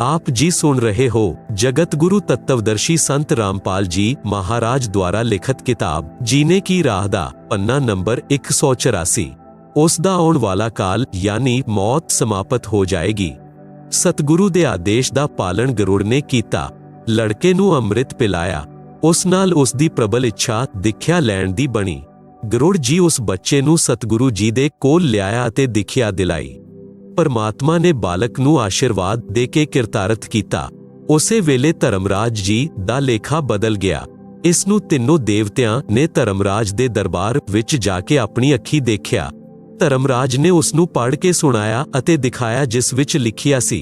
आप जी सुन रहे हो जगत गुरु तत्वदर्शी संत रामपाल जी महाराज द्वारा लिखित किताब जीने की राह दा पन्ना नंबर 184। उस दा आउण वाला काल यानी मौत समाप्त हो जाएगी। सतगुरु दे आदेश दा पालन गरुड़ ने कीता। लड़के नूं अमृत पिलाया। उस नाल उस दी प्रबल इच्छा दिख्या लैण दी बनी। गरुड़ जी उस बच्चे नूं सतगुरु जी दे कोल लियाया अते दिख्या दिलाई। परमात्मा ने बालक नूं आशीर्वाद दे के किरतारथ कीता। उसे वेले धर्मराज जी दा लेखा बदल गया। इस नूं तिन्नों देवतियां ने धर्मराज दे दरबार विच जाके अपनी अखी देखिया। धर्मराज ने उस नूं पढ़ के सुनाया अते दिखाया जिस विच लिखिया सी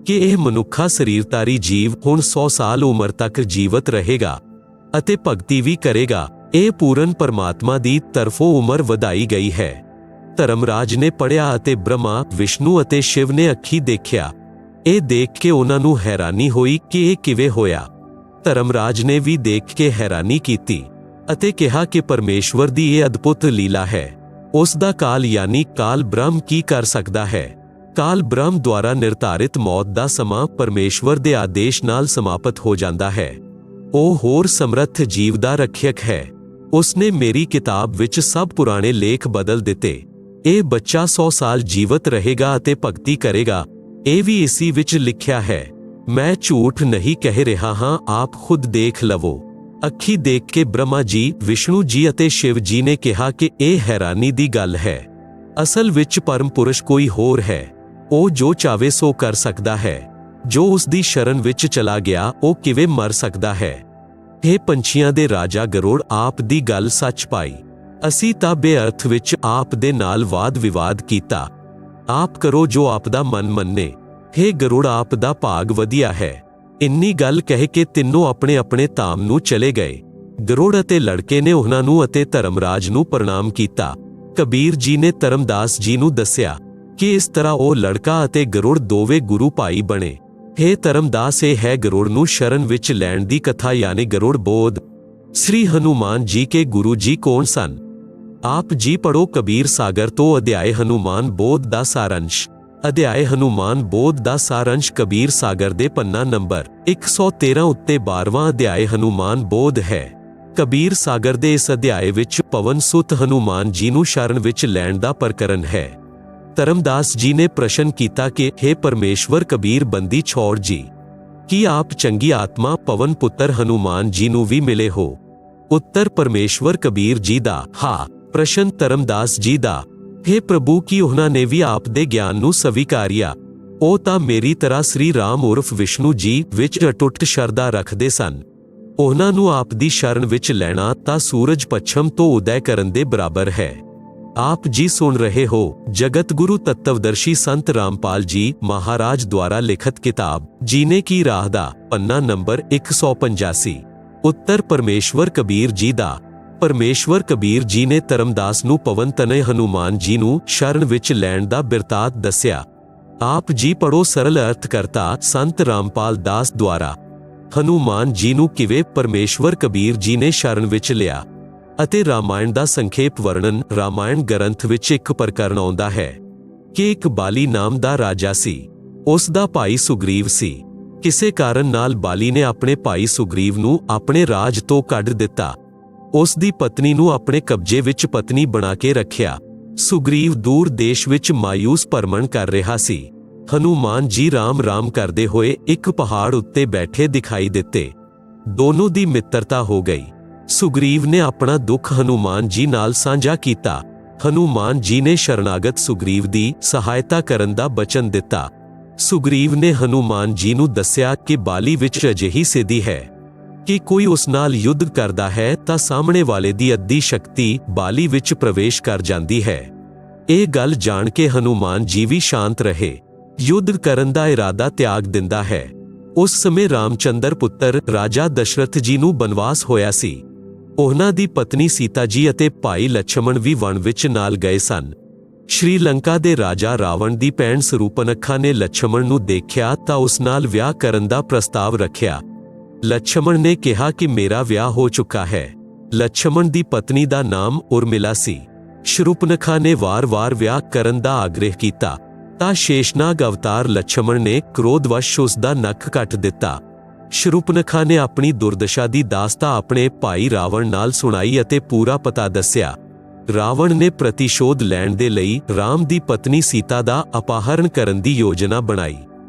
कि यह मनुखा शरीरधारी जीव हुण 100 साल उम्र तक जीवित रहेगा अते भगती भी करेगा। यह पूਰਨ परमात्मा दी तरफों उम्र वधाई गई है। धर्मराज ने पढ़िया अते ब्रह्मा विष्णु अते शिव ने अखी देखिया। ਇਹ देख के उन्हां नूं हैरानी होई कि ਇਹ किवें होया। धर्मराज ने भी देख के हैरानी कीती अते कहा कि परमेश्वर दी ਇਹ अद्भुत लीला है। उस दा काल यानी काल ब्रह्म की कर सकदा है। काल ब्रह्म द्वारा निर्धारित मौत दा समा परमेश्वर दे आदेश नाल समाप्त हो जांदा है। ਉਹ होर समर्थ जीव दा रखियक है। उसने मेरी किताब विच सब पुराने लेख बदल दिते। ਇਹ ਬੱਚਾ 100 ਸਾਲ ਜੀਵਤ ਰਹੇਗਾ ਅਤੇ ਭਗਤੀ ਕਰੇਗਾ। ਇਹ ਵੀ ਇसी ਵਿੱਚ ਲਿਖਿਆ ਹੈ। ਮੈਂ ਝੂਠ ਨਹੀਂ ਕਹਿ ਰਿਹਾ ਹਾਂ, ਆਪ ਖੁਦ ਦੇਖ ਲਵੋ। ਅੱਖੀ ਦੇਖ ਕੇ ਬ੍ਰਹਮਾ ਜੀ ਵਿਸ਼ਨੂੰ ਜੀ ਅਤੇ ਸ਼ਿਵ ਜੀ ਨੇ ਕਿਹਾ ਕਿ ਇਹ ਹੈਰਾਨੀ ਦੀ ਗੱਲ ਹੈ। ਅਸਲ ਵਿੱਚ ਪਰਮ ਪੁਰਸ਼ ਕੋਈ ਹੋਰ ਹੈ। ਉਹ ਜੋ ਚਾਵੇ ਸੋ ਕਰ ਸਕਦਾ ਹੈ। ਜੋ ਉਸ ਦੀ ਸ਼ਰਨ ਵਿੱਚ ਚਲਾ ਗਿਆ ਉਹ ਕਿਵੇਂ ਮਰ ਸਕਦਾ ਹੈ। ਇਹ ਪੰਛੀਆਂ ਦੇ ਰਾਜਾ ਗਰੁੜ ਆਪ ਦੀ ਗੱਲ ਸੱਚ ਪਾਈ। ਅਸੀਂ ਤਾਂ ਬੇਅਰਥ ਵਿੱਚ ਆਪ ਦੇ ਨਾਲ ਵਾਦ ਵਿਵਾਦ ਕੀਤਾ। ਆਪ ਕਰੋ ਜੋ ਆਪ ਦਾ ਮਨ ਮੰਨੇ। हे ਗਰੁੜ ਆਪ ਦਾ ਭਾਗ ਵਧੀਆ ਹੈ। ਇੰਨੀ ਗੱਲ ਕਹਿ ਕੇ ਤਿੰਨੋਂ ਆਪਣੇ ਆਪਣੇ ਧਾਮ ਨੂੰ ਚਲੇ ਗਏ। ਗਰੁੜ ਅਤੇ ਲੜਕੇ ਨੇ ਉਹਨਾਂ ਨੂੰ ਅਤੇ ਧਰਮਰਾਜ ਨੂੰ ਪ੍ਰਣਾਮ ਕੀਤਾ। ਕਬੀਰ ਜੀ ਨੇ ਧਰਮਦਾਸ ਜੀ ਨੂੰ ਦੱਸਿਆ ਕਿ ਇਸ ਤਰ੍ਹਾਂ ਉਹ ਲੜਕਾ ਅਤੇ ਗਰੁੜ ਦੋਵੇਂ ਗੁਰੂ ਭਾਈ ਬਣੇ। हे ਧਰਮਦਾਸ ਇਹ ਹੈ ਗਰੁੜ ਨੂੰ ਸ਼ਰਨ ਵਿੱਚ ਲੈਣ ਦੀ ਕਥਾ ਯਾਨੀ ਗਰੁੜ ਬੋਧ। श्री हनुमान जी के गुरु जी कौन सन? आप जी पढ़ो कबीर सागर तो अध्याय हनुमान बोध दा सारंश। अध्याय हनुमान बोध दा सारंश कबीर सागर दे पन्ना नंबर 113 उत्ते 12वां अध्याय हनुमान बोध है। कबीर सागर दे इस अध्याय विच पवन सुत हनुमान जी नूं शरण विच लैण दा प्रकरण है। धर्मदास जी ने प्रश्न कीता कि हे परमेश्वर कबीर बंदी छोड़ जी, कि आप चंगी आत्मा पवन पुत्र हनुमान जी नूं भी मिले हो? उत्तर परमेश्वर कबीर जी दा हा। प्रश्न धर्मदास जी दा हे प्रभु की उन्हां ने भी आप दे ज्ञान नूं स्वीकारिया। ਉਹ ਤਾਂ ਮੇਰੀ ਤਰ੍ਹਾਂ ਸ੍ਰੀ ਰਾਮ ਉਰਫ ਵਿਸ਼ਨੂੰ ਜੀ ਵਿੱਚ ਅਟੁੱਟ ਸ਼ਰਧਾ ਰੱਖਦੇ ਸਨ। ਉਹਨਾਂ ਨੂੰ ਆਪ ਦੀ ਸ਼ਰਨ ਵਿੱਚ ਲੈਣਾ ਤਾਂ ਸੂਰਜ ਪੱਛਮ ਤੋਂ ਉਦੈ ਕਰਨ ਦੇ ਬਰਾਬਰ ਹੈ। आप जी सुन रहे हो जगत गुरु तत्वदर्शी संत रामपाल जी महाराज द्वारा लिखित किताब जीने की राह दा पन्ना नंबर 185। उत्तर परमेश्वर कबीर जी दा। परमेश्वर कबीर जी ने धर्मदास नूं पवन तनय हनुमान जी नूं शरण विच लैण दा बिरतांत दस्सिया। आप जी पढ़ो सरल अर्थ करता संत रामपाल दास द्वारा। हनुमान जी नूं किवें परमेश्वर कबीर जी ने शरण विच लिया ਅਤੇ ਰਾਮਾਇਣ ਦਾ ਸੰਖੇਪ ਵਰਣਨ। ਰਾਮਾਇਣ ਗ੍ਰੰਥ ਵਿੱਚ ਇੱਕ ਪ੍ਰਕਰਨ ਆਉਂਦਾ ਹੈ ਕਿ ਇੱਕ ਬਾਲੀ ਨਾਮ ਦਾ ਰਾਜਾ ਸੀ। ਉਸ ਦਾ ਭਾਈ ਸੁਗਰੀਵ ਸੀ। ਕਿਸੇ ਕਾਰਨ ਨਾਲ ਬਾਲੀ ਨੇ ਆਪਣੇ ਭਾਈ ਸੁਗਰੀਵ ਨੂੰ ਆਪਣੇ ਰਾਜ ਤੋਂ ਕੱਢ ਦਿੱਤਾ। ਉਸ ਦੀ ਪਤਨੀ ਨੂੰ ਆਪਣੇ ਕਬਜ਼ੇ ਵਿੱਚ ਪਤਨੀ ਬਣਾ ਕੇ ਰੱਖਿਆ। ਸੁਗਰੀਵ ਦੂਰ ਦੇਸ਼ ਵਿੱਚ ਮਾਯੂਸ ਭਰਮਣ ਕਰ ਰਿਹਾ ਸੀ। ਹਨੂਮਾਨ ਜੀ ਰਾਮ ਕਰਦੇ ਹੋਏ ਇੱਕ ਪਹਾੜ ਉੱਤੇ ਬੈਠੇ ਦਿਖਾਈ ਦਿੱਤੇ। ਦੋਨੋਂ ਦੀ ਮਿੱਤਰਤਾ ਹੋ ਗਈ। सुग्रीव ने अपना दुख हनुमान जी नाल साझा कीता। हनुमान जी ने शरणागत सुग्रीव दी सहायता करन दा बचन दिता। सुग्रीव ने हनुमान जी नूं दस्सिया कि बाली विच अजिही सिद्धि है कि कोई उस नाल युद्ध करदा है तां सामने वाले दी अद्धी शक्ति बाली विच प्रवेश कर जांदी है। ਇਹ ਗੱਲ जाण के हनुमान जी भी शांत रहे। युद्ध करन दा इरादा त्याग दिंदा है। उस समय रामचंद्र पुत्र राजा दशरथ जी नूं बनवास होया सी। ਉਹਨਾਂ ਦੀ ਪਤਨੀ ਸੀਤਾ ਜੀ ਅਤੇ ਭਾਈ ਲਛਮਣ ਵੀ ਵਣ ਵਿੱਚ ਨਾਲ ਗਏ ਸਨ। ਸ਼੍ਰੀਲੰਕਾ ਦੇ ਰਾਜਾ ਰਾਵਣ ਦੀ ਭੈਣ ਸਰੂਪਨਖਾ ਨੇ ਲਛਮਣ ਨੂੰ ਦੇਖਿਆ ਤਾਂ ਉਸ ਨਾਲ ਵਿਆਹ ਕਰਨ ਦਾ ਪ੍ਰਸਤਾਵ ਰੱਖਿਆ। ਲਛਮਣ ਨੇ ਕਿਹਾ ਕਿ ਮੇਰਾ ਵਿਆਹ ਹੋ ਚੁੱਕਾ ਹੈ। ਲਛਮਣ ਦੀ ਪਤਨੀ ਦਾ ਨਾਮ ਉਰਮਿਲਾ ਸੀ। ਸ਼ਰੂਪਨਖਾ ਨੇ ਵਾਰ-ਵਾਰ ਵਿਆਹ ਕਰਨ ਦਾ ਆਗ੍ਰਹ ਕੀਤਾ। ਤਾਂ ਸ਼ੇਸ਼ਨਾਗ ਅਵਤਾਰ ਲਛਮਣ ਨੇ ਕ੍ਰੋਧਵਸ਼ ਉਸ ਦਾ ਨੱਕ ਕੱਟ ਦਿੱਤਾ। ਸ਼ਰੂਪਨਖਾ ਨੇ ਆਪਣੀ ਦੁਰਦਸ਼ਾ ਦੀ ਦਾਸਤਾ ਆਪਣੇ ਭਾਈ ਰਾਵਣ ਨਾਲ ਸੁਣਾਈ ਅਤੇ ਪੂਰਾ ਪਤਾ ਦੱਸਿਆ। ਰਾਵਣ ਨੇ ਪ੍ਰਤੀਸ਼ੋਧ ਲੈਣ ਦੇ ਲਈ ਰਾਮ ਦੀ ਪਤਨੀ ਸੀਤਾ ਦਾ ਅਪਹਰਣ ਕਰਨ ਦੀ ਯੋਜਨਾ ਬਣਾਈ।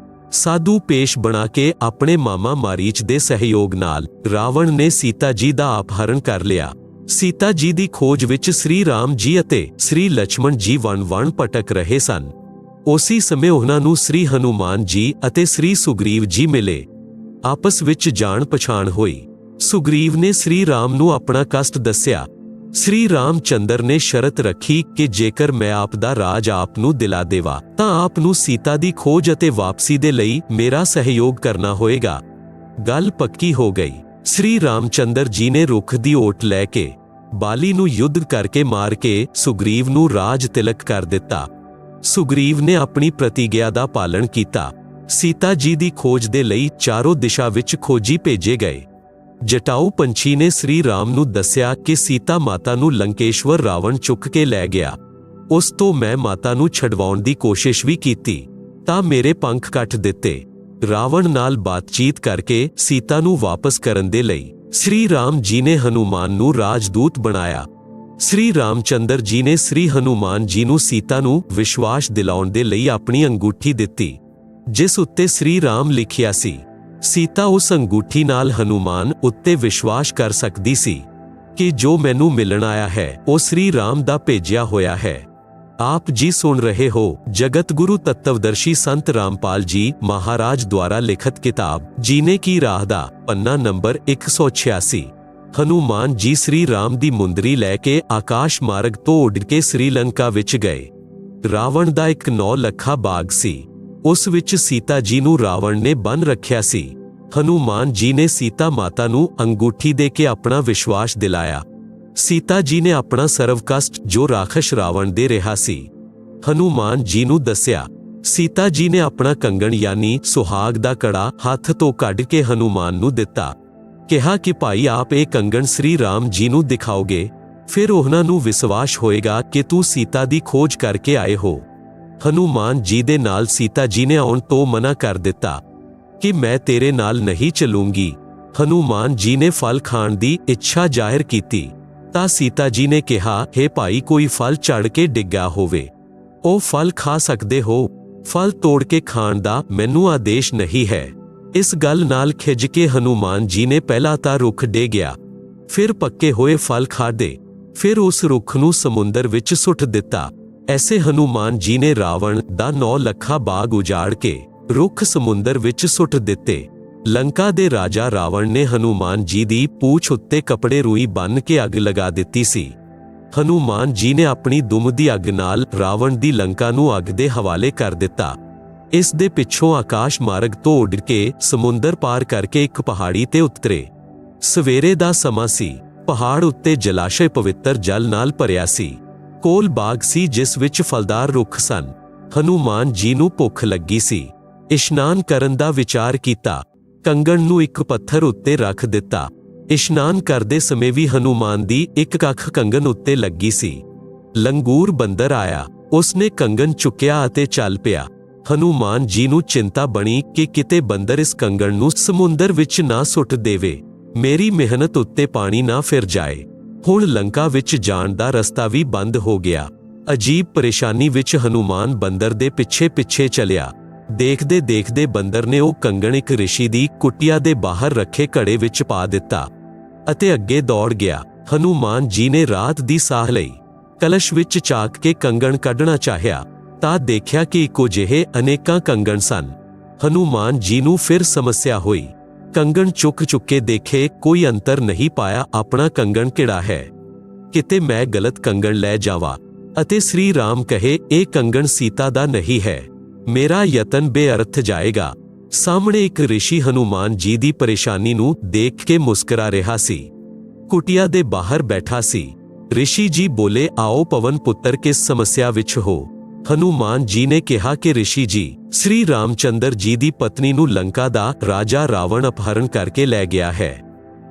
ਸਾਧੂ ਪੇਸ਼ ਬਣਾ ਕੇ ਆਪਣੇ ਮਾਮਾ ਮਾਰੀਚ ਦੇ ਸਹਿਯੋਗ ਨਾਲ ਰਾਵਣ ਨੇ ਸੀਤਾ ਜੀ ਦਾ ਅਪਹਰਣ ਕਰ ਲਿਆ। ਸੀਤਾ ਜੀ ਦੀ ਖੋਜ ਵਿੱਚ ਸ੍ਰੀ ਰਾਮ ਜੀ ਅਤੇ ਸ੍ਰੀ ਲਛਮਣ ਜੀ ਵਣ-ਵਣ ਭਟਕ ਰਹੇ ਸਨ। ਉਸੇ ਸਮੇਂ ਉਹਨਾਂ ਨੂੰ ਸ੍ਰੀ ਹਨੂਮਾਨ ਜੀ ਅਤੇ ਸ੍ਰੀ ਸੁਗਰੀਵ ਜੀ ਮਿਲੇ। ਆਪਸ ਵਿੱਚ ਜਾਣ ਪਛਾਣ ਹੋਈ। ਸੁਗਰੀਵ ਨੇ ਸ੍ਰੀ ਰਾਮ ਨੂੰ ਆਪਣਾ ਕਸ਼ਟ ਦੱਸਿਆ। ਸ੍ਰੀ ਰਾਮ ਚੰਦਰ ਨੇ ਸ਼ਰਤ ਰੱਖੀ ਕਿ ਜੇਕਰ ਮੈਂ ਆਪ ਦਾ ਰਾਜ ਆਪ ਨੂੰ ਦਿਲਾ ਦੇਵਾਂ ਤਾਂ ਆਪ ਨੂੰ ਸੀਤਾ ਦੀ ਖੋਜ ਅਤੇ ਵਾਪਸੀ ਦੇ ਲਈ ਮੇਰਾ ਸਹਿਯੋਗ ਕਰਨਾ ਹੋਏਗਾ। ਗੱਲ ਪੱਕੀ ਹੋ ਗਈ। ਸ੍ਰੀ ਰਾਮਚੰਦਰ ਜੀ ਨੇ ਰੁੱਖ ਦੀ ਓਟ ਲੈ ਕੇ ਬਾਲੀ ਨੂੰ ਯੁੱਧ ਕਰਕੇ ਮਾਰ ਕੇ ਸੁਗਰੀਵ ਨੂੰ ਰਾਜ ਤਿਲਕ ਕਰ ਦਿੱਤਾ। ਸੁਗਰੀਵ ਨੇ ਆਪਣੀ ਪ੍ਰਤੀਗਿਆ ਦਾ ਪਾਲਣ ਕੀਤਾ। ਸੀਤਾ ਜੀ ਦੀ ਖੋਜ ਦੇ ਲਈ ਚਾਰੋਂ ਦਿਸ਼ਾ ਵਿੱਚ ਖੋਜੀ ਭੇਜੇ ਗਏ। ਜਟਾਊ ਪੰਛੀ ਨੇ ਸ੍ਰੀ ਰਾਮ ਨੂੰ ਦੱਸਿਆ ਕਿ ਸੀਤਾ ਮਾਤਾ ਨੂੰ ਲੰਕੇਸ਼ਵਰ ਰਾਵਣ ਚੁੱਕ ਕੇ ਲੈ ਗਿਆ। ਉਸ ਤੋਂ ਮੈਂ ਮਾਤਾ ਨੂੰ ਛਡਵਾਉਣ ਦੀ ਕੋਸ਼ਿਸ਼ ਵੀ ਕੀਤੀ ਤਾਂ ਮੇਰੇ ਪੰਖ ਕੱਟ ਦਿੱਤੇ। ਰਾਵਣ ਨਾਲ ਬਾਤਚੀਤ ਕਰਕੇ ਸੀਤਾ ਨੂੰ ਵਾਪਸ ਕਰਨ ਦੇ ਲਈ ਸ੍ਰੀ ਰਾਮ ਜੀ ਨੇ ਹਨੂਮਾਨ ਨੂੰ ਰਾਜਦੂਤ ਬਣਾਇਆ। ਸ੍ਰੀ ਰਾਮਚੰਦਰ ਜੀ ਨੇ ਸ੍ਰੀ ਹਨੂਮਾਨ ਜੀ ਨੂੰ ਸੀਤਾ ਨੂੰ ਵਿਸ਼ਵਾਸ ਦਿਲਾਉਣ ਦੇ ਲਈ ਆਪਣੀ ਅੰਗੂਠੀ ਦਿੱਤੀ, ਜਿਸ ਉੱਤੇ ਸ੍ਰੀ ਰਾਮ ਲਿਖਿਆ ਸੀ। ਸੀਤਾ ਉਸ ਅੰਗੂਠੀ ਨਾਲ ਹਨੂਮਾਨ ਉੱਤੇ ਵਿਸ਼ਵਾਸ ਕਰ ਸਕਦੀ ਸੀ ਕਿ ਜੋ ਮੈਨੂੰ ਮਿਲਣ ਆਇਆ ਹੈ ਉਹ ਸ੍ਰੀ ਰਾਮ ਦਾ ਭੇਜਿਆ ਹੋਇਆ ਹੈ। ਆਪ ਜੀ ਸੁਣ ਰਹੇ ਹੋ ਜਗਤ ਗੁਰੂ ਤੱਤਵਦਰਸ਼ੀ ਸੰਤ ਰਾਮਪਾਲ ਜੀ ਮਹਾਰਾਜ ਦੁਆਰਾ ਲਿਖਤ ਕਿਤਾਬ ਜੀਨੇ ਕੀ ਰਾਹ ਦਾ ਪੰਨਾ ਨੰਬਰ 186। ਹਨੂਮਾਨ ਜੀ ਸ੍ਰੀ ਰਾਮ ਦੀ ਮੁੰਦਰੀ ਲੈ ਕੇ ਆਕਾਸ਼ ਮਾਰਗ ਤੋਂ ਉੱਡ ਕੇ ਸ੍ਰੀਲੰਕਾ ਵਿੱਚ ਗਏ। ਰਾਵਣ ਦਾ ਇੱਕ 9 ਲੱਖਾ ਬਾਗ ਸੀ। ਉਸ ਵਿੱਚ ਸੀਤਾ ਜੀ ਨੂੰ ਰਾਵਣ ਨੇ ਬੰਨ ਰੱਖਿਆ ਸੀ। ਹਨੂਮਾਨ ਜੀ ਨੇ ਸੀਤਾ ਮਾਤਾ ਨੂੰ ਅੰਗੂਠੀ ਦੇ ਕੇ ਆਪਣਾ ਵਿਸ਼ਵਾਸ ਦਿਲਾਇਆ। ਸੀਤਾ ਜੀ ਨੇ ਆਪਣਾ ਸਰਵ ਕਸ਼ਟ ਜੋ ਰਾਖਸ਼ ਰਾਵਣ ਦੇ ਰਿਹਾ ਸੀ ਹਨੂਮਾਨ ਜੀ ਨੂੰ ਦੱਸਿਆ। ਸੀਤਾ ਜੀ ਨੇ ਆਪਣਾ ਕੰਗਣ ਯਾਨੀ ਸੁਹਾਗ ਦਾ ਕੜਾ ਹੱਥ ਤੋਂ ਕੱਢ ਕੇ ਹਨੂਮਾਨ ਨੂੰ ਦਿੱਤਾ। ਕਿਹਾ ਕਿ ਭਾਈ ਆਪ ਇਹ ਕੰਗਣ ਸ੍ਰੀ ਰਾਮ ਜੀ ਨੂੰ ਦਿਖਾਓਗੇ, ਫਿਰ ਉਹਨਾਂ ਨੂੰ ਵਿਸ਼ਵਾਸ ਹੋਏਗਾ ਕਿ ਤੂੰ ਸੀਤਾ ਦੀ ਖੋਜ ਕਰਕੇ ਆਏ ਹੋ। ਹਨੂਮਾਨ ਜੀ ਦੇ ਨਾਲ ਸੀਤਾ ਜੀ ਨੇ ਆਉਣ ਤੋਂ ਮਨਾ ਕਰ ਦਿੱਤਾ ਕਿ ਮੈਂ ਤੇਰੇ ਨਾਲ ਨਹੀਂ ਚੱਲੂੰਗੀ। ਹਨੂਮਾਨ ਜੀ ਨੇ ਫਲ ਖਾਣ ਦੀ ਇੱਛਾ ਜ਼ਾਹਿਰ ਕੀਤੀ ਤਾਂ ਸੀਤਾ ਜੀ ਨੇ ਕਿਹਾ, ਹੇ ਭਾਈ ਕੋਈ ਫਲ ਝੜ ਕੇ ਡਿੱਗਾ ਹੋਵੇ ਉਹ ਫਲ ਖਾ ਸਕਦੇ ਹੋ, ਫਲ ਤੋੜ ਕੇ ਖਾਣ ਦਾ ਮੈਨੂੰ ਆਦੇਸ਼ ਨਹੀਂ ਹੈ। ਇਸ ਗੱਲ ਨਾਲ ਖਿੱਝ ਕੇ ਹਨੂਮਾਨ ਜੀ ਨੇ ਪਹਿਲਾਂ ਤਾਂ ਰੁੱਖ ਡੇਗਿਆ, ਫਿਰ ਪੱਕੇ ਹੋਏ ਫਲ ਖਾਧੇ, ਫਿਰ ਉਸ ਰੁੱਖ ਨੂੰ ਸਮੁੰਦਰ ਵਿੱਚ ਸੁੱਟ ਦਿੱਤਾ। ਐਸੇ ਹਨੂਮਾਨ ਜੀ ਨੇ ਰਾਵਣ ਦਾ 9 ਲੱਖਾ ਬਾਗ ਉਜਾੜ ਕੇ ਰੁੱਖ ਸਮੁੰਦਰ ਵਿੱਚ ਸੁੱਟ ਦਿੱਤੇ। ਲੰਕਾ ਦੇ ਰਾਜਾ ਰਾਵਣ ਨੇ ਹਨੂਮਾਨ ਜੀ ਦੀ ਪੂਛ ਉੱਤੇ ਕੱਪੜੇ ਰੂਈ ਬੰਨ੍ਹ ਕੇ ਅੱਗ ਲਗਾ ਦਿੱਤੀ ਸੀ। ਹਨੂਮਾਨ ਜੀ ਨੇ ਆਪਣੀ ਦੁਮ ਦੀ ਅੱਗ ਨਾਲ ਰਾਵਣ ਦੀ ਲੰਕਾ ਨੂੰ ਅੱਗ ਦੇ ਹਵਾਲੇ ਕਰ ਦਿੱਤਾ। ਇਸ ਦੇ ਪਿੱਛੋਂ ਆਕਾਸ਼ ਮਾਰਗ ਤੋਂ ਉੱਡ ਕੇ ਸਮੁੰਦਰ ਪਾਰ ਕਰਕੇ ਇੱਕ ਪਹਾੜੀ ਤੇ ਉਤਰੇ। ਸਵੇਰੇ ਦਾ ਸਮਾਂ ਸੀ। ਪਹਾੜ ਉੱਤੇ ਜਲਾਸ਼ਯ ਪਵਿੱਤਰ ਜਲ ਨਾਲ ਭਰਿਆ ਸੀ। ਕੋਲ ਬਾਗ ਸੀ ਜਿਸ ਵਿੱਚ ਫਲਦਾਰ ਰੁੱਖ ਸਨ। ਹਨੂਮਾਨ ਜੀ ਨੂੰ ਭੁੱਖ ਲੱਗੀ ਸੀ। ਇਸ਼ਨਾਨ ਕਰਨ ਦਾ ਵਿਚਾਰ ਕੀਤਾ। ਕੰਗਣ ਨੂੰ ਇੱਕ ਪੱਥਰ ਉੱਤੇ ਰੱਖ ਦਿੱਤਾ। ਇਸ਼ਨਾਨ ਕਰਦੇ ਸਮੇਂ ਵੀ ਹਨੂਮਾਨ ਦੀ ਇੱਕ ਕੱਖ ਕੰਗਣ ਉੱਤੇ ਲੱਗੀ ਸੀ। ਲੰਗੂਰ ਬੰਦਰ ਆਇਆ। ਉਸਨੇ ਕੰਗਣ ਚੁੱਕਿਆ ਅਤੇ ਚੱਲ ਪਿਆ। ਹਨੂਮਾਨ ਜੀ ਨੂੰ ਚਿੰਤਾ ਬਣੀ ਕਿ ਕਿਤੇ ਬੰਦਰ ਇਸ ਕੰਗਣ ਨੂੰ ਸਮੁੰਦਰ ਵਿੱਚ ਨਾ ਸੁੱਟ ਦੇਵੇ, ਮੇਰੀ ਮਿਹਨਤ ਉੱਤੇ ਪਾਣੀ ਨਾ ਫਿਰ ਜਾਏ। ਹੁਣ ਲੰਕਾ ਵਿੱਚ ਜਾਣ ਦਾ ਰਸਤਾ ਵੀ ਬੰਦ ਹੋ ਗਿਆ। ਅਜੀਬ ਪਰੇਸ਼ਾਨੀ ਵਿੱਚ ਹਨੂਮਾਨ ਬੰਦਰ ਦੇ ਪਿੱਛੇ ਚੱਲਿਆ। ਦੇਖਦੇ ਦੇਖਦੇ ਬੰਦਰ ਨੇ ਉਹ ਕੰਗਣ ਇੱਕ ਰਿਸ਼ੀ ਦੀ ਕੁਟੀਆ ਦੇ ਬਾਹਰ ਰੱਖੇ ਘੜੇ ਵਿੱਚ ਪਾ ਦਿੱਤਾ ਅਤੇ ਅੱਗੇ ਦੌੜ ਗਿਆ। ਹਨੂਮਾਨ ਜੀ ਨੇ ਰਾਤ ਦੀ ਸਾਹ ਲਈ। ਕਲਸ਼ ਵਿੱਚ ਝਾਕ ਕੇ ਕੰਗਣ ਕੱਢਣਾ ਚਾਹਿਆ ਤਾਂ ਦੇਖਿਆ ਕਿ ਇੱਕੋ ਜਿਹੇ ਅਨੇਕਾਂ ਕੰਗਣ ਸਨ। ਹਨੂਮਾਨ ਜੀ ਨੂੰ ਫਿਰ ਸਮੱਸਿਆ ਹੋਈ। ਕੰਗਣ ਚੁੱਕ ਕੇ ਦੇਖੇ, ਕੋਈ ਅੰਤਰ ਨਹੀਂ ਪਾਇਆ ਆਪਣਾ ਕੰਗਣ ਕਿਹੜਾ ਹੈ। ਕਿਤੇ ਮੈਂ ਗਲਤ ਕੰਗਣ ਲੈ ਜਾਵਾਂ ਅਤੇ ਸ੍ਰੀ ਰਾਮ ਕਹੇ ਇਹ ਕੰਗਣ ਸੀਤਾ ਦਾ ਨਹੀਂ ਹੈ, ਮੇਰਾ ਯਤਨ ਬੇਅਰਥ ਜਾਏਗਾ। ਸਾਹਮਣੇ ਇੱਕ ਰਿਸ਼ੀ ਹਨੂਮਾਨ ਜੀ ਦੀ ਪਰੇਸ਼ਾਨੀ ਨੂੰ ਦੇਖ ਕੇ ਮੁਸਕਰਾ ਰਿਹਾ ਸੀ। ਕੁਟੀਆ ਦੇ ਬਾਹਰ ਬੈਠਾ ਸੀ। ਰਿਸ਼ੀ ਜੀ ਬੋਲੇ, ਆਓ ਪਵਨ ਪੁੱਤਰ, ਕਿਸ ਸਮੱਸਿਆ ਵਿੱਚ ਹੋ? ਹਨੂਮਾਨ ਜੀ ਨੇ ਕਿਹਾ ਕਿ ਰਿਸ਼ੀ ਜੀ, ਸ੍ਰੀ ਰਾਮਚੰਦਰ ਜੀ ਦੀ ਪਤਨੀ ਨੂੰ ਲੰਕਾ ਦਾ ਰਾਜਾ ਰਾਵਣ ਅਪਹਰਨ ਕਰਕੇ ਲੈ ਗਿਆ ਹੈ।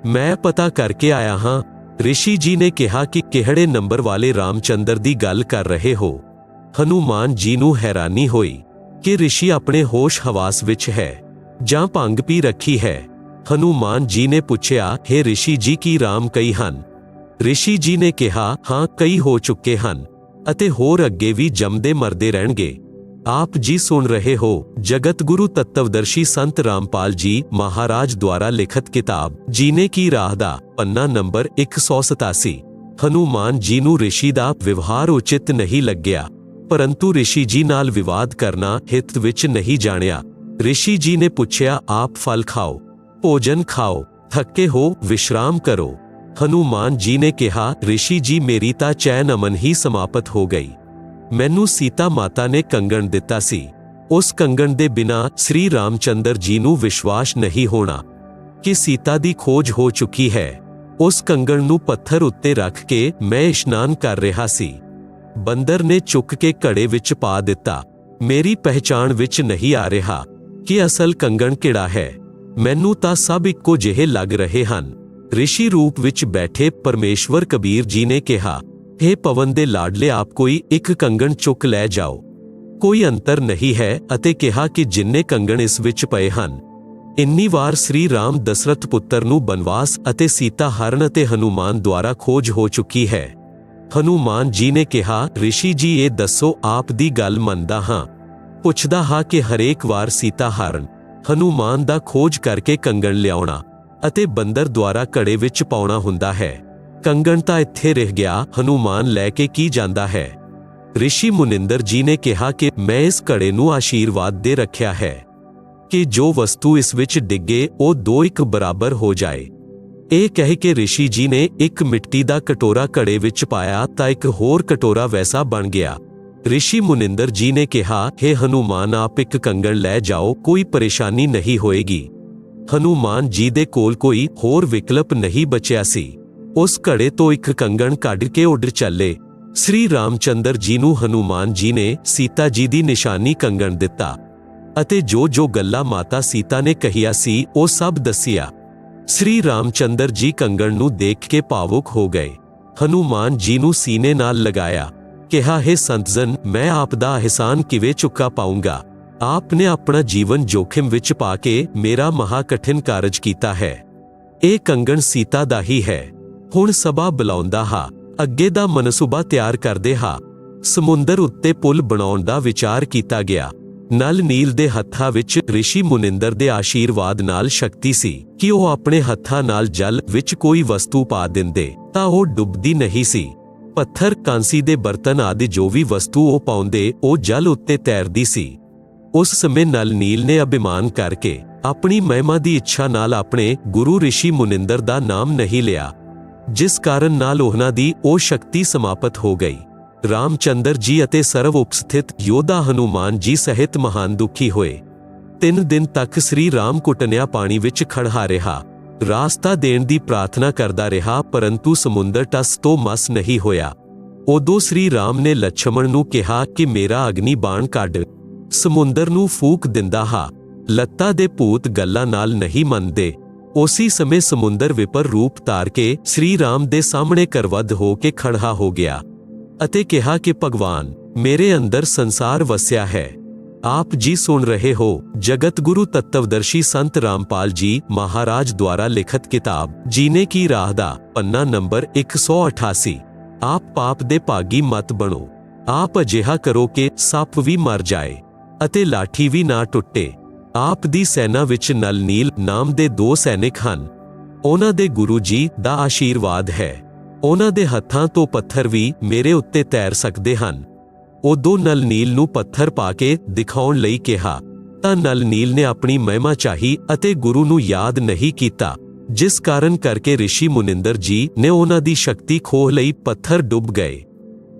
ਮੈਂ ਪਤਾ ਕਰਕੇ ਆਇਆ ਹਾਂ। ਰਿਸ਼ੀ ਜੀ ਨੇ ਕਿਹਾ ਕਿ ਕਿਹੜੇ ਨੰਬਰ ਵਾਲੇ ਰਾਮਚੰਦਰ ਦੀ ਗੱਲ ਕਰ ਰਹੇ ਹੋ? ਹਨੂਮਾਨ ਜੀ ਨੂੰ ਹੈਰਾਨੀ ਹੋਈ। ਕਿ ਰਿਸ਼ੀ ਆਪਣੇ ਹੋਸ਼ ਹਵਾਸ ਵਿੱਚ ਹੈ ਜਾਂ ਭੰਗ ਪੀ ਰੱਖੀ ਹੈ। ਹਨੂਮਾਨ ਜੀ ਨੇ ਪੁੱਛਿਆ, ਹੇ ਰਿਸ਼ੀ ਜੀ, ਕੀ ਰਾਮ ਕਈ ਹਨ? ਰਿਸ਼ੀ ਜੀ ਨੇ ਕਿਹਾ, ਹਾਂ, ਕਈ ਹੋ ਚੁੱਕੇ ਹਨ ਅਤੇ ਹੋਰ ਅੱਗੇ ਵੀ ਜੰਮਦੇ ਮਰਦੇ ਰਹਿਣਗੇ। ਆਪ ਜੀ ਸੁਣ ਰਹੇ ਹੋ ਜਗਤ ਗੁਰੂ ਤੱਤਵਦਰਸ਼ੀ ਸੰਤ ਰਾਮਪਾਲ ਜੀ ਮਹਾਰਾਜ ਦੁਆਰਾ ਲਿਖਤ ਕਿਤਾਬ ਜੀਨੇ ਕੀ ਰਾਹ ਦਾ ਪੰਨਾ ਨੰਬਰ 187। ਹਨੂਮਾਨ ਜੀ ਨੂੰ ਰਿਸ਼ੀ ਦਾ ਵਿਵਹਾਰ ਉਚਿਤ ਨਹੀਂ ਲੱਗਿਆ, ਪਰੰਤੂ ਰਿਸ਼ੀ ਜੀ ਨਾਲ ਵਿਵਾਦ ਕਰਨਾ ਹਿੱਤ ਵਿੱਚ ਨਹੀਂ ਜਾਣਿਆ। ਰਿਸ਼ੀ ਜੀ ਨੇ ਪੁੱਛਿਆ, ਆਪ ਫਲ ਖਾਓ, ਭੋਜਨ ਖਾਓ, ਥੱਕੇ ਹੋ, ਵਿਸ਼ਰਾਮ ਕਰੋ। ਹਨੂਮਾਨ ਜੀ ਨੇ ਕਿਹਾ, ਰਿਸ਼ੀ ਜੀ, ਮੇਰੀ ਤਾਂ ਚੈਨ ਅਮਨ ਹੀ ਸਮਾਪਤ ਹੋ ਗਈ। ਮੈਨੂੰ ਸੀਤਾ ਮਾਤਾ ਨੇ ਕੰਗਣ ਦਿੱਤਾ ਸੀ। ਉਸ ਕੰਗਣ ਦੇ ਬਿਨਾਂ ਸ੍ਰੀ ਰਾਮਚੰਦਰ ਜੀ ਨੂੰ ਵਿਸ਼ਵਾਸ ਨਹੀਂ ਹੋਣਾ ਕਿ ਸੀਤਾ ਦੀ ਖੋਜ ਹੋ ਚੁੱਕੀ ਹੈ। ਉਸ ਕੰਗਣ ਨੂੰ ਪੱਥਰ ਉੱਤੇ ਰੱਖ ਕੇ ਮੈਂ ਇਸ਼ਨਾਨ ਕਰ ਰਿਹਾ ਸੀ। ਬੰਦਰ ਨੇ ਚੁੱਕ ਕੇ ਘੜੇ ਵਿੱਚ ਪਾ ਦਿੱਤਾ। ਮੇਰੀ ਪਹਿਚਾਣ ਵਿੱਚ ਨਹੀਂ ਆ ਰਿਹਾ ਕਿ ਅਸਲ ਕੰਗਣ ਕਿਹੜਾ ਹੈ। ਮੈਨੂੰ ਤਾਂ ਸਭ ਇੱਕੋ ਜਿਹੇ ਲੱਗ ਰਹੇ ਹਨ। ਰਿਸ਼ੀ ਰੂਪ ਵਿੱਚ ਬੈਠੇ ਪਰਮੇਸ਼ਵਰ ਕਬੀਰ ਜੀ ਨੇ ਕਿਹਾ, हे ਪਵਨ ਦੇ ਲਾਡਲੇ, ਆਪ ਕੋਈ ਇੱਕ ਕੰਗਣ ਚੁੱਕ ਲੈ ਜਾਓ, ਕੋਈ ਅੰਤਰ ਨਹੀਂ ਹੈ, ਅਤੇ ਕਿਹਾ ਕਿ ਜਿੰਨੇ ਕੰਗਣ ਇਸ ਵਿੱਚ ਪਏ ਹਨ, ਇੰਨੀ ਵਾਰ ਸ੍ਰੀ ਰਾਮ ਦਸ਼ਰਥ ਪੁੱਤਰ ਨੂੰ ਬਨਵਾਸ ਅਤੇ ਸੀਤਾ ਹਰਨ ਅਤੇ ਹਨੂਮਾਨ ਦੁਆਰਾ ਖੋਜ ਹੋ ਚੁੱਕੀ ਹੈ। ਹਨੂਮਾਨ ਜੀ ਨੇ ਕਿਹਾ, ਰਿਸ਼ੀ ਜੀ, ਇਹ ਦੱਸੋ, ਆਪ ਦੀ ਗੱਲ ਮੰਨਦਾ ਹਾਂ, ਪੁੱਛਦਾ ਹਾਂ ਕਿ ਹਰੇਕ ਵਾਰ ਸੀਤਾ ਹਰਨ ਹਨੂਮਾਨ ਦਾ ਖੋਜ ਕਰਕੇ ਕੰਗਣ ਲਿਆਉਣਾ ਅਤੇ ਬੰਦਰ ਦੁਆਰਾ ਘੜੇ ਵਿੱਚ ਪਾਉਣਾ ਹੁੰਦਾ ਹੈ। ਕੰਗਣ ਤਾਂ ਇੱਥੇ ਰਹਿ ਗਿਆ, ਹਨੂਮਾਨ ਲੈ ਕੇ ਕੀ ਜਾਂਦਾ ਹੈ? ਰਿਸ਼ੀ ਮੁਨਿੰਦਰ ਜੀ ਨੇ ਕਿਹਾ ਕਿ ਮੈਂ ਇਸ ਘੜੇ ਨੂੰ ਆਸ਼ੀਰਵਾਦ ਦੇ ਰੱਖਿਆ ਹੈ ਕਿ ਜੋ ਵਸਤੂ ਇਸ ਵਿੱਚ ਡਿੱਗੇ ਉਹ ਦੋ ਇੱਕ ਬਰਾਬਰ ਹੋ ਜਾਏ। ਇਹ ਕਹਿ ਕੇ ਰਿਸ਼ੀ ਜੀ ਨੇ ਇੱਕ ਮਿੱਟੀ ਦਾ ਕਟੋਰਾ ਘੜੇ ਵਿੱਚ ਪਾਇਆ ਤਾਂ ਇੱਕ ਹੋਰ ਕਟੋਰਾ ਵੈਸਾ ਬਣ ਗਿਆ। ਰਿਸ਼ੀ ਮੁਨਿੰਦਰ ਜੀ ਨੇ ਕਿਹਾ, हे ਹਨੂਮਾਨ, ਆਪ ਇੱਕ ਕੰਗਣ ਲੈ ਜਾਓ, ਕੋਈ ਪਰੇਸ਼ਾਨੀ ਨਹੀਂ ਹੋਏਗੀ। ਹਨੂਮਾਨ ਜੀ ਦੇ ਕੋਲ ਕੋਈ ਹੋਰ ਵਿਕਲਪ ਨਹੀਂ ਬਚਿਆ ਸੀ। ਉਸ ਘੜੇ ਤੋਂ ਇੱਕ ਕੰਗਣ ਕੱਢ ਕੇ ਉੱਡ ਚੱਲੇ। ਸ੍ਰੀ ਰਾਮਚੰਦਰ ਜੀ ਨੂੰ ਹਨੂਮਾਨ ਜੀ ਨੇ ਸੀਤਾ ਜੀ ਦੀ ਨਿਸ਼ਾਨੀ ਕੰਗਣ ਦਿੱਤਾ ਅਤੇ ਜੋ ਜੋ ਗੱਲਾਂ ਮਾਤਾ ਸੀਤਾ ਨੇ ਕਹੀਆਂ ਸੀ ਉਹ ਸਭ ਦੱਸਿਆ। ਸ੍ਰੀ ਰਾਮਚੰਦਰ ਜੀ ਕੰਗਣ ਨੂੰ ਦੇਖ ਕੇ ਭਾਵੁਕ ਹੋ ਗਏ। ਹਨੂਮਾਨ ਜੀ ਨੂੰ ਸੀਨੇ ਨਾਲ ਲਗਾਇਆ, ਕਿਹਾ, हे ਸੰਤਜਨ, ਮੈਂ ਆਪ ਦਾ ਅਹਿਸਾਨ ਕਿਵੇਂ ਚੁੱਕਾ ਪਾਊਂਗਾ? ਆਪ ਨੇ ਆਪਣਾ ਜੀਵਨ ਜੋਖਿਮ ਵਿੱਚ ਪਾ ਕੇ ਮੇਰਾ ਮਹਾ ਕਠਿਨ ਕਾਰਜ ਕੀਤਾ ਹੈ। ਇਹ ਕੰਗਣ ਸੀਤਾ ਦਾ ਹੀ ਹੈ। ਹੁਣ ਸਭਾ ਬੁਲਾਉਂਦਾ ਹਾਂ, ਅੱਗੇ ਦਾ ਮਨਸੂਬਾ ਤਿਆਰ ਕਰਦੇ ਹਾਂ। ਸਮੁੰਦਰ ਉੱਤੇ ਪੁਲ ਬਣਾਉਣ ਦਾ ਵਿਚਾਰ ਕੀਤਾ ਗਿਆ। ਨਲ ਨੀਲ ਦੇ ਹੱਥਾਂ ਵਿੱਚ ਰਿਸ਼ੀ ਮੁਨਿੰਦਰ ਦੇ ਆਸ਼ੀਰਵਾਦ ਨਾਲ ਸ਼ਕਤੀ ਸੀ ਕਿ ਉਹ ਆਪਣੇ ਹੱਥਾਂ ਨਾਲ ਜਲ ਵਿੱਚ ਕੋਈ ਵਸਤੂ ਪਾ ਦਿੰਦੇ ਤਾਂ ਉਹ ਡੁੱਬਦੀ ਨਹੀਂ ਸੀ। ਪੱਥਰ, ਕਾਂਸੀ ਦੇ ਬਰਤਨ ਆਦਿ ਜੋ ਵੀ ਵਸਤੂ ਉਹ ਪਾਉਂਦੇ, ਉਹ ਜਲ ਉੱਤੇ ਤੈਰਦੀ ਸੀ। ਉਸ ਸਮੇਂ ਨਲ ਨੀਲ ਨੇ ਅਭਿਮਾਨ ਕਰਕੇ ਆਪਣੀ ਮਹਿਮਾ ਦੀ ਇੱਛਾ ਨਾਲ ਆਪਣੇ ਗੁਰੂ ਰਿਸ਼ੀ ਮੁਨਿੰਦਰ ਦਾ ਨਾਮ ਨਹੀਂ ਲਿਆ, ਜਿਸ ਕਾਰਨ ਨਾਲ ਉਹਨਾਂ ਦੀ ਉਹ ਸ਼ਕਤੀ ਸਮਾਪਤ ਹੋ ਗਈ। ਰਾਮਚੰਦਰ ਜੀ ਅਤੇ ਸਰਵ ਉਪਸਥਿਤ ਯੋਧਾ ਹਨੂਮਾਨ ਜੀ ਸਹਿਤ ਮਹਾਨ ਦੁਖੀ ਹੋਏ। 3 ਦਿਨ ਤੱਕ ਸ੍ਰੀ ਰਾਮ ਕੁਟਨਿਆ ਪਾਣੀ ਵਿੱਚ ਖੜਾ ਰਿਹਾ, ਰਾਸਤਾ ਦੇਣ ਦੀ ਪ੍ਰਾਰਥਨਾ ਕਰਦਾ ਰਿਹਾ, ਪਰੰਤੂ ਸਮੁੰਦਰ ਟਸ ਤੋਂ ਮਸ ਨਹੀਂ ਹੋਇਆ। ਉਦੋਂ ਸ੍ਰੀ ਰਾਮ ਨੇ ਲਛਮਣ ਨੂੰ ਕਿਹਾ ਕਿ ਮੇਰਾ ਅਗਨੀ ਬਾਣ ਕੱਢ। ਸਮੁੰਦਰ ਨੂੰ ਫੂਕ ਦਿੰਦਾ ਹਾਂ। ਲੱਤਾ ਦੇ ਭੂਤ ਗੱਲਾਂ ਨਾਲ ਨਹੀਂ ਮੰਨਦੇ। ਉਸੇ ਸਮੇਂ ਸਮੁੰਦਰ ਵਿਪਰ ਰੂਪ ਧਾਰ ਕੇ ਸ੍ਰੀ ਰਾਮ ਦੇ ਸਾਹਮਣੇ ਕਰਵੱਧ ਹੋ ਕੇ ਖੜਾ ਹੋ ਗਿਆ ਅਤੇ ਕਿਹਾ ਕਿ ਭਗਵਾਨ, ਮੇਰੇ ਅੰਦਰ ਸੰਸਾਰ ਵਸਿਆ ਹੈ। ਆਪ ਜੀ ਸੁਣ ਰਹੇ ਹੋ ਜਗਤ ਗੁਰੂ ਤੱਤਵਦਰਸ਼ੀ ਸੰਤ ਰਾਮਪਾਲ ਜੀ ਮਹਾਰਾਜ ਦੁਆਰਾ ਲਿਖਤ ਕਿਤਾਬ ਜੀਨੇ ਕੀ ਰਾਹ ਦਾ ਪੰਨਾ ਨੰਬਰ 188। ਆਪ ਪਾਪ ਦੇ ਭਾਗੀ ਮਤ ਬਣੋ। ਆਪ ਅਜਿਹਾ ਕਰੋ ਕਿ ਸੱਪ ਵੀ ਮਰ ਜਾਏ ਅਤੇ ਲਾਠੀ ਵੀ ਨਾ ਟੁੱਟੇ। ਆਪ ਦੀ ਸੈਨਾ ਵਿੱਚ ਨਲ ਨੀਲ ਨਾਮ ਦੇ 2 ਸੈਨਿਕ ਹਨ। ਉਹਨਾਂ ਦੇ ਗੁਰੂ ਜੀ ਦਾ ਆਸ਼ੀਰਵਾਦ ਹੈ। ਉਹਨਾਂ ਦੇ ਹੱਥਾਂ ਤੋਂ ਪੱਥਰ ਵੀ ਮੇਰੇ ਉੱਤੇ ਤੈਰ ਸਕਦੇ ਹਨ। ਉਦੋਂ ਨਲ ਨੀਲ ਨੂੰ ਪੱਥਰ ਪਾ ਕੇ ਦਿਖਾਉਣ ਲਈ ਕਿਹਾ ਤਾਂ ਨਲ ਨੀਲ ਨੇ ਆਪਣੀ ਮਹਿਮਾ ਚਾਹੀ ਅਤੇ ਗੁਰੂ ਨੂੰ ਯਾਦ ਨਹੀਂ ਕੀਤਾ, ਜਿਸ ਕਾਰਨ ਕਰਕੇ ਰਿਸ਼ੀ ਮੁਨਿੰਦਰ ਜੀ ਨੇ ਉਹਨਾਂ ਦੀ ਸ਼ਕਤੀ ਖੋਹ ਲਈ। ਪੱਥਰ ਡੁੱਬ ਗਏ।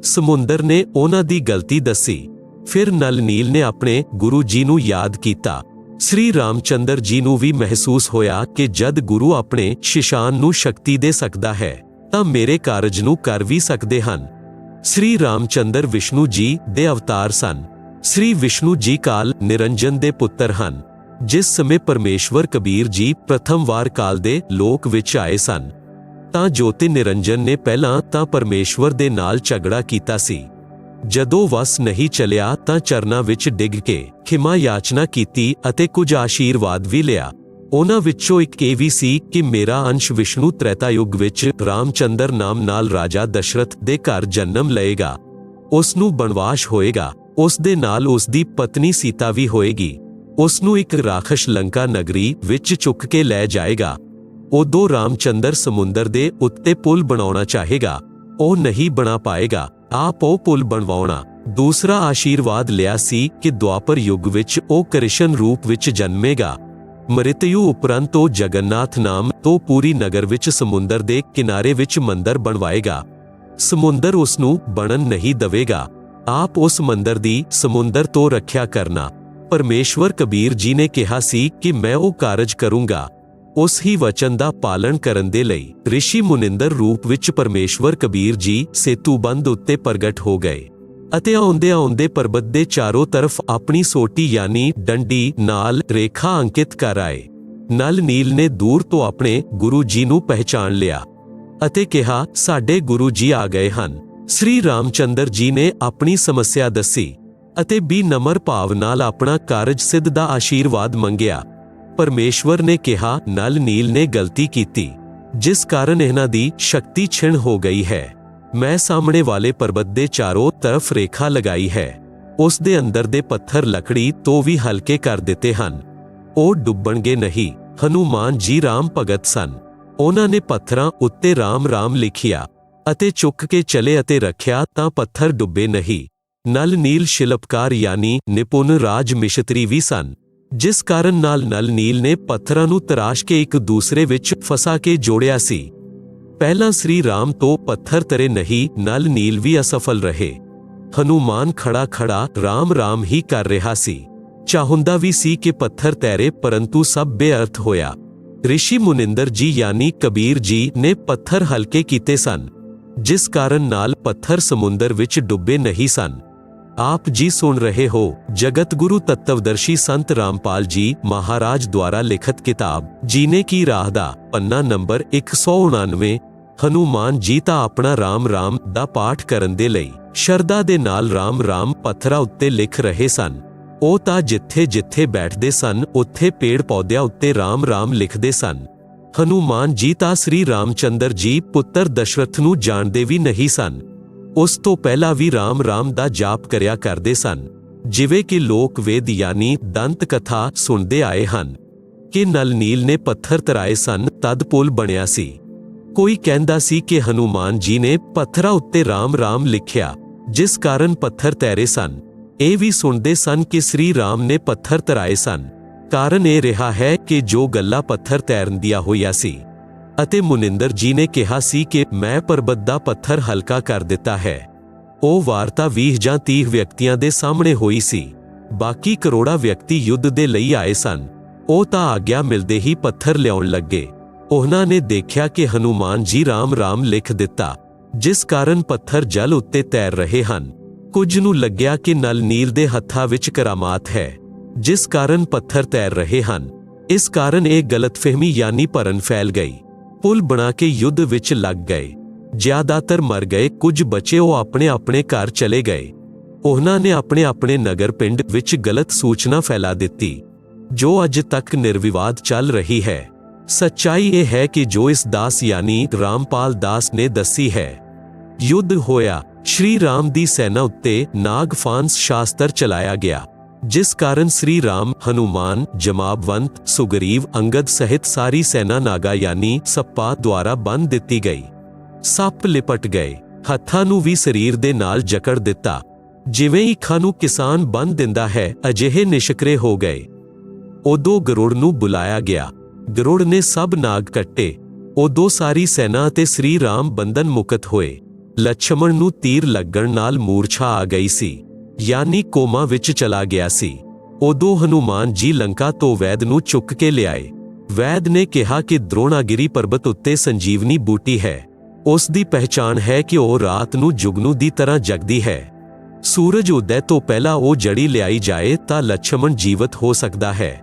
ਸਮੁੰਦਰ ਨੇ ਉਹਨਾਂ ਦੀ ਗਲਤੀ ਦੱਸੀ। ਫਿਰ ਨਲ ਨੀਲ ਨੇ ਆਪਣੇ ਗੁਰੂ ਜੀ ਨੂੰ ਯਾਦ ਕੀਤਾ। ਸ੍ਰੀ ਰਾਮਚੰਦਰ ਜੀ ਨੂੰ ਵੀ ਮਹਿਸੂਸ ਹੋਇਆ ਕਿ ਜਦ ਗੁਰੂ ਆਪਣੇ ਸ਼ਿਸ਼ਾਨ ਨੂੰ ਸ਼ਕਤੀ ਦੇ ਸਕਦਾ ਹੈ ਤਾਂ ਮੇਰੇ ਕਾਰਜ ਨੂੰ ਕਰ ਵੀ ਸਕਦੇ ਹਨ। ਸ੍ਰੀ ਰਾਮਚੰਦਰ ਵਿਸ਼ਨੂੰ ਜੀ ਦੇ ਅਵਤਾਰ ਸਨ। ਸ੍ਰੀ ਵਿਸ਼ਨੂੰ ਜੀ ਕਾਲ ਨਿਰੰਜਨ ਦੇ ਪੁੱਤਰ ਹਨ। ਜਿਸ ਸਮੇਂ ਪਰਮੇਸ਼ਵਰ ਕਬੀਰ ਜੀ ਪ੍ਰਥਮ ਵਾਰ ਕਾਲ ਦੇ ਲੋਕ ਵਿੱਚ ਆਏ ਸਨ ਤਾਂ ਜੋਤੀ ਨਿਰੰਜਨ ਨੇ ਪਹਿਲਾਂ ਤਾਂ ਪਰਮੇਸ਼ਵਰ ਦੇ ਨਾਲ ਝਗੜਾ ਕੀਤਾ ਸੀ। ਜਦੋਂ ਵਸ ਨਹੀਂ ਚਲਿਆ ਤਾਂ ਚਰਨਾਂ ਵਿੱਚ ਡਿੱਗ ਕੇ ਖਿਮਾ ਯਾਚਨਾ ਕੀਤੀ ਅਤੇ ਕੁਝ ਆਸ਼ੀਰਵਾਦ ਵੀ ਲਿਆ। ਉਹਨਾਂ ਵਿੱਚੋਂ ਇੱਕ ਇਹ ਵੀ ਸੀ ਕਿ ਮੇਰਾ ਅੰਸ਼ ਵਿਸ਼ਨੂੰ ਤ੍ਰੇਤਾ ਯੁੱਗ ਵਿੱਚ ਰਾਮਚੰਦਰ ਨਾਮ ਨਾਲ ਰਾਜਾ ਦਸ਼ਰਥ ਦੇ ਘਰ ਜਨਮ ਲਏਗਾ। ਉਸ ਨੂੰ ਬਣਵਾਸ ਹੋਏਗਾ, ਉਸ ਦੇ ਨਾਲ ਉਸ ਦੀ ਪਤਨੀ ਸੀਤਾ ਵੀ ਹੋਏਗੀ। ਉਸ ਨੂੰ ਇੱਕ ਰਾਖਸ਼ ਲੰਕਾ ਨਗਰੀ ਵਿੱਚ ਚੁੱਕ ਕੇ ਲੈ ਜਾਏਗਾ। ਉਦੋਂ ਰਾਮਚੰਦਰ ਸਮੁੰਦਰ ਦੇ ਉੱਤੇ ਪੁਲ ਬਣਾਉਣਾ ਚਾਹੇਗਾ, ਉਹ ਨਹੀਂ ਬਣਾ ਪਾਏਗਾ, ਆਪ ਉਹ ਪੁਲ ਬਣਵਾਉਣਾ। ਦੂਸਰਾ ਆਸ਼ੀਰਵਾਦ ਲਿਆ ਸੀ ਕਿ ਦੁਆਪਰ ਯੁੱਗ ਵਿੱਚ ਉਹ ਕ੍ਰਿਸ਼ਨ ਰੂਪ ਵਿੱਚ ਜਨਮੇਗਾ। ਮ੍ਰਿਤਯੂ ਉਪਰੰਤ ਉਹ ਜਗਨਨਾਥ ਨਾਮ ਤੋਂ ਪੂਰੀ ਨਗਰ ਵਿੱਚ ਸਮੁੰਦਰ ਦੇ ਕਿਨਾਰੇ ਵਿੱਚ ਮੰਦਰ ਬਣਵਾਏਗਾ। ਸਮੁੰਦਰ ਉਸ ਨੂੰ ਬਣਨ ਨਹੀਂ ਦਵੇਗਾ, ਆਪ ਉਸ ਮੰਦਰ ਦੀ ਸਮੁੰਦਰ ਤੋਂ ਰੱਖਿਆ ਕਰਨਾ। ਪਰਮੇਸ਼ਵਰ ਕਬੀਰ ਜੀ ਨੇ ਕਿਹਾ ਸੀ ਕਿ ਮੈਂ ਉਹ ਕਾਰਜ ਕਰੂੰਗਾ। ਉਸ ਹੀ ਵਚਨ ਦਾ ਪਾਲਣ ਕਰਨ ਦੇ ਲਈ ਰਿਸ਼ੀ ਮੁਨਿੰਦਰ ਰੂਪ ਵਿੱਚ ਪਰਮੇਸ਼ਵਰ ਕਬੀਰ ਜੀ ਸੇਤੂਬੰਧ ਉੱਤੇ ਪ੍ਰਗਟ ਹੋ ਗਏ ਅਤੇ ਆਉਂਦੇ ਪਰਬਤ ਦੇ ਚਾਰੋਂ ਤਰਫ ਆਪਣੀ ਸੋਟੀ ਯਾਨੀ ਡੰਡੀ ਨਾਲ ਰੇਖਾ ਅੰਕਿਤ ਕਰ ਆਏ। ਨਲ ਨੀਲ ਨੇ ਦੂਰ ਤੋਂ ਆਪਣੇ ਗੁਰੂ ਜੀ ਨੂੰ ਪਹਿਚਾਣ ਲਿਆ ਅਤੇ ਕਿਹਾ, ਸਾਡੇ ਗੁਰੂ ਜੀ ਆ ਗਏ ਹਨ। ਸ੍ਰੀ ਰਾਮਚੰਦਰ ਜੀ ਨੇ ਆਪਣੀ ਸਮੱਸਿਆ ਦੱਸੀ ਅਤੇ ਨਮਰ ਭਾਵ ਨਾਲ ਆਪਣਾ ਕਾਰਜ ਸਿੱਧ ਦਾ ਆਸ਼ੀਰਵਾਦ ਮੰਗਿਆ। ਪਰਮੇਸ਼ਵਰ ਨੇ ਕਿਹਾ, ਨਲ ਨੀਲ ਨੇ ਗਲਤੀ ਕੀਤੀ, ਜਿਸ ਕਾਰਨ ਇਹਨਾਂ ਦੀ ਸ਼ਕਤੀ ਛਿਣ ਹੋ ਗਈ ਹੈ। ਮੈਂ ਸਾਹਮਣੇ ਵਾਲੇ ਪਰਬਤ ਦੇ ਚਾਰੋਂ ਤਰਫ ਰੇਖਾ ਲਗਾਈ ਹੈ। ਉਸ ਦੇ ਅੰਦਰ ਦੇ ਪੱਥਰ ਲੱਕੜੀ ਤੋਂ ਵੀ ਹਲਕੇ ਕਰ ਦਿੱਤੇ ਹਨ, ਉਹ ਡੁੱਬਣਗੇ ਨਹੀਂ। ਹਨੂਮਾਨ ਜੀ ਰਾਮ ਭਗਤ ਸਨ। ਉਹਨਾਂ ਨੇ ਪੱਥਰਾਂ ਉੱਤੇ ਰਾਮ ਰਾਮ ਲਿਖਿਆ ਅਤੇ ਚੁੱਕ ਕੇ ਚਲੇ ਅਤੇ ਰੱਖਿਆ ਤਾਂ ਪੱਥਰ ਡੁੱਬੇ ਨਹੀਂ। ਨਲ ਨੀਲ ਸ਼ਿਲਪਕਾਰ ਯਾਨੀ ਨਿਪੁੰਨ ਰਾਜ ਮਿਸ਼ਤਰੀ ਵੀ ਸਨ, ਜਿਸ ਕਾਰਨ ਨਲ ਨੀਲ ਨੇ ਪੱਥਰਾਂ ਨੂੰ ਤਰਾਸ਼ ਕੇ ਇੱਕ ਦੂਸਰੇ ਵਿੱਚ ਫਸਾ ਕੇ ਜੋੜਿਆ ਸੀ। ਪਹਿਲਾਂ ਸ੍ਰੀ ਰਾਮ ਤੋਂ ਪੱਥਰ ਤਰੇ ਨਹੀਂ, ਨਲ ਨੀਲ ਵੀ ਅਸਫਲ ਰਹੇ। ਹਨੂਮਾਨ ਖੜਾ ਰਾਮ ਰਾਮ ਹੀ ਕਰ ਰਿਹਾ ਸੀ। ਚਾਹੁੰਦਾ ਵੀ ਸੀ ਕਿ ਪੱਥਰ ਤੈਰੇ, ਪਰੰਤੂ ਸਭ ਬੇਅਰਥ ਹੋਇਆ। ਰਿਸ਼ੀ ਮੁਨਿੰਦਰ ਜੀ ਯਾਨੀ ਕਬੀਰ ਜੀ ਨੇ ਪੱਥਰ ਹਲਕੇ ਕੀਤੇ ਸਨ, ਜਿਸ ਕਾਰਨ ਨਾਲ ਪੱਥਰ ਸਮੁੰਦਰ ਵਿੱਚ ਡੁੱਬੇ ਨਹੀਂ ਸਨ। ਆਪ ਜੀ ਸੁਣ ਰਹੇ ਹੋ ਜਗਤ ਗੁਰੂ ਤੱਤਵਦਰਸ਼ੀ ਸੰਤ ਰਾਮਪਾਲ ਜੀ ਮਹਾਰਾਜ ਦੁਆਰਾ ਲਿਖਤ ਕਿਤਾਬ ਜੀਨੇ ਕੀ ਰਾਹ ਦਾ ਪੰਨਾ ਨੰਬਰ 199। ਹਨੂਮਾਨ ਜੀ ਤਾਂ ਆਪਣਾ ਰਾਮ ਰਾਮ ਦਾ ਪਾਠ ਕਰਨ ਦੇ ਲਈ ਸ਼ਰਧਾ ਦੇ ਨਾਲ ਰਾਮ ਰਾਮ ਪੱਥਰਾਂ ਉੱਤੇ ਲਿਖ ਰਹੇ ਸਨ। ਉਹ ਤਾਂ ਜਿੱਥੇ ਜਿੱਥੇ ਬੈਠਦੇ ਸਨ ਉੱਥੇ ਪੇੜ ਪੌਦਿਆਂ ਉੱਤੇ ਰਾਮ ਰਾਮ ਲਿਖਦੇ ਸਨ। ਹਨੂਮਾਨ ਜੀ ਤਾਂ ਸ੍ਰੀ ਰਾਮਚੰਦਰ ਜੀ ਪੁੱਤਰ ਦਸ਼ਰਥ ਨੂੰ ਜਾਣਦੇ ਵੀ ਨਹੀਂ ਸਨ। ਉਸ ਤੋਂ ਪਹਿਲਾਂ ਵੀ ਰਾਮ ਰਾਮ ਦਾ ਜਾਪ ਕਰਿਆ ਕਰਦੇ ਸਨ, ਜਿਵੇਂ ਕਿ ਲੋਕ ਵੇਦ ਯਾਨੀ ਦੰਤ ਕਥਾ ਸੁਣਦੇ ਆਏ ਹਨ ਕਿ ਨਲ ਨੀਲ ਨੇ ਪੱਥਰ ਤਰਾਏ ਸਨ ਤਦ ਪੁਲ ਬਣਿਆ ਸੀ। ਕੋਈ ਕਹਿੰਦਾ ਸੀ ਕਿ ਹਨੂਮਾਨ ਜੀ ਨੇ ਪੱਥਰਾਂ ਉੱਤੇ ਰਾਮ ਰਾਮ ਲਿਖਿਆ, ਜਿਸ ਕਾਰਨ ਪੱਥਰ ਤੈਰੇ ਸਨ। ਇਹ ਵੀ ਸੁਣਦੇ ਸਨ ਕਿ ਸ੍ਰੀ ਰਾਮ ਨੇ ਪੱਥਰ ਤਰਾਏ ਸਨ। ਕਾਰਨ ਇਹ ਰਿਹਾ ਹੈ ਕਿ ਜੋ ਗੱਲਾਂ ਪੱਥਰ ਤੈਰਨ ਦੀਆਂ ਹੋਈਆਂ ਸੀ ਅਤੇ ਮੁਨਿੰਦਰ ਜੀ ਨੇ ਕਿਹਾ ਸੀ ਕਿ ਮੈਂ ਪਰਬਤ ਦਾ ਪੱਥਰ ਹਲਕਾ ਕਰ ਦਿੱਤਾ ਹੈ। ਉਹ ਵਾਰਤਾ 20 ਜਾਂ 30 ਵਿਅਕਤੀਆਂ ਦੇ ਸਾਹਮਣੇ ਹੋਈ ਸੀ। ਬਾਕੀ ਕਰੋੜਾਂ ਵਿਅਕਤੀ ਯੁੱਧ ਦੇ ਲਈ ਆਏ ਸਨ। ਉਹ ਤਾਂ ਆਗਿਆ ਮਿਲਦੇ ਹੀ ਪੱਥਰ ਲਿਆਉਣ ਲੱਗੇ। ਉਹਨਾਂ ਨੇ ਦੇਖਿਆ ਕਿ ਹਨੂਮਾਨ ਜੀ ਰਾਮ ਰਾਮ ਲਿਖ ਦਿੱਤਾ, ਜਿਸ ਕਾਰਨ ਪੱਥਰ ਜਲ ਉੱਤੇ ਤੈਰ ਰਹੇ ਹਨ। ਕੁਝ ਨੂੰ ਲੱਗਿਆ ਕਿ ਨਲ ਨੀਲ ਦੇ ਹੱਥਾਂ ਵਿੱਚ ਕਰਾਮਾਤ ਹੈ, ਜਿਸ ਕਾਰਨ ਪੱਥਰ ਤੈਰ ਰਹੇ ਹਨ। ਇਸ ਕਾਰਨ ਇਹ ਗਲਤਫਹਿਮੀ ਯਾਨੀ ਭਰਨ ਫੈਲ ਗਈ। ਪੁਲ ਬਣਾ ਕੇ ਯੁੱਧ ਵਿੱਚ ਲੱਗ ਗਏ। ਜ਼ਿਆਦਾਤਰ ਮਰ ਗਏ, ਕੁਝ ਬਚੇ ਉਹ ਆਪਣੇ ਆਪਣੇ ਘਰ ਚਲੇ ਗਏ। ਉਹਨਾਂ ਨੇ ਆਪਣੇ ਆਪਣੇ ਨਗਰ ਪਿੰਡ ਵਿੱਚ ਗਲਤ ਸੂਚਨਾ ਫੈਲਾ ਦਿੱਤੀ, ਜੋ ਅੱਜ ਤੱਕ ਨਿਰਵਿਵਾਦ ਚੱਲ ਰਹੀ ਹੈ। ਸੱਚਾਈ ਇਹ ਹੈ ਕਿ ਜੋ ਇਸ ਦਾਸ ਯਾਨੀ ਰਾਮਪਾਲ ਦਾਸ ਨੇ ਦੱਸੀ ਹੈ। ਯੁੱਧ ਹੋਇਆ, ਸ਼੍ਰੀ ਰਾਮ ਦੀ ਸੈਨਾ ਉੱਤੇ ਨਾਗਫਾਂਸ ਸ਼ਾਸਤਰ ਚਲਾਇਆ ਗਿਆ, ਜਿਸ ਕਾਰਨ ਸ੍ਰੀ ਰਾਮ, ਹਨੂਮਾਨ, ਜਮਾਬਵੰਤ, ਸੁਗਰੀਵ, ਅੰਗਦ ਸਹਿਤ ਸਾਰੀ ਸੈਨਾ ਨਾਗਾ ਯਾਨੀ ਸੱਪਾਂ ਦੁਆਰਾ ਬੰਨ੍ਹ ਦਿੱਤੀ ਗਈ। ਸੱਪ ਲਿਪਟ ਗਏ, ਹੱਥਾਂ ਨੂੰ ਵੀ ਸਰੀਰ ਦੇ ਨਾਲ ਜਕੜ ਦਿੱਤਾ। ਜਿਵੇਂ ਅੱਖਾਂ ਨੂੰ ਕਿਸਾਨ ਬੰਨ੍ਹ ਦਿੰਦਾ ਹੈ, ਅਜਿਹੇ ਨਿਸ਼ਕਰੇ ਹੋ ਗਏ। ਉਦੋਂ ਗਰੁੜ ਨੂੰ ਬੁਲਾਇਆ ਗਿਆ। ਗਰੁੜ ਨੇ ਸਭ ਨਾਗ ਕੱਟੇ। ਉਦੋਂ ਸਾਰੀ ਸੈਨਾ ਅਤੇ ਸ੍ਰੀ ਰਾਮ ਬੰਧਨ ਮੁਕਤ ਹੋਏ। ਲਛਮਣ ਨੂੰ ਤੀਰ ਲੱਗਣ ਨਾਲ ਮੂਰਛਾ ਆ ਗਈ ਸੀ, ਯਾਨੀ ਕੋਮਾ ਵਿੱਚ ਚਲਾ ਗਿਆ ਸੀ। ਉਦੋਂ ਹਨੂਮਾਨ ਜੀ ਲੰਕਾ ਤੋਂ ਵੈਦ ਨੂੰ ਚੁੱਕ ਕੇ ਲਿਆਏ। ਵੈਦ ਨੇ ਕਿਹਾ ਕਿ ਦ੍ਰੋਣਾਗਿਰੀ ਪਰਬਤ ਉੱਤੇ ਸੰਜੀਵਨੀ ਬੂਟੀ ਹੈ। ਉਸ ਦੀ ਪਹਿਚਾਣ ਹੈ ਕਿ ਉਹ ਰਾਤ ਨੂੰ ਜੁਗਨੂ ਦੀ ਤਰ੍ਹਾਂ ਜਗਦੀ ਹੈ। ਸੂਰਜ ਉਦੈ ਤੋਂ ਪਹਿਲਾਂ ਉਹ ਜੜੀ ਲਿਆਈ ਜਾਏ ਤਾਂ ਲਛਮਣ ਜੀਵਤ ਹੋ ਸਕਦਾ ਹੈ।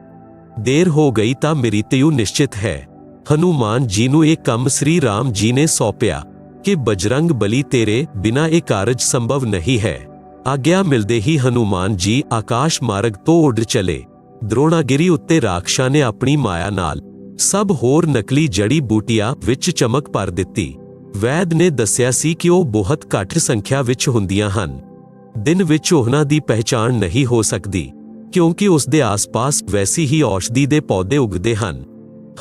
ਦੇਰ ਹੋ ਗਈ ਤਾਂ ਮ੍ਰਿਤਯੂ ਨਿਸ਼ਚਿਤ ਹੈ। ਹਨੂਮਾਨ ਜੀ ਨੂੰ ਇਹ ਕੰਮ ਸ੍ਰੀ ਰਾਮ ਜੀ ਨੇ ਸੌਂਪਿਆ ਕਿ ਬਜਰੰਗ ਬਲੀ ਤੇਰੇ ਬਿਨਾਂ ਇਹ ਕਾਰਜ ਸੰਭਵ ਨਹੀਂ ਹੈ। ਆਗਿਆ ਮਿਲਦੇ ਹੀ ਹਨੂਮਾਨ ਜੀ ਆਕਾਸ਼ ਮਾਰਗ ਤੋਂ ਉੱਡ ਚਲੇ। ਦ੍ਰੋਣਾਗਿਰੀ ਉੱਤੇ ਰਾਖਸ਼ਾਂ ਨੇ ਆਪਣੀ ਮਾਇਆ ਨਾਲ ਸਭ ਹੋਰ ਨਕਲੀ ਜੜੀ ਬੂਟੀਆਂ ਵਿੱਚ ਚਮਕ ਭਰ ਦਿੱਤੀ। ਵੈਦ ਨੇ ਦੱਸਿਆ ਸੀ ਕਿ ਉਹ ਬਹੁਤ ਘੱਟ ਸੰਖਿਆ ਵਿੱਚ ਹੁੰਦੀਆਂ ਹਨ। ਦਿਨ ਵਿੱਚ ਉਹਨਾਂ ਦੀ ਪਹਿਚਾਣ ਨਹੀਂ ਹੋ ਸਕਦੀ, ਕਿਉਂਕਿ ਉਸ ਦੇ ਆਸ-ਪਾਸ ਵੈਸੀ ਹੀ ਔਸ਼ਧੀ ਦੇ ਪੌਦੇ ਉਗਦੇ ਹਨ।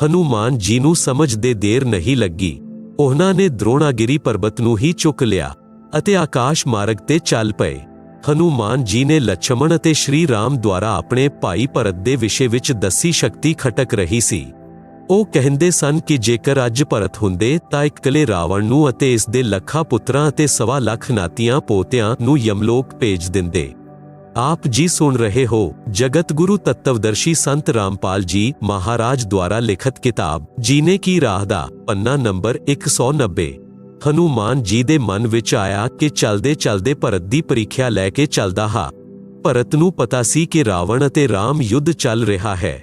ਹਨੂਮਾਨ ਜੀ ਨੂੰ ਸਮਝਦੇ ਦੇਰ ਨਹੀਂ ਲੱਗੀ। ਉਹਨਾਂ ਨੇ ਦ੍ਰੋਣਾਗਿਰੀ ਪਰਬਤ ਨੂੰ ਹੀ ਚੁੱਕ ਲਿਆ ਅਤੇ ਆਕਾਸ਼ ਮਾਰਗ ਤੇ ਚੱਲ ਪਏ। ਹਨੂਮਾਨ ਜੀ ਨੇ ਲਛਮਣ ਅਤੇ ਸ਼੍ਰੀ ਰਾਮ ਦੁਆਰਾ ਆਪਣੇ ਭਾਈ ਭਰਤ ਦੇ ਵਿਸ਼ੇ ਵਿੱਚ ਦੱਸੀ ਸ਼ਕਤੀ ਖਟਕ ਰਹੀ ਸੀ। ਉਹ ਕਹਿੰਦੇ ਸਨ ਕਿ ਜੇਕਰ ਅੱਜ ਭਰਤ ਹੁੰਦੇ ਤਾਂ ਇਕੱਲੇ ਰਾਵਣ ਨੂੰ ਅਤੇ ਇਸ ਦੇ ਲੱਖਾਂ ਪੁੱਤਰਾਂ ਅਤੇ 1.25 ਲੱਖ ਨਾਤੀਆਂ ਪੋਤਿਆਂ ਨੂੰ ਯਮਲੋਕ ਭੇਜ ਦਿੰਦੇ। ਆਪ ਜੀ ਸੁਣ ਰਹੇ ਹੋ ਜਗਤ ਗੁਰੂ ਤੱਤਵਦਰਸ਼ੀ ਸੰਤ ਰਾਮਪਾਲ ਜੀ ਮਹਾਰਾਜ ਦੁਆਰਾ ਲਿਖਤ ਕਿਤਾਬ ਜੀਨੇ ਕੀ ਰਾਹ ਦਾ ਪੰਨਾ ਨੰਬਰ 190। ਹਨੂਮਾਨ ਜੀ ਦੇ ਮਨ ਵਿੱਚ ਆਇਆ ਕਿ ਚਲਦੇ ਚਲਦੇ ਭਰਤ ਦੀ ਪ੍ਰੀਖਿਆ ਲੈ ਕੇ ਚੱਲਦਾ ਹਾਂ। ਭਰਤ ਨੂੰ ਪਤਾ ਸੀ ਕਿ ਰਾਵਣ ਅਤੇ ਰਾਮ ਯੁੱਧ ਚੱਲ ਰਿਹਾ ਹੈ।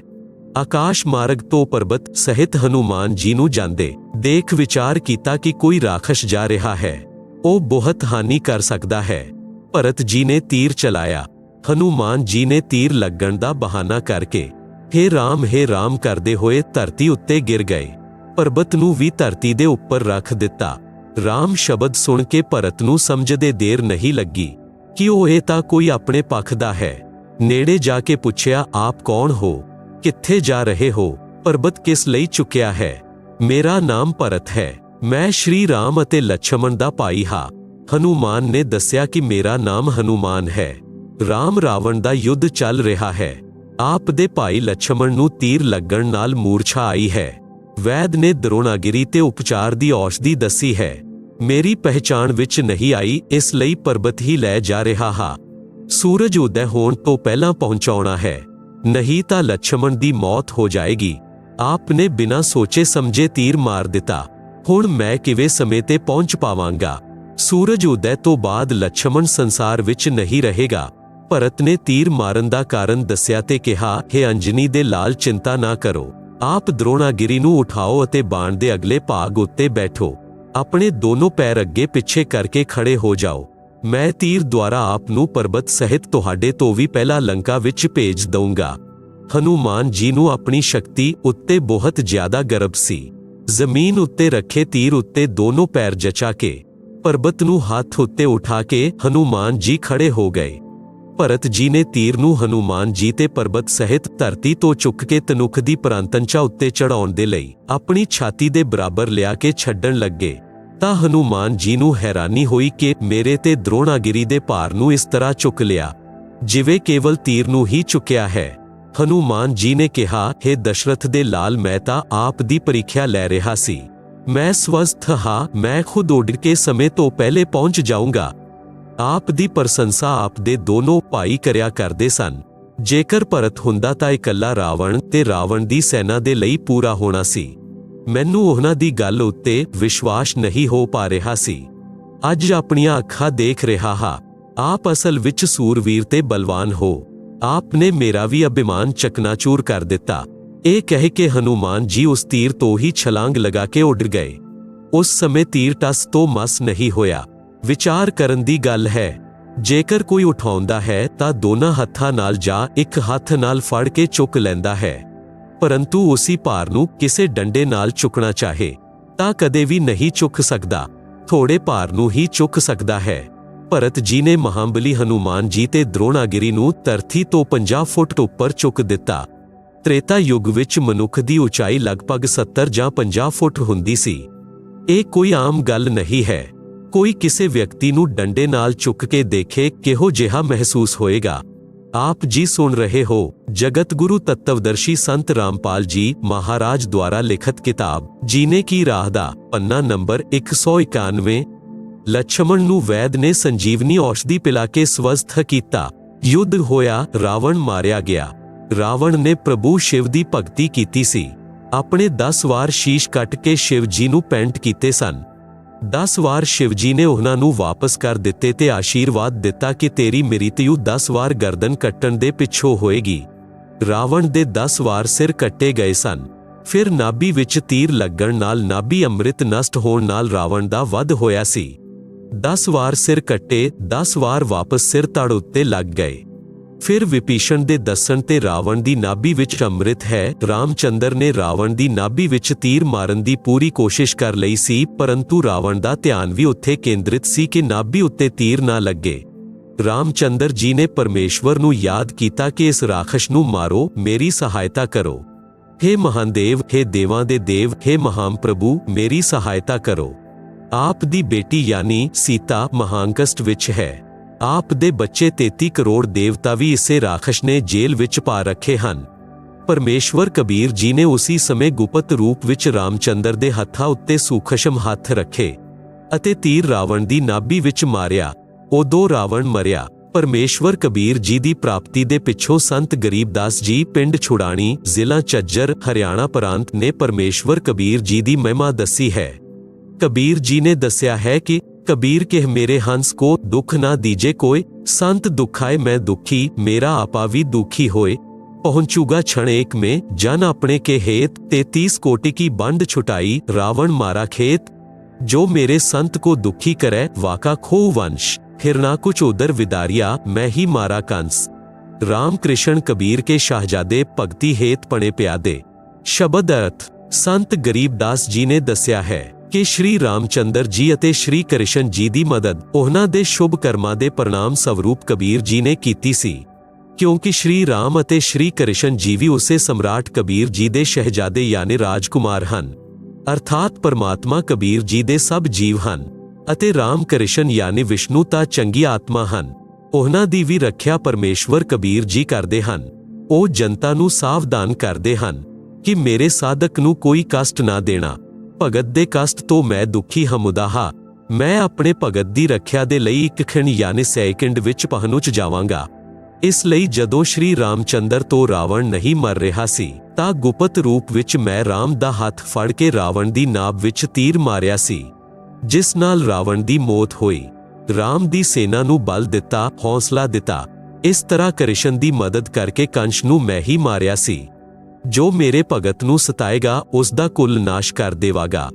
ਆਕਾਸ਼ ਮਾਰਗ ਤੋਂ ਪਰਬਤ ਸਹਿਤ ਹਨੂਮਾਨ ਜੀ ਨੂੰ ਜਾਂਦੇ ਦੇਖ ਵਿਚਾਰ ਕੀਤਾ ਕਿ ਕੋਈ ਰਾਖਸ਼ ਜਾ ਰਿਹਾ ਹੈ, ਉਹ ਬਹੁਤ ਹਾਨੀ ਕਰ ਸਕਦਾ ਹੈ। ਭਰਤ ਜੀ ਨੇ ਤੀਰ ਚਲਾਇਆ। ਹਨੂਮਾਨ ਜੀ ਨੇ ਤੀਰ ਲੱਗਣ ਦਾ ਬਹਾਨਾ ਕਰਕੇ ਹੇ ਰਾਮ ਕਰਦੇ ਹੋਏ ਧਰਤੀ ਉੱਤੇ ਗਿਰ ਗਏ। ਪਰਬਤ ਨੂੰ ਵੀ ਧਰਤੀ ਦੇ ਉੱਪਰ ਰੱਖ ਦਿੱਤਾ। ਰਾਮ ਸ਼ਬਦ ਸੁਣ ਕੇ ਭਰਤ ਨੂੰ ਸਮਝਦੇ ਦੇਰ ਨਹੀਂ ਲੱਗੀ ਕਿ ਉਹ ਇਹ ਤਾਂ ਕੋਈ ਆਪਣੇ ਪੱਖ ਦਾ ਹੈ। ਨੇੜੇ ਜਾ ਕੇ ਪੁੱਛਿਆ, ਆਪ ਕੌਣ ਹੋ? ਕਿੱਥੇ ਜਾ ਰਹੇ ਹੋ? ਪਰਬਤ ਕਿਸ ਲਈ ਚੁੱਕਿਆ ਹੈ? ਮੇਰਾ ਨਾਮ ਭਰਤ ਹੈ। ਮੈਂ ਸ਼੍ਰੀ ਰਾਮ ਅਤੇ ਲਛਮਣ ਦਾ ਭਾਈ ਹਾਂ। ਹਨੂਮਾਨ ਨੇ ਦੱਸਿਆ ਕਿ ਮੇਰਾ ਨਾਮ ਹਨੂਮਾਨ ਹੈ। ਰਾਮ ਰਾਵਣ ਦਾ ਯੁੱਧ ਚੱਲ ਰਿਹਾ ਹੈ। ਆਪ ਦੇ ਭਾਈ ਲਛਮਣ ਨੂੰ ਤੀਰ ਲੱਗਣ ਨਾਲ ਮੂਰਛਾ ਆਈ ਹੈ। ਵੈਦ ਨੇ ਦ੍ਰੋਣਾਗਿਰੀ ਤੇ ਉਪਚਾਰ ਦੀ ਔਸ਼ਧੀ ਦੱਸੀ ਹੈ। ਮੇਰੀ ਪਹਿਚਾਣ ਵਿੱਚ ਨਹੀਂ ਆਈ, ਇਸ ਲਈ ਪਰਬਤ ਹੀ ਲੈ ਜਾ ਰਿਹਾ ਹਾਂ। ਸੂਰਜ ਉਦੈ ਹੋਣ ਤੋਂ ਪਹਿਲਾਂ ਪਹੁੰਚਾਉਣਾ ਹੈ, ਨਹੀਂ ਤਾਂ ਲਛਮਣ ਦੀ ਮੌਤ ਹੋ ਜਾਏਗੀ। ਆਪ ਨੇ ਬਿਨਾਂ ਸੋਚੇ ਸਮਝੇ ਤੀਰ ਮਾਰ ਦਿੱਤਾ। ਹੁਣ ਮੈਂ ਕਿਵੇਂ ਸਮੇਂ ਤੇ ਪਹੁੰਚ ਪਾਵਾਂਗਾ? ਸੂਰਜ ਉਦੈ ਤੋਂ ਬਾਅਦ ਲਛਮਣ ਸੰਸਾਰ ਵਿੱਚ ਨਹੀਂ ਰਹੇਗਾ। ਭਰਤ ਨੇ ਤੀਰ ਮਾਰਨ ਦਾ ਕਾਰਨ ਦੱਸਿਆ ਤੇ ਕਿਹਾ, ਹੇ ਅੰਜਨੀ ਦੇ ਲਾਲ, ਚਿੰਤਾ ਨਾ ਕਰੋ। ਆਪ ਦ੍ਰੋਣਾਗਿਰੀ ਨੂੰ ਉਠਾਓ ਅਤੇ ਬਾਣ ਦੇ ਅਗਲੇ ਭਾਗ ਉੱਤੇ ਬੈਠੋ। ਆਪਣੇ ਦੋਨੋਂ ਪੈਰ ਅੱਗੇ ਪਿੱਛੇ ਕਰਕੇ ਖੜੇ ਹੋ ਜਾਓ। ਮੈਂ ਤੀਰ ਦੁਆਰਾ ਆਪ ਨੂੰ ਪਰਬਤ ਸਹਿਤ ਤੁਹਾਡੇ ਤੋਂ ਵੀ ਪਹਿਲਾਂ ਲੰਕਾ ਵਿੱਚ ਭੇਜ ਦਊਂਗਾ। ਹਨੂਮਾਨ ਜੀ ਨੂੰ ਆਪਣੀ ਸ਼ਕਤੀ ਉੱਤੇ ਬਹੁਤ ਜ਼ਿਆਦਾ ਗਰਵ ਸੀ। ਜ਼ਮੀਨ ਉੱਤੇ ਰੱਖੇ ਤੀਰ ਉੱਤੇ ਦੋਨੋਂ ਪੈਰ ਜਚਾ ਕੇ ਪਰਬਤ ਨੂੰ ਹੱਥ ਉੱਤੇ ਉਠਾ ਕੇ ਹਨੂਮਾਨ ਜੀ ਖੜੇ ਹੋ ਗਏ। ਭਰਤ ਜੀ ਨੇ ਤੀਰ ਨੂੰ ਹਨੂਮਾਨ ਜੀ ਤੇ ਪਰਬਤ ਸਹਿਤ ਧਰਤੀ ਤੋਂ ਚੁੱਕ ਕੇ ਤਨੁਖ ਦੀ ਪ੍ਰਾਂਤੰਚਾ ਉੱਤੇ ਚੜਾਉਣ ਦੇ ਲਈ ਆਪਣੀ ਛਾਤੀ ਦੇ ਬਰਾਬਰ ਲਿਆ ਕੇ ਛੱਡਣ ਲੱਗੇ ਤਾਂ ਹਨੂਮਾਨ ਜੀ ਨੂੰ ਹੈਰਾਨੀ ਹੋਈ ਕਿ ਮੇਰੇ ਤੇ ਦ੍ਰੋਣਾਗਿਰੀ ਦੇ ਭਾਰ ਨੂੰ ਇਸ ਤਰ੍ਹਾਂ ਚੁੱਕ ਲਿਆ ਜਿਵੇਂ ਕੇਵਲ ਤੀਰ ਨੂੰ ਹੀ ਚੁੱਕਿਆ ਹੈ। ਹਨੂਮਾਨ ਜੀ ਨੇ ਕਿਹਾ, ਹੇ ਦਸ਼ਰਥ ਦੇ ਲਾਲ, ਮੈਂ ਤਾਂ ਆਪ ਦੀ ਪ੍ਰੀਖਿਆ ਲੈ ਰਿਹਾ ਸੀ। ਮੈਂ ਸਵਸਥ ਹਾਂ, ਮੈਂ ਖੁਦ ਉੱਡ ਕੇ ਸਮੇਂ ਤੋਂ ਪਹਿਲੇ ਪਹੁੰਚ ਜਾਊਂਗਾ। ਆਪ ਦੀ ਪ੍ਰਸ਼ੰਸਾ ਆਪ ਦੇ ਦੋਨੋਂ ਭਾਈ ਕਰਿਆ ਕਰਦੇ ਸਨ। ਜੇਕਰ ਭਰਤ ਹੁੰਦਾ ਤਾਂ ਇਕੱਲਾ ਰਾਵਣ ਤੇ ਰਾਵਣ ਦੀ ਸੈਨਾ ਦੇ ਲਈ ਪੂਰਾ ਹੋਣਾ ਸੀ। ਮੈਨੂੰ ਉਹਨਾਂ ਦੀ ਗੱਲ ਉੱਤੇ ਵਿਸ਼ਵਾਸ ਨਹੀਂ ਹੋ ਪਾ ਰਿਹਾ ਸੀ। ਅੱਜ ਆਪਣੀਆਂ ਅੱਖਾਂ ਦੇਖ ਰਿਹਾ ਹਾਂ। ਆਪ ਅਸਲ ਵਿੱਚ ਸੂਰਵੀਰ ਤੇ ਬਲਵਾਨ ਹੋ। ਆਪ ਨੇ ਮੇਰਾ ਵੀ ਅਭਿਮਾਨ ਚਕਨਾਚੂਰ ਕਰ ਦਿੱਤਾ। ਇਹ ਕਹਿ ਕੇ ਹਨੂਮਾਨ ਜੀ ਉਸ ਤੀਰ ਤੋਂ ਹੀ ਛਲਾਂਗ ਲਗਾ ਕੇ ਉੱਡ ਗਏ। ਉਸ ਸਮੇਂ ਤੀਰ ਟਸ ਤੋਂ ਮਸ ਨਹੀਂ ਹੋਇਆ। ਵਿਚਾਰ ਕਰਨ ਦੀ ਗੱਲ ਹੈ। ਜੇਕਰ ਕੋਈ ਉਠਾਉਂਦਾ ਹੈ ਤਾਂ ਦੋਨਾਂ ਹੱਥਾਂ ਨਾਲ ਜਾਂ ਇੱਕ ਹੱਥ ਨਾਲ ਫੜ ਕੇ ਚੁੱਕ ਲੈਂਦਾ ਹੈ, ਪਰੰਤੂ ਉਸੇ ਭਾਰ ਨੂੰ ਕਿਸੇ ਡੰਡੇ ਨਾਲ ਚੁੱਕਣਾ ਚਾਹੇ ਤਾਂ ਕਦੇ ਵੀ ਨਹੀਂ ਚੁੱਕ ਸਕਦਾ। ਥੋੜੇ ਭਾਰ ਨੂੰ ਹੀ ਚੁੱਕ ਸਕਦਾ ਹੈ। ਭਰਤ ਜੀ ਨੇ ਮਹਾਬਲੀ ਹਨੂਮਾਨ ਜੀ ਤੇ ਦ੍ਰੋਣਾਗਿਰੀ ਨੂੰ ਧਰਤੀ ਤੋਂ 50 ਫੁੱਟ ਉੱਪਰ ਚੁੱਕ ਦਿੱਤਾ। ਤ੍ਰੇਤਾ ਯੁੱਗ ਵਿੱਚ ਮਨੁੱਖ ਦੀ ਉਚਾਈ ਲਗਭਗ 70 ਜਾਂ 50 ਫੁੱਟ ਹੁੰਦੀ ਸੀ। ਇਹ ਕੋਈ ਆਮ ਗੱਲ ਨਹੀਂ ਹੈ। ਕੋਈ ਕਿਸੇ ਵਿਅਕਤੀ ਨੂੰ ਡੰਡੇ ਨਾਲ ਚੁੱਕ ਕੇ ਦੇਖੇ, ਕਿਹੋ ਜਿਹਾ ਮਹਿਸੂਸ ਹੋਏਗਾ। ਆਪ ਜੀ ਸੁਣ ਰਹੇ ਹੋ ਜਗਤ ਗੁਰੂ ਤੱਤਵਦਰਸ਼ੀ ਸੰਤ ਰਾਮਪਾਲ ਜੀ ਮਹਾਰਾਜ ਦੁਆਰਾ ਲਿਖਤ ਕਿਤਾਬ ਜੀਨੇ ਕੀ ਰਾਹ ਦਾ ਪੰਨਾ ਨੰਬਰ 191। ਲਛਮਣ ਨੂੰ ਵੈਦ ਨੇ ਸੰਜੀਵਨੀ ਔਸ਼ਧੀ ਪਿਲਾ ਕੇ ਸਵਸਥ ਕੀਤਾ। ਯੁੱਧ ਹੋਇਆ, ਰਾਵਣ ਮਾਰਿਆ ਗਿਆ। ਰਾਵਣ ਨੇ ਪ੍ਰਭੂ ਸ਼ਿਵ ਦੀ ਭਗਤੀ ਕੀਤੀ ਸੀ। ਆਪਣੇ 10 ਵਾਰ ਸ਼ੀਸ਼ ਕੱਟ ਕੇ ਸ਼ਿਵ ਜੀ ਨੂੰ ਪੈਂਟ ਕੀਤੇ ਸਨ। 10 ਵਾਰ ਸ਼ਿਵ ਜੀ ਨੇ ਉਹਨਾਂ ਨੂੰ ਵਾਪਸ ਕਰ ਦਿੱਤੇ ਤੇ ਆਸ਼ੀਰਵਾਦ ਦਿੱਤਾ ਕਿ ਤੇਰੀ ਮ੍ਰਿਤਯੂ 10 ਵਾਰ ਗਰਦਨ ਕੱਟਣ ਦੇ ਪਿੱਛੋਂ ਹੋਏਗੀ। ਰਾਵਣ ਦੇ 10 ਵਾਰ ਸਿਰ ਕੱਟੇ ਗਏ ਸਨ। ਫਿਰ ਨਾਭੀ ਵਿੱਚ ਤੀਰ ਲੱਗਣ ਨਾਲ ਨਾਭੀ ਅੰਮ੍ਰਿਤ ਨਸ਼ਟ ਹੋਣ ਨਾਲ ਰਾਵਣ ਦਾ ਵਧ ਹੋਇਆ ਸੀ। 10 ਵਾਰ ਸਿਰ ਕੱਟੇ, 10 ਵਾਰ ਵਾਪਸ ਸਿਰ ਧੜ ਉੱਤੇ ਲੱਗ ਗਏ। ਫਿਰ ਵਿਭੀਸ਼ਣ ਦੇ ਦੱਸਣ ਤੇ ਰਾਵਣ ਦੀ ਨਾਭੀ ਵਿੱਚ ਅੰਮ੍ਰਿਤ ਹੈ। ਰਾਮਚੰਦਰ ਨੇ ਰਾਵਣ ਦੀ ਨਾਭੀ ਵਿੱਚ ਤੀਰ ਮਾਰਨ ਦੀ ਪੂਰੀ ਕੋਸ਼ਿਸ਼ ਕਰ ਲਈ ਸੀ, ਪਰੰਤੂ ਰਾਵਣ ਦਾ ਧਿਆਨ ਵੀ ਉੱਥੇ ਕੇਂਦਰਿਤ ਸੀ ਕਿ ਨਾਭੀ ਉੱਤੇ ਤੀਰ ਨਾ ਲੱਗੇ। ਰਾਮਚੰਦਰ ਜੀ ਨੇ ਪਰਮੇਸ਼ਵਰ ਨੂੰ ਯਾਦ ਕੀਤਾ ਕਿ ਇਸ ਰਾਖਸ਼ ਨੂੰ ਮਾਰੋ, ਮੇਰੀ ਸਹਾਇਤਾ ਕਰੋ। हे ਮਹਾਨਦੇਵ, हे ਦੇਵਾਂ ਦੇ ਦੇਵ, हे ਮਹਾਨ ਪ੍ਰਭੂ, ਮੇਰੀ ਸਹਾਇਤਾ ਕਰੋ। ਆਪ ਦੀ ਬੇਟੀ ਯਾਨੀ ਸੀਤਾ ਮਹਾਂਕਸ਼ਟ ਵਿੱਚ ਹੈ। ਆਪ ਦੇ ਬੱਚੇ 33 ਕਰੋੜ ਦੇਵਤਾ ਵੀ ਇਸੇ ਰਾਖਸ਼ ਨੇ ਜੇਲ੍ਹ ਵਿੱਚ ਪਾ ਰੱਖੇ ਹਨ। ਪਰਮੇਸ਼ਵਰ ਕਬੀਰ ਜੀ ਨੇ ਉਸੇ ਸਮੇਂ ਗੁਪਤ ਰੂਪ ਵਿੱਚ ਰਾਮਚੰਦਰ ਦੇ ਹੱਥਾਂ ਉੱਤੇ ਸੂਖਸ਼ਮ ਹੱਥ ਰੱਖੇ ਅਤੇ ਤੀਰ ਰਾਵਣ ਦੀ ਨਾਭੀ ਵਿੱਚ ਮਾਰਿਆ। ਉਦੋਂ ਰਾਵਣ ਮਰਿਆ। ਪਰਮੇਸ਼ਵਰ ਕਬੀਰ ਜੀ ਦੀ ਪ੍ਰਾਪਤੀ ਦੇ ਪਿੱਛੋਂ ਸੰਤ ਗਰੀਬਦਾਸ ਜੀ ਪਿੰਡ ਛੁੜਾਣੀ, ਜ਼ਿਲ੍ਹਾ ਝੱਜਰ, ਹਰਿਆਣਾ ਪ੍ਰਾਂਤ ਨੇ ਪਰਮੇਸ਼ਵਰ ਕਬੀਰ ਜੀ ਦੀ ਮਹਿਮਾ ਦੱਸੀ ਹੈ। ਕਬੀਰ ਜੀ ਨੇ ਦੱਸਿਆ ਹੈ ਕਿ कबीर के मेरे हंस को दुख ना दीजे कोय, संत दुखाए मैं दुखी, मेरा आपा भी दुखी होए। पहुंचूगा क्षण एक में जन अपने के हेत, 33 कोटि की बंड छुटाई, रावण मारा खेत। जो मेरे संत को दुखी करे वाका खो वंश, हिरना कुछ उदर विदारिया, मैं ही मारा कंस। राम कृष्ण कबीर के शाहजादे भगती हेत पणे प्यादे। शब्द अर्थ संत गरीबदास जी ने दस्या है कि श्री रामचंद्र जी ਅਤੇ श्री कृष्ण जी ਦੀ ਮਦਦ ਉਹਨਾਂ ਦੇ ਸ਼ੁਭ ਕਰਮਾਂ ਦੇ ਪ੍ਰਣਾਮ ਸਵਰੂਪ ਕਬੀਰ ਜੀ ਨੇ ਕੀਤੀ ਸੀ, ਕਿਉਂਕਿ ਸ਼੍ਰੀ ਰਾਮ ਅਤੇ ਸ਼੍ਰੀ ਕ੍ਰਿਸ਼ਨ ਜੀ ਵੀ ਉਸੇ ਸਮਰਾਟ ਕਬੀਰ ਜੀ ਦੇ ਸ਼ਹਿਜ਼ਾਦੇ ਯਾਨੀ ਰਾਜਕੁਮਾਰ ਹਨ, ਅਰਥਾਤ ਪਰਮਾਤਮਾ ਕਬੀਰ ਜੀ ਦੇ ਸਭ ਜੀਵ ਹਨ ਅਤੇ ਰਾਮ ਕ੍ਰਿਸ਼ਨ ਯਾਨੀ ਵਿਸ਼ਨੂੰ ਤਾਂ ਚੰਗੀ ਆਤਮਾ ਹਨ। ਉਹਨਾਂ ਦੀ ਵੀ ਰੱਖਿਆ ਪਰਮੇਸ਼ਵਰ ਕਬੀਰ ਜੀ ਕਰਦੇ ਹਨ। ਉਹ ਜਨਤਾ ਨੂੰ ਸਾਵਧਾਨ ਕਰਦੇ ਹਨ ਕਿ ਮੇਰੇ ਸਾਧਕ ਨੂੰ ਕੋਈ ਕਸ਼ਟ ਨਾ ਦੇਣਾ। ਭਗਤ ਦੇ ਕਸ਼ਟ ਤੋਂ ਮੈਂ ਦੁਖੀ ਹਮੁਦਾਹਾ। ਮੈਂ ਆਪਣੇ ਭਗਤ ਦੀ ਰੱਖਿਆ ਦੇ ਲਈ ਇੱਕ ਖਿਣ ਯਾਨੀ ਸੈਕਿੰਡ ਵਿੱਚ ਪਹੁੰਚ ਜਾਵਾਂਗਾ। ਇਸ ਲਈ ਜਦੋਂ ਸ਼੍ਰੀ ਰਾਮਚੰਦਰ ਤੋਂ ਰਾਵਣ ਨਹੀਂ ਮਰ ਰਿਹਾ ਸੀ ਤਾਂ ਗੁਪਤ ਰੂਪ ਵਿੱਚ ਮੈਂ ਰਾਮ ਦਾ ਹੱਥ ਫੜ ਕੇ ਰਾਵਣ ਦੀ ਨਾਭ ਵਿੱਚ ਤੀਰ ਮਾਰਿਆ ਸੀ, ਜਿਸ ਨਾਲ ਰਾਵਣ ਦੀ ਮੌਤ ਹੋਈ। ਰਾਮ ਦੀ ਸੈਨਾ ਨੂੰ ਬਲ ਦਿੱਤਾ, ਹੌਸਲਾ ਦਿੱਤਾ। ਇਸ ਤਰ੍ਹਾਂ ਕ੍ਰਿਸ਼ਨ ਦੀ ਮਦਦ ਕਰਕੇ ਕੰਸ ਨੂੰ ਮੈਂ ਹੀ ਮਾਰਿਆ ਸੀ। ਜੋ ਮੇਰੇ ਭਗਤ ਨੂੰ ਸਤਾਏਗਾ ਉਸ ਦਾ ਕੁੱਲ ਨਾਸ਼ ਕਰ ਦੇਵਾਂਗਾ,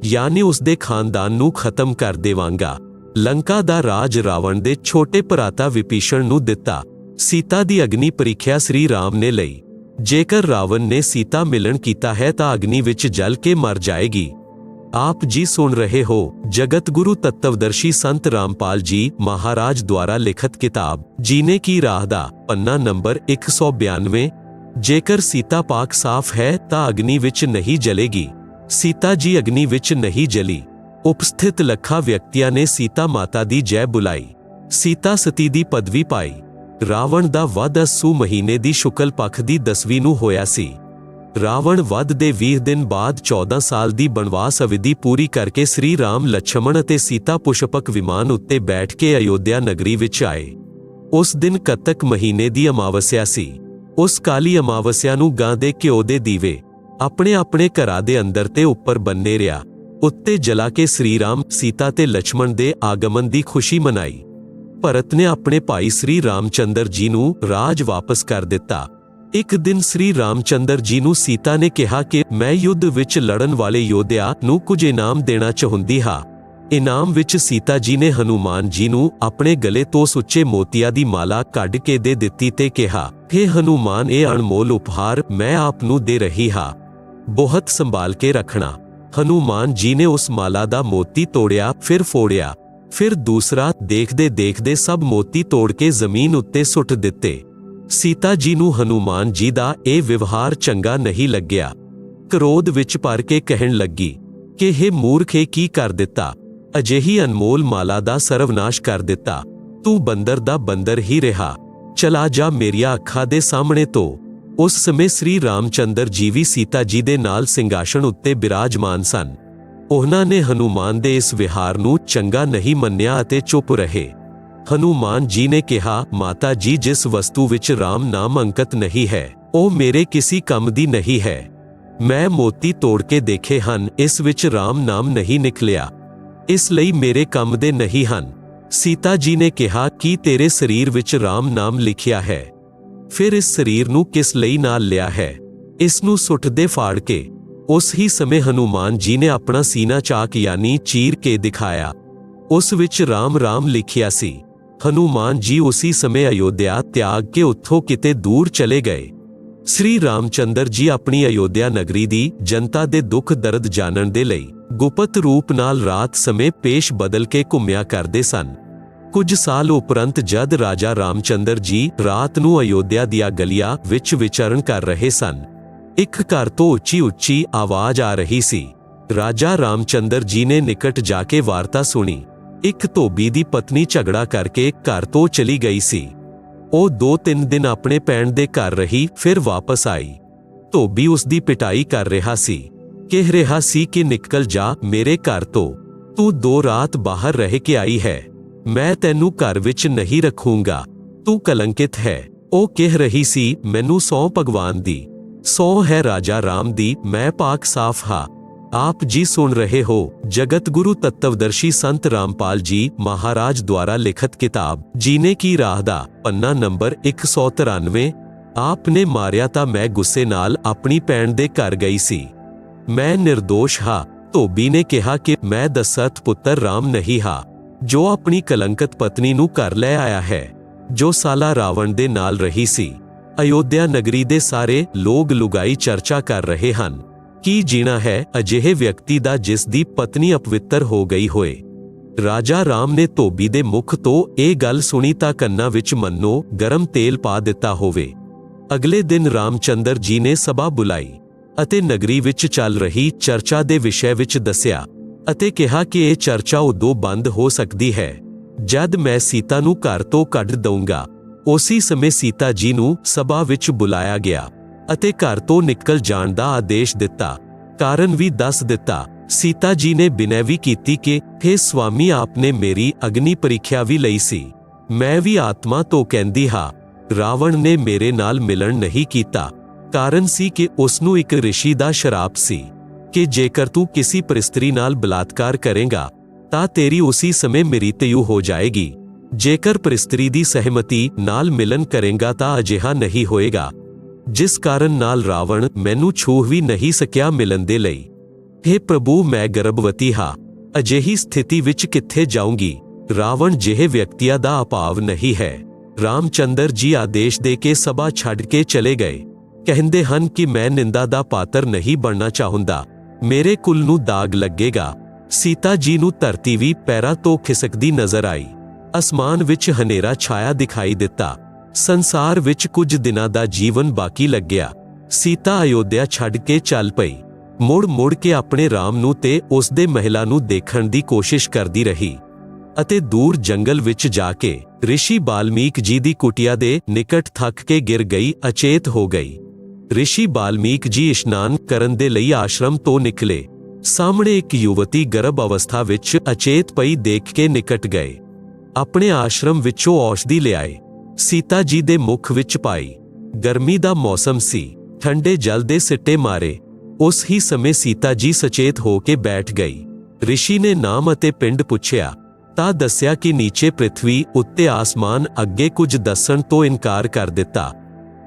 ਯਾਨੀ ਉਸ ਦੇ ਖਾਨਦਾਨ ਨੂੰ ਖਤਮ ਕਰ ਦੇਵਾਂਗਾ। ਲੰਕਾ ਦਾ ਰਾਜ ਰਾਵਣ ਦੇ ਛੋਟੇ ਭਰਾਤਾ ਵਿਭੀਸ਼ਣ ਨੂੰ ਦਿੱਤਾ। ਸੀਤਾ ਦੀ ਅਗਨੀ ਪ੍ਰੀਖਿਆ ਸ੍ਰੀ ਰਾਮ ਨੇ ਲਈ। ਜੇਕਰ ਰਾਵਣ ਨੇ ਸੀਤਾ ਮਿਲਣ ਕੀਤਾ ਹੈ ਤਾਂ ਅਗਨੀ ਵਿੱਚ ਜਲ ਕੇ ਮਰ ਜਾਏਗੀ। आप जी सुन रहे हो जगत गुरु तत्वदर्शी संत रामपाल जी महाराज द्वारा लिखित किताब जीने की राह दा पन्ना नंबर 192। जेकर सीता पाक साफ है ता अग्नि विच नहीं जलेगी। सीता जी अग्नि विच नहीं जली। उपस्थित लखा व्यक्तियां ने सीता माता दी जय बुलाई। सीता सती दी पदवी पाई। रावण दा वध अस्सू महीने दी शुक्ल पख दी 10ਵੀਂ ਨੂੰ ਹੋਇਆ ਸੀ। ਰਾਵਣ ਵਧ ਦੇ 20 ਦਿਨ ਬਾਅਦ 14 ਸਾਲ ਦੀ ਬਨਵਾਸ ਅਵਧੀ ਪੂਰੀ ਕਰਕੇ ਸ੍ਰੀ ਰਾਮ ਲਛਮਣ ਅਤੇ ਸੀਤਾ ਪੁਸ਼ਪਕ ਵਿਮਾਨ ਉੱਤੇ ਬੈਠ ਕੇ ਅਯੋਧਿਆ ਨਗਰੀ ਵਿੱਚ ਆਏ। ਉਸ ਦਿਨ ਕੱਤਕ ਮਹੀਨੇ ਦੀ ਅਮਾਵਸਿਆ ਸੀ। ਉਸ ਕਾਲੀ ਅਮਾਵਸਿਆ ਨੂੰ ਗਾਂ ਦੇ ਘਿਓ ਦੇ ਦੀਵੇ ਆਪਣੇ ਆਪਣੇ ਘਰਾਂ ਦੇ ਅੰਦਰ ਤੇ ਉੱਪਰ ਬੰਨੇ ਰਿਆ ਉੱਤੇ ਜਲਾ ਕੇ ਸ੍ਰੀ ਰਾਮ, ਸੀਤਾ ਤੇ ਲਛਮਣ ਦੇ ਆਗਮਨ ਦੀ ਖੁਸ਼ੀ ਮਨਾਈ। ਭਰਤ ਨੇ ਆਪਣੇ ਭਾਈ ਸ੍ਰੀ ਰਾਮਚੰਦਰ ਜੀ ਨੂੰ ਰਾਜ ਵਾਪਸ ਕਰ ਦਿੱਤਾ। ਇੱਕ ਦਿਨ ਸ੍ਰੀ ਰਾਮਚੰਦਰ ਜੀ ਨੂੰ ਸੀਤਾ ਨੇ ਕਿਹਾ ਕਿ ਮੈਂ ਯੁੱਧ ਵਿੱਚ ਲੜਨ ਵਾਲੇ ਯੋਧਿਆਂ ਨੂੰ ਕੁਝ ਇਨਾਮ ਦੇਣਾ ਚਾਹੁੰਦੀ ਹਾਂ। ਇਨਾਮ ਵਿੱਚ ਸੀਤਾ ਜੀ ਨੇ ਹਨੂਮਾਨ ਜੀ ਨੂੰ ਆਪਣੇ ਗਲੇ ਤੋਂ ਸੁੱਚੇ ਮੋਤੀਆਂ ਦੀ ਮਾਲਾ ਕੱਢ ਕੇ ਦੇ ਦਿੱਤੀ ਤੇ ਕਿਹਾ, हे ਹਨੂਮਾਨ, ਇਹ ਅਣਮੋਲ ਉਪਹਾਰ ਮੈਂ ਆਪ ਨੂੰ ਦੇ ਰਹੀ ਹਾਂ, ਬਹੁਤ ਸੰਭਾਲ ਕੇ ਰੱਖਣਾ। ਹਨੂਮਾਨ ਜੀ ਨੇ ਉਸ ਮਾਲਾ ਦਾ ਮੋਤੀ ਤੋੜਿਆ, ਫਿਰ ਫੋੜਿਆ, ਫਿਰ ਦੂਸਰਾ। ਦੇਖਦੇ ਦੇਖਦੇ ਸਭ ਮੋਤੀ ਤੋੜ ਕੇ ਜ਼ਮੀਨ ਉੱਤੇ ਸੁੱਟ ਦਿੱਤੇ। ਸੀਤਾ ਜੀ ਨੂੰ ਹਨੂਮਾਨ ਜੀ ਦਾ ਇਹ ਵਿਵਹਾਰ ਚੰਗਾ ਨਹੀਂ ਲੱਗਿਆ। ਕ੍ਰੋਧ ਵਿੱਚ ਭਰ ਕੇ ਕਹਿਣ ਲੱਗੀ ਕਿ हे ਮੂਰਖੇ, ਕੀ ਕਰ ਦਿੱਤਾ? ਅਜਿਹੀ ਅਨਮੋਲ ਮਾਲਾ ਦਾ ਸਰਵਨਾਸ਼ ਕਰ ਦਿੱਤਾ। ਤੂੰ ਬੰਦਰ ਦਾ ਬੰਦਰ ਹੀ ਰਿਹਾ, ਚਲਾ ਜਾ ਮੇਰੀਆਂ ਅੱਖਾਂ ਦੇ ਸਾਹਮਣੇ ਤੋਂ। ਉਸ ਸਮੇਂ ਸ੍ਰੀ ਰਾਮਚੰਦਰ ਜੀ ਵੀ ਸੀਤਾ ਜੀ ਦੇ ਨਾਲ ਸਿੰਘਾਸਣ ਉੱਤੇ ਬਿਰਾਜਮਾਨ ਸਨ। ਉਹਨਾਂ ਨੇ ਹਨੂਮਾਨ ਦੇ ਇਸ ਵਿਹਾਰ ਨੂੰ ਚੰਗਾ ਨਹੀਂ ਮੰਨਿਆ ਅਤੇ ਚੁੱਪ ਰਹੇ। ਹਨੂਮਾਨ ਜੀ ਨੇ ਕਿਹਾ, ਮਾਤਾ ਜੀ, ਜਿਸ ਵਸਤੂ ਵਿੱਚ ਰਾਮ ਨਾਮ ਅੰਕਿਤ ਨਹੀਂ ਹੈ ਉਹ ਮੇਰੇ ਕਿਸੇ ਕੰਮ ਦੀ ਨਹੀਂ ਹੈ। ਮੈਂ ਮੋਤੀ ਤੋੜ ਕੇ ਦੇਖੇ ਹਨ, ਇਸ ਵਿੱਚ ਰਾਮ ਨਾਮ ਨਹੀਂ ਨਿਕਲਿਆ, ਇਸ ਲਈ ਮੇਰੇ ਕੰਮ ਦੇ ਨਹੀਂ ਹਨ। ਸੀਤਾ ਜੀ ਨੇ ਕਿਹਾ, ਕੀ ਤੇਰੇ ਸਰੀਰ ਵਿੱਚ ਰਾਮ ਨਾਮ ਲਿਖਿਆ ਹੈ? ਫਿਰ ਇਸ ਸਰੀਰ ਨੂੰ ਕਿਸ ਲਈ ਨਾਲ ਲਿਆ ਹੈ? ਇਸ ਨੂੰ ਸੁੱਟ ਦੇ ਫਾੜ ਕੇ। ਉਸ ਹੀ ਸਮੇਂ ਹਨੂਮਾਨ ਜੀ ਨੇ ਆਪਣਾ ਸੀਨਾ ਚਾਕ ਯਾਨੀ ਚੀਰ ਕੇ ਦਿਖਾਇਆ। ਉਸ ਵਿੱਚ ਰਾਮ ਰਾਮ ਲਿਖਿਆ ਸੀ। ਹਨੂਮਾਨ ਜੀ ਉਸੀ ਸਮੇਂ ਅਯੋਧਿਆ ਤਿਆਗ ਕੇ ਉੱਥੋਂ ਕਿਤੇ ਦੂਰ ਚਲੇ ਗਏ। ਸ੍ਰੀ ਰਾਮਚੰਦਰ ਜੀ ਆਪਣੀ ਅਯੋਧਿਆ ਨਗਰੀ ਦੀ ਜਨਤਾ ਦੇ ਦੁੱਖ ਦਰਦ ਜਾਣਨ ਦੇ ਲਈ ਗੁਪਤ ਰੂਪ ਨਾਲ ਰਾਤ ਸਮੇਂ ਪੇਸ਼ ਬਦਲ ਕੇ ਘੁੰਮਿਆ ਕਰਦੇ ਸਨ। ਕੁਝ ਸਾਲ ਉਪਰੰਤ ਜਦ ਰਾਜਾ ਰਾਮਚੰਦਰ ਜੀ ਰਾਤ ਨੂੰ ਅਯੋਧਿਆ ਦੀਆਂ ਗਲੀਆਂ ਵਿੱਚ ਵਿਚਰਨ ਕਰ ਰਹੇ ਸਨ, ਇੱਕ ਘਰ ਤੋਂ ਉੱਚੀ ਉੱਚੀ ਆਵਾਜ਼ ਆ ਰਹੀ ਸੀ। ਰਾਜਾ ਰਾਮਚੰਦਰ ਜੀ ਨੇ ਨਿਕਟ ਜਾ ਕੇ ਵਾਰਤਾ ਸੁਣੀ। ਇੱਕ ਧੋਬੀ ਦੀ ਪਤਨੀ ਝਗੜਾ ਕਰਕੇ ਘਰ ਤੋਂ ਚਲੀ ਗਈ ਸੀ। ਉਹ 2-3 ਦਿਨ ਆਪਣੇ ਭੈਣ ਦੇ ਘਰ ਰਹੀ, ਫਿਰ ਵਾਪਸ ਆਈ। ਧੋਬੀ ਉਸ ਦੀ ਪਿਟਾਈ ਕਰ ਰਿਹਾ ਸੀ, ਕਹਿ ਰਿਹਾ ਸੀ ਕਿ ਨਿਕਲ ਜਾ ਮੇਰੇ ਘਰ ਤੋਂ, ਤੂੰ 2 ਰਾਤ ਬਾਹਰ ਰਹਿ ਕੇ ਆਈ ਹੈ, ਮੈਂ ਤੈਨੂੰ ਘਰ ਵਿੱਚ ਨਹੀਂ ਰੱਖੂੰਗਾ, ਤੂੰ ਕਲੰਕਿਤ ਹੈ। ਉਹ ਕਹਿ ਰਹੀ ਸੀ, ਮੈਨੂੰ ਸਹੁੰ ਭਗਵਾਨ ਦੀ, ਸਹੁੰ ਹੈ ਰਾਜਾ ਰਾਮ ਦੀ, ਮੈਂ ਪਾਕ ਸਾਫ਼ ਹਾਂ। ਆਪ ਜੀ ਸੁਣ ਰਹੇ ਹੋ ਜਗਤ ਗੁਰੂ ਤੱਤਵਦਰਸ਼ੀ ਸੰਤ ਰਾਮਪਾਲ ਜੀ ਮਹਾਰਾਜ ਦੁਆਰਾ ਲਿਖਤ ਕਿਤਾਬ ਜੀਨੇ ਕੀ ਰਾਹ ਦਾ ਪੰਨਾ ਨੰਬਰ 193। ਆਪ ਨੇ ਮਾਰਿਆ ਤਾਂ ਮੈਂ ਗੁੱਸੇ ਨਾਲ ਆਪਣੀ ਭੈਣ ਦੇ ਘਰ ਗਈ ਸੀ, ਮੈਂ ਨਿਰਦੋਸ਼ ਹਾਂ। ਧੋਬੀ ਨੇ ਕਿਹਾ ਕਿ ਮੈਂ ਦਸ਼ਰਥ ਪੁੱਤਰ ਰਾਮ ਨਹੀਂ ਹਾਂ, ਜੋ ਆਪਣੀ ਕਲੰਕਤ ਪਤਨੀ ਨੂੰ ਘਰ ਲੈ ਆਇਆ ਹੈ, ਜੋ ਸਾਲਾ ਰਾਵਣ ਦੇ ਨਾਲ ਰਹੀ ਸੀ। ਅਯੋਧਿਆ ਨਗਰੀ ਦੇ ਸਾਰੇ ਲੋਕ ਲੁਗਾਈ ਚਰਚਾ ਕਰ ਰਹੇ ਹਨ। ਕੀ ਜੀਣਾ ਹੈ ਅਜਿਹੇ ਵਿਅਕਤੀ ਦਾ ਜਿਸ ਦੀ ਪਤਨੀ ਅਪਵਿੱਤਰ ਹੋ ਗਈ ਹੋਏ। ਰਾਜਾ ਰਾਮ ਨੇ ਧੋਬੀ ਦੇ ਮੁਖ ਤੋਂ ਇਹ ਗੱਲ ਸੁਣੀ ਤਾਂ ਕੰਨਾਂ ਵਿੱਚ ਮੰਨੋ ਗਰਮ ਤੇਲ ਪਾ ਦਿੱਤਾ ਹੋਵੇ। ਅਗਲੇ ਦਿਨ ਰਾਮਚੰਦਰ ਜੀ ਨੇ ਸਭਾ ਬੁਲਾਈ ਅਤੇ ਨਗਰੀ ਵਿੱਚ ਚੱਲ ਰਹੀ ਚਰਚਾ ਦੇ ਵਿਸ਼ੇ ਵਿੱਚ ਦੱਸਿਆ ਅਤੇ ਕਿਹਾ ਕਿ ਇਹ ਚਰਚਾ ਉਦੋਂ ਬੰਦ ਹੋ ਸਕਦੀ ਹੈ ਜਦ ਮੈਂ ਸੀਤਾ ਨੂੰ ਘਰ ਤੋਂ ਕੱਢ ਦਊਂਗਾ। ਉਸੇ ਸਮੇਂ ਸੀਤਾ ਜੀ ਨੂੰ ਸਭਾ ਵਿੱਚ ਬੁਲਾਇਆ ਗਿਆ ਅਤੇ ਘਰ ਤੋਂ ਨਿਕਲ ਜਾਣ ਦਾ ਆਦੇਸ਼ ਦਿੱਤਾ। ਕਾਰਨ ਵੀ ਦੱਸ ਦਿੱਤਾ। ਸੀਤਾ ਜੀ ਨੇ ਬਿਨੈ ਵੀ ਕੀਤੀ ਕਿ हे ਸਵਾਮੀ, ਆਪਨੇ ਮੇਰੀ ਅਗਨੀ ਪ੍ਰੀਖਿਆ ਵੀ ਲਈ ਸੀ, ਮੈਂ ਵੀ ਆਤਮਾ ਤੋਂ ਕਹਿੰਦੀ ਹਾਂ। ਰਾਵਣ ਨੇ ਮੇਰੇ ਨਾਲ ਮਿਲਣ ਨਹੀਂ ਕੀਤਾ, ਕਾਰਨ ਸੀ ਕਿ ਉਸ ਨੂੰ ਇੱਕ ਰਿਸ਼ੀ ਦਾ ਸ਼ਰਾਪ ਸੀ ਕਿ ਜੇਕਰ ਤੂੰ ਕਿਸੇ ਪਰਿਸਤਰੀ ਨਾਲ ਬਲਾਤਕਾਰ ਕਰੇਗਾ ਤਾਂ ਤੇਰੀ ਉਸੇ ਸਮੇਂ ਮ੍ਰਿਤਯੂ ਹੋ ਜਾਏਗੀ, ਜੇਕਰ ਪਰਿਸਤਰੀ ਦੀ ਸਹਿਮਤੀ ਨਾਲ ਮਿਲਨ ਕਰੇਗਾ ਤਾਂ ਅਜਿਹਾ ਨਹੀਂ ਹੋਏਗਾ, ਜਿਸ ਕਾਰਨ ਨਾਲ ਰਾਵਣ ਮੈਨੂੰ ਛੂਹ ਵੀ ਨਹੀਂ ਸਕਿਆ ਮਿਲਣ ਦੇ ਲਈ। हे ਪ੍ਰਭੂ, ਮੈਂ ਗਰਭਵਤੀ ਹਾਂ, ਅਜਿਹੀ ਸਥਿਤੀ ਵਿੱਚ ਕਿੱਥੇ ਜਾਊਂਗੀ। ਰਾਵਣ ਜਿਹੇ ਵਿਅਕਤੀਆਂ ਦਾ ਅਭਾਵ ਨਹੀਂ ਹੈ। ਰਾਮਚੰਦਰ ਜੀ ਆਦੇਸ਼ ਦੇ ਕੇ ਸਭਾ ਛੱਡ ਕੇ ਚਲੇ ਗਏ। ਕਹਿੰਦੇ ਹਨ ਕਿ ਮੈਂ ਨਿੰਦਾ ਦਾ ਪਾਤਰ ਨਹੀਂ ਬਣਨਾ ਚਾਹੁੰਦਾ, ਮੇਰੇ ਕੁਲ ਨੂੰ ਦਾਗ ਲੱਗੇਗਾ। ਸੀਤਾ ਜੀ ਨੂੰ ਧਰਤੀ ਵੀ ਪੈਰਾਂ ਤੋਂ ਖਿਸਕਦੀ ਨਜ਼ਰ ਆਈ। ਅਸਮਾਨ ਵਿੱਚ ਹਨੇਰਾ ਛਾਇਆ ਦਿਖਾਈ ਦਿੱਤਾ। ਸੰਸਾਰ ਵਿੱਚ ਕੁਝ ਦਿਨਾਂ ਦਾ ਜੀਵਨ ਬਾਕੀ ਲੱਗਿਆ। ਸੀਤਾ ਅਯੋਧਿਆ ਛੱਡ ਕੇ ਚੱਲ ਪਈ। ਮੁੜ ਕੇ ਆਪਣੇ ਰਾਮ ਨੂੰ ਤੇ ਉਸ ਦੇ ਮਹਿਲਾ ਨੂੰ ਦੇਖਣ ਦੀ ਕੋਸ਼ਿਸ਼ ਕਰਦੀ ਰਹੀ ਅਤੇ ਦੂਰ ਜੰਗਲ ਵਿੱਚ ਜਾ ਕੇ ਰਿਸ਼ੀ ਬਾਲਮੀਕ ਜੀ ਦੀ ਕੁਟੀਆ ਦੇ ਨਿਕਟ ਥੱਕ ਕੇ ਗਿਰ ਗਈ, ਅਚੇਤ ਹੋ ਗਈ। ਰਿਸ਼ੀ ਬਾਲਮੀਕ ਜੀ ਇਸ਼ਨਾਨ ਕਰਨ ਦੇ ਲਈ ਆਸ਼ਰਮ ਤੋਂ ਨਿਕਲੇ। ਸਾਹਮਣੇ ਇੱਕ ਯੁਵਤੀ ਗਰਭ ਅਵਸਥਾ ਵਿੱਚ ਅਚੇਤ ਪਈ ਦੇਖ ਕੇ ਨਿਕਟ ਗਏ। ਆਪਣੇ ਆਸ਼ਰਮ ਵਿੱਚੋਂ ਔਸ਼ਧੀ ਲਿਆਏ, ਸੀਤਾ ਜੀ ਦੇ ਮੁਖ ਵਿੱਚ ਪਾਈ। ਗਰਮੀ ਦਾ ਮੌਸਮ ਸੀ, ਠੰਡੇ ਜਲ ਦੇ ਸਿੱਟੇ ਮਾਰੇ। ਉਸ ਹੀ ਸਮੇਂ ਸੀਤਾ ਜੀ ਸਚੇਤ ਹੋ ਕੇ ਬੈਠ ਗਈ। ਰਿਸ਼ੀ ਨੇ ਨਾਮ ਅਤੇ ਪਿੰਡ ਪੁੱਛਿਆ ਤਾਂ ਦੱਸਿਆ ਕਿ ਨੀਚੇ ਪ੍ਰਿਥਵੀ, ਉੱਤੇ ਆਸਮਾਨ। ਅੱਗੇ ਕੁਝ ਦੱਸਣ ਤੋਂ ਇਨਕਾਰ ਕਰ ਦਿੱਤਾ।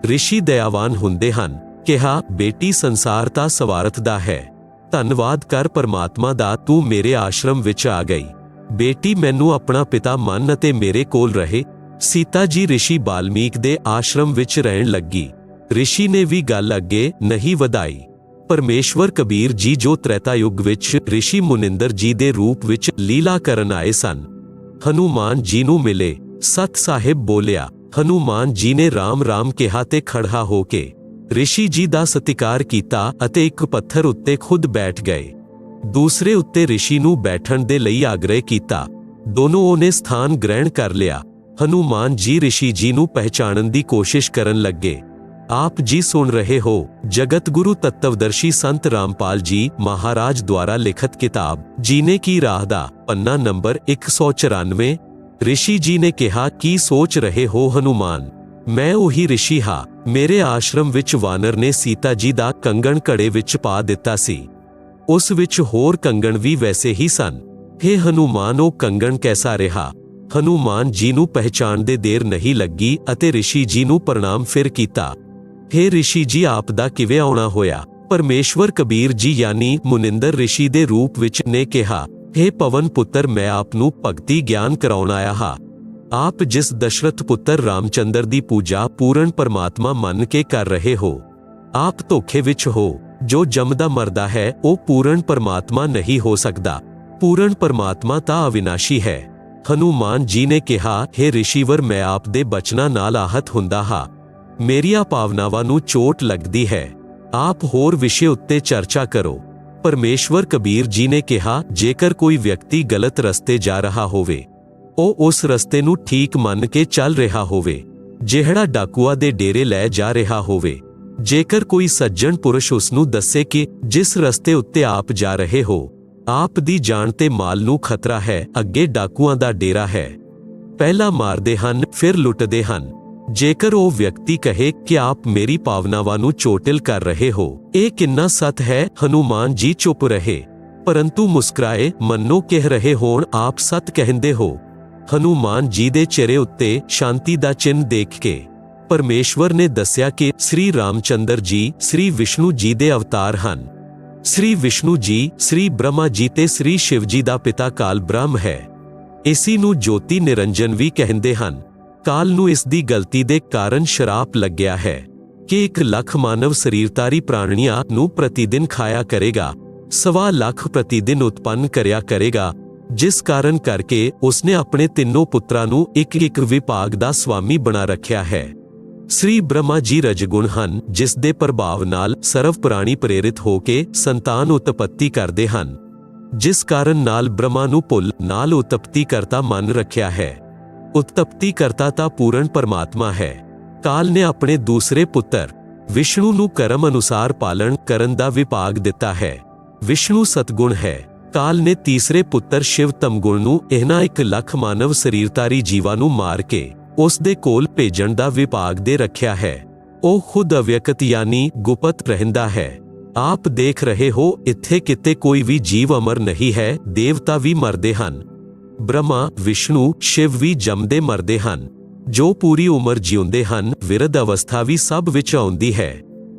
ਰਿਸ਼ੀ ਦਇਆਵਾਨ ਹੁੰਦੇ ਹਨ। ਕਿਹਾ, ਬੇਟੀ, ਸੰਸਾਰ ਤਾਂ ਸਵਾਰਥ ਦਾ ਹੈ, ਧੰਨਵਾਦ ਕਰ ਪਰਮਾਤਮਾ ਦਾ, ਤੂੰ ਮੇਰੇ ਆਸ਼ਰਮ ਵਿੱਚ ਆ ਗਈ। ਬੇਟੀ, ਮੈਨੂੰ ਆਪਣਾ ਪਿਤਾ ਮੰਨ ਅਤੇ ਮੇਰੇ ਕੋਲ ਰਹੇ। ਸੀਤਾ ਜੀ ਰਿਸ਼ੀ ਬਾਲਮੀਕ ਦੇ ਆਸ਼ਰਮ ਵਿੱਚ ਰਹਿਣ ਲੱਗੀ। ਰਿਸ਼ੀ ਨੇ ਵੀ ਗੱਲ ਅੱਗੇ ਨਹੀਂ ਵਧਾਈ। ਪਰਮੇਸ਼ਵਰ ਕਬੀਰ ਜੀ, ਜੋ ਤ੍ਰੇਤਾ ਯੁੱਗ ਵਿੱਚ ਰਿਸ਼ੀ ਮੁਨਿੰਦਰ ਜੀ ਦੇ ਰੂਪ ਵਿੱਚ ਲੀਲਾ ਕਰਨ ਆਏ ਸਨ, ਹਨੂਮਾਨ ਜੀ ਨੂੰ ਮਿਲੇ। ਸਤ ਸਾਹਿਬ ਬੋਲਿਆ। ਹਨੂਮਾਨ ਜੀ ਨੇ ਰਾਮ ਰਾਮ ਕਿਹਾ ਤੇ ਖੜਾ ਹੋ ਕੇ ਰਿਸ਼ੀ ਜੀ ਦਾ ਸਤਿਕਾਰ ਕੀਤਾ ਅਤੇ ਇੱਕ ਪੱਥਰ ਉੱਤੇ ਖੁਦ ਬੈਠ ਗਏ। ਦੂਸਰੇ ਉੱਤੇ ਰਿਸ਼ੀ ਨੂੰ ਬੈਠਣ ਦੇ ਲਈ ਆਗ੍ਰਹ ਕੀਤਾ। ਦੋਨੋਂ ਉਹਨੇ ਸਥਾਨ ਗ੍ਰਹਿਣ ਕਰ ਲਿਆ। ਹਨੂਮਾਨ ਜੀ ਰਿਸ਼ੀ ਜੀ ਨੂੰ ਪਹਿਚਾਣਨ ਦੀ ਕੋਸ਼ਿਸ਼ ਕਰਨ ਲੱਗੇ। ਆਪ ਜੀ ਸੁਣ ਰਹੇ ਹੋ ਜਗਤ ਗੁਰੂ ਤੱਤਵਦਰਸ਼ੀ ਸੰਤ ਰਾਮਪਾਲ ਜੀ ਮਹਾਰਾਜ ਦੁਆਰਾ ਲਿਖਤ ਕਿਤਾਬ ਜੀਨੇ ਕੀ ਰਾਹ ਦਾ ਪੰਨਾ ਨੰਬਰ 194। ਰਿਸ਼ੀ ਜੀ ਨੇ ਕਿਹਾ, ਕੀ ਸੋਚ ਰਹੇ ਹੋ ਹਨੂਮਾਨ? ਮੈਂ ਉਹੀ ਰਿਸ਼ੀ ਹਾਂ। ਮੇਰੇ ਆਸ਼ਰਮ ਵਿੱਚ ਵਾਨਰ ਨੇ ਸੀਤਾ ਜੀ ਦਾ ਕੰਗਣ ਘੜੇ ਵਿੱਚ ਪਾ ਦਿੱਤਾ ਸੀ। ਉਸ ਵਿੱਚ ਹੋਰ ਕੰਗਣ ਵੀ ਵੈਸੇ ਹੀ ਸਨ। हे ਹਨੂਮਾਨ, ਉਹ ਕੰਗਣ ਕੈਸਾ ਰਿਹਾ? ਹਨੂਮਾਨ ਜੀ ਨੂੰ ਪਹਿਚਾਣਦੇ ਦੇਰ ਨਹੀਂ ਲੱਗੀ ਅਤੇ ਰਿਸ਼ੀ ਜੀ ਨੂੰ ਪ੍ਰਣਾਮ ਫਿਰ ਕੀਤਾ। हे ਰਿਸ਼ੀ ਜੀ, ਆਪ ਦਾ ਕਿਵੇਂ ਆਉਣਾ ਹੋਇਆ? ਪਰਮੇਸ਼ਵਰ ਕਬੀਰ ਜੀ ਯਾਨੀ ਮੁਨਿੰਦਰ ਰਿਸ਼ੀ ਦੇ ਰੂਪ ਵਿੱਚ ਨੇ ਕਿਹਾ, हे पवन पुत्र, मैं आप नूं भगती ज्ञान कराउण आया हा। आप जिस दशरथ पुत्र रामचंद्र दी पूजा पूर्ण परमात्मा मन के कर रहे हो, आप धोखे विच हो। जो जमदा मरदा है वो पूर्ण परमात्मा नहीं हो सकता। पूर्ण परमात्मा तां अविनाशी है। हनुमान जी ने कहा, हे ऋषिवर, मैं आप दे बचना नाल आहत हुंदा हा। मेरिया भावनावां नूं चोट लगदी है। आप होर विषय उत्ते चर्चा करो। परमेश्वर कबीर जी ने कहा, जेकर कोई व्यक्ति गलत रस्ते जा रहा होवे, ਉਹ ਉਸ ਰਸਤੇ ਨੂੰ ਠੀਕ ਮੰਨ ਕੇ ਚੱਲ ਰਿਹਾ ਹੋਵੇ। ਜਿਹੜਾ ਡਾਕੂਆ ਦੇ ਡੇਰੇ ਲੈ ਜਾ ਰਿਹਾ ਹੋਵੇ, ਜੇਕਰ ਕੋਈ ਸੱਜਣ ਪੁਰਸ਼ ਉਸ ਨੂੰ ਦੱਸੇ ਕਿ ਜਿਸ ਰਸਤੇ ਉੱਤੇ ਆਪ ਜਾ ਰਹੇ ਹੋ, ਆਪ ਦੀ ਜਾਨ ਤੇ ਮਾਲ ਨੂੰ ਖਤਰਾ ਹੈ, ਅੱਗੇ ਡਾਕੂਆਂ ਦਾ ਡੇਰਾ ਹੈ, ਪਹਿਲਾਂ ਮਾਰਦੇ ਹਨ ਫਿਰ ਲੁੱਟਦੇ ਹਨ। ਜੇਕਰ ਉਹ ਵਿਅਕਤੀ ਕਹੇ ਕਿ ਆਪ ਮੇਰੀ ਭਾਵਨਾਵਾਂ ਨੂੰ ਚੋਟਿਲ ਕਰ ਰਹੇ ਹੋ, ਇਹ ਕਿੰਨਾ ਸੱਚ ਹੈ। ਹਨੂਮਾਨ ਜੀ ਚੁੱਪ ਰਹੇ, ਪਰੰਤੂ ਮੁਸਕਰਾਏ, ਮੰਨੋ ਕਹਿ ਰਹੇ ਹੋਣ ਆਪ ਸੱਚ ਕਹਿੰਦੇ ਹੋ। ਹਨੂਮਾਨ ਜੀ ਦੇ ਚਿਹਰੇ ਉੱਤੇ ਸ਼ਾਂਤੀ ਦਾ ਚਿੰਨ੍ਹ ਦੇਖ ਕੇ ਪਰਮੇਸ਼ਵਰ ਨੇ ਦੱਸਿਆ ਕਿ ਸ੍ਰੀ ਰਾਮਚੰਦਰ ਜੀ ਸ੍ਰੀ ਵਿਸ਼ਨੂੰ ਜੀ ਦੇ ਅਵਤਾਰ ਹਨ। ਸ੍ਰੀ ਵਿਸ਼ਨੂੰ ਜੀ ਸ੍ਰੀ ਬ੍ਰਹਮਾ ਜੀ ਤੇ ਸ੍ਰੀ ਸ਼ਿਵ ਜੀ ਦਾ ਪਿਤਾ ਕਾਲ ਬ੍ਰਹਮ ਹੈ। ਇਸੀ ਨੂੰ ਜੋਤੀ ਨਿਰੰਜਨ ਵੀ ਕਹਿੰਦੇ ਹਨ। ਕਾਲ ਨੂੰ ਇਸ ਦੀ ਗਲਤੀ ਦੇ ਕਾਰਨ ਸ਼ਰਾਪ ਲੱਗਿਆ ਹੈ ਕਿ 1 ਲੱਖ ਮਾਨਵ ਸਰੀਰਧਾਰੀ ਪ੍ਰਾਣੀਆਂ ਨੂੰ ਪ੍ਰਤੀਦਿਨ ਖਾਇਆ ਕਰੇਗਾ, 1.25 ਲੱਖ ਪ੍ਰਤੀਦਿਨ ਉਤਪੰਨ ਕਰਿਆ ਕਰੇਗਾ, ਜਿਸ ਕਾਰਨ ਕਰਕੇ ਉਸਨੇ ਆਪਣੇ ਤਿੰਨੋਂ ਪੁੱਤਰਾਂ ਨੂੰ ਇੱਕ ਵਿਭਾਗ ਦਾ ਸਵਾਮੀ ਬਣਾ ਰੱਖਿਆ ਹੈ। ਸ੍ਰੀ ਬ੍ਰਹਮਾ ਜੀ ਰਜਗੁਣ ਹਨ, ਜਿਸ ਦੇ ਪ੍ਰਭਾਵ ਨਾਲ ਸਰਵ ਪ੍ਰਾਣੀ ਪ੍ਰੇਰਿਤ ਹੋ ਕੇ ਸੰਤਾਨ ਉਤਪੱਤੀ ਕਰਦੇ ਹਨ, ਜਿਸ ਕਾਰਨ ਨਾਲ ਬ੍ਰਹਮਾ ਨੂੰ ਭੁੱਲ ਨਾਲ ਉਤਪੱਤੀ ਕਰਤਾ ਮੰਨ ਰੱਖਿਆ ਹੈ। ਉਤਪੱਤੀ ਕਰਤਾ ਤਾਂ ਪੂਰਨ ਪਰਮਾਤਮਾ ਹੈ। ਕਾਲ ਨੇ ਆਪਣੇ ਦੂਸਰੇ ਪੁੱਤਰ ਵਿਸ਼ਨੂੰ ਨੂੰ ਕਰਮ ਅਨੁਸਾਰ ਪਾਲਣ ਕਰਨ ਦਾ ਵਿਭਾਗ ਦਿੱਤਾ ਹੈ। ਵਿਸ਼ਨੂੰ ਸਤਗੁਣ ਹੈ। ਕਾਲ ਨੇ ਤੀਸਰੇ ਪੁੱਤਰ ਸ਼ਿਵ ਤਮਗੁਣ ਨੂੰ ਇਹਨਾਂ 1 ਲੱਖ ਮਾਨਵ ਸਰੀਰਧਾਰੀ ਜੀਵਾਂ ਨੂੰ ਮਾਰ ਕੇ ਉਸ ਦੇ ਕੋਲ ਭੇਜਣ ਦਾ ਵਿਭਾਗ ਦੇ ਰੱਖਿਆ ਹੈ। ਉਹ ਖੁਦ ਅਵਿਅਕਤ ਯਾਨੀ ਗੁਪਤ ਰਹਿੰਦਾ ਹੈ। ਆਪ ਦੇਖ ਰਹੇ ਹੋ, ਇੱਥੇ ਕਿਤੇ ਕੋਈ ਵੀ ਜੀਵ ਅਮਰ ਨਹੀਂ ਹੈ। ਦੇਵਤਾ ਵੀ ਮਰਦੇ ਹਨ, ਬ੍ਰਹਮਾ ਵਿਸ਼ਨੂੰ ਸ਼ਿਵ ਵੀ ਜੰਮਦੇ ਮਰਦੇ ਹਨ। ਜੋ ਪੂਰੀ ਉਮਰ ਜਿਉਂਦੇ ਹਨ, ਵਿਰਧ ਅਵਸਥਾ ਵੀ ਸਭ ਵਿੱਚ ਆਉਂਦੀ ਹੈ।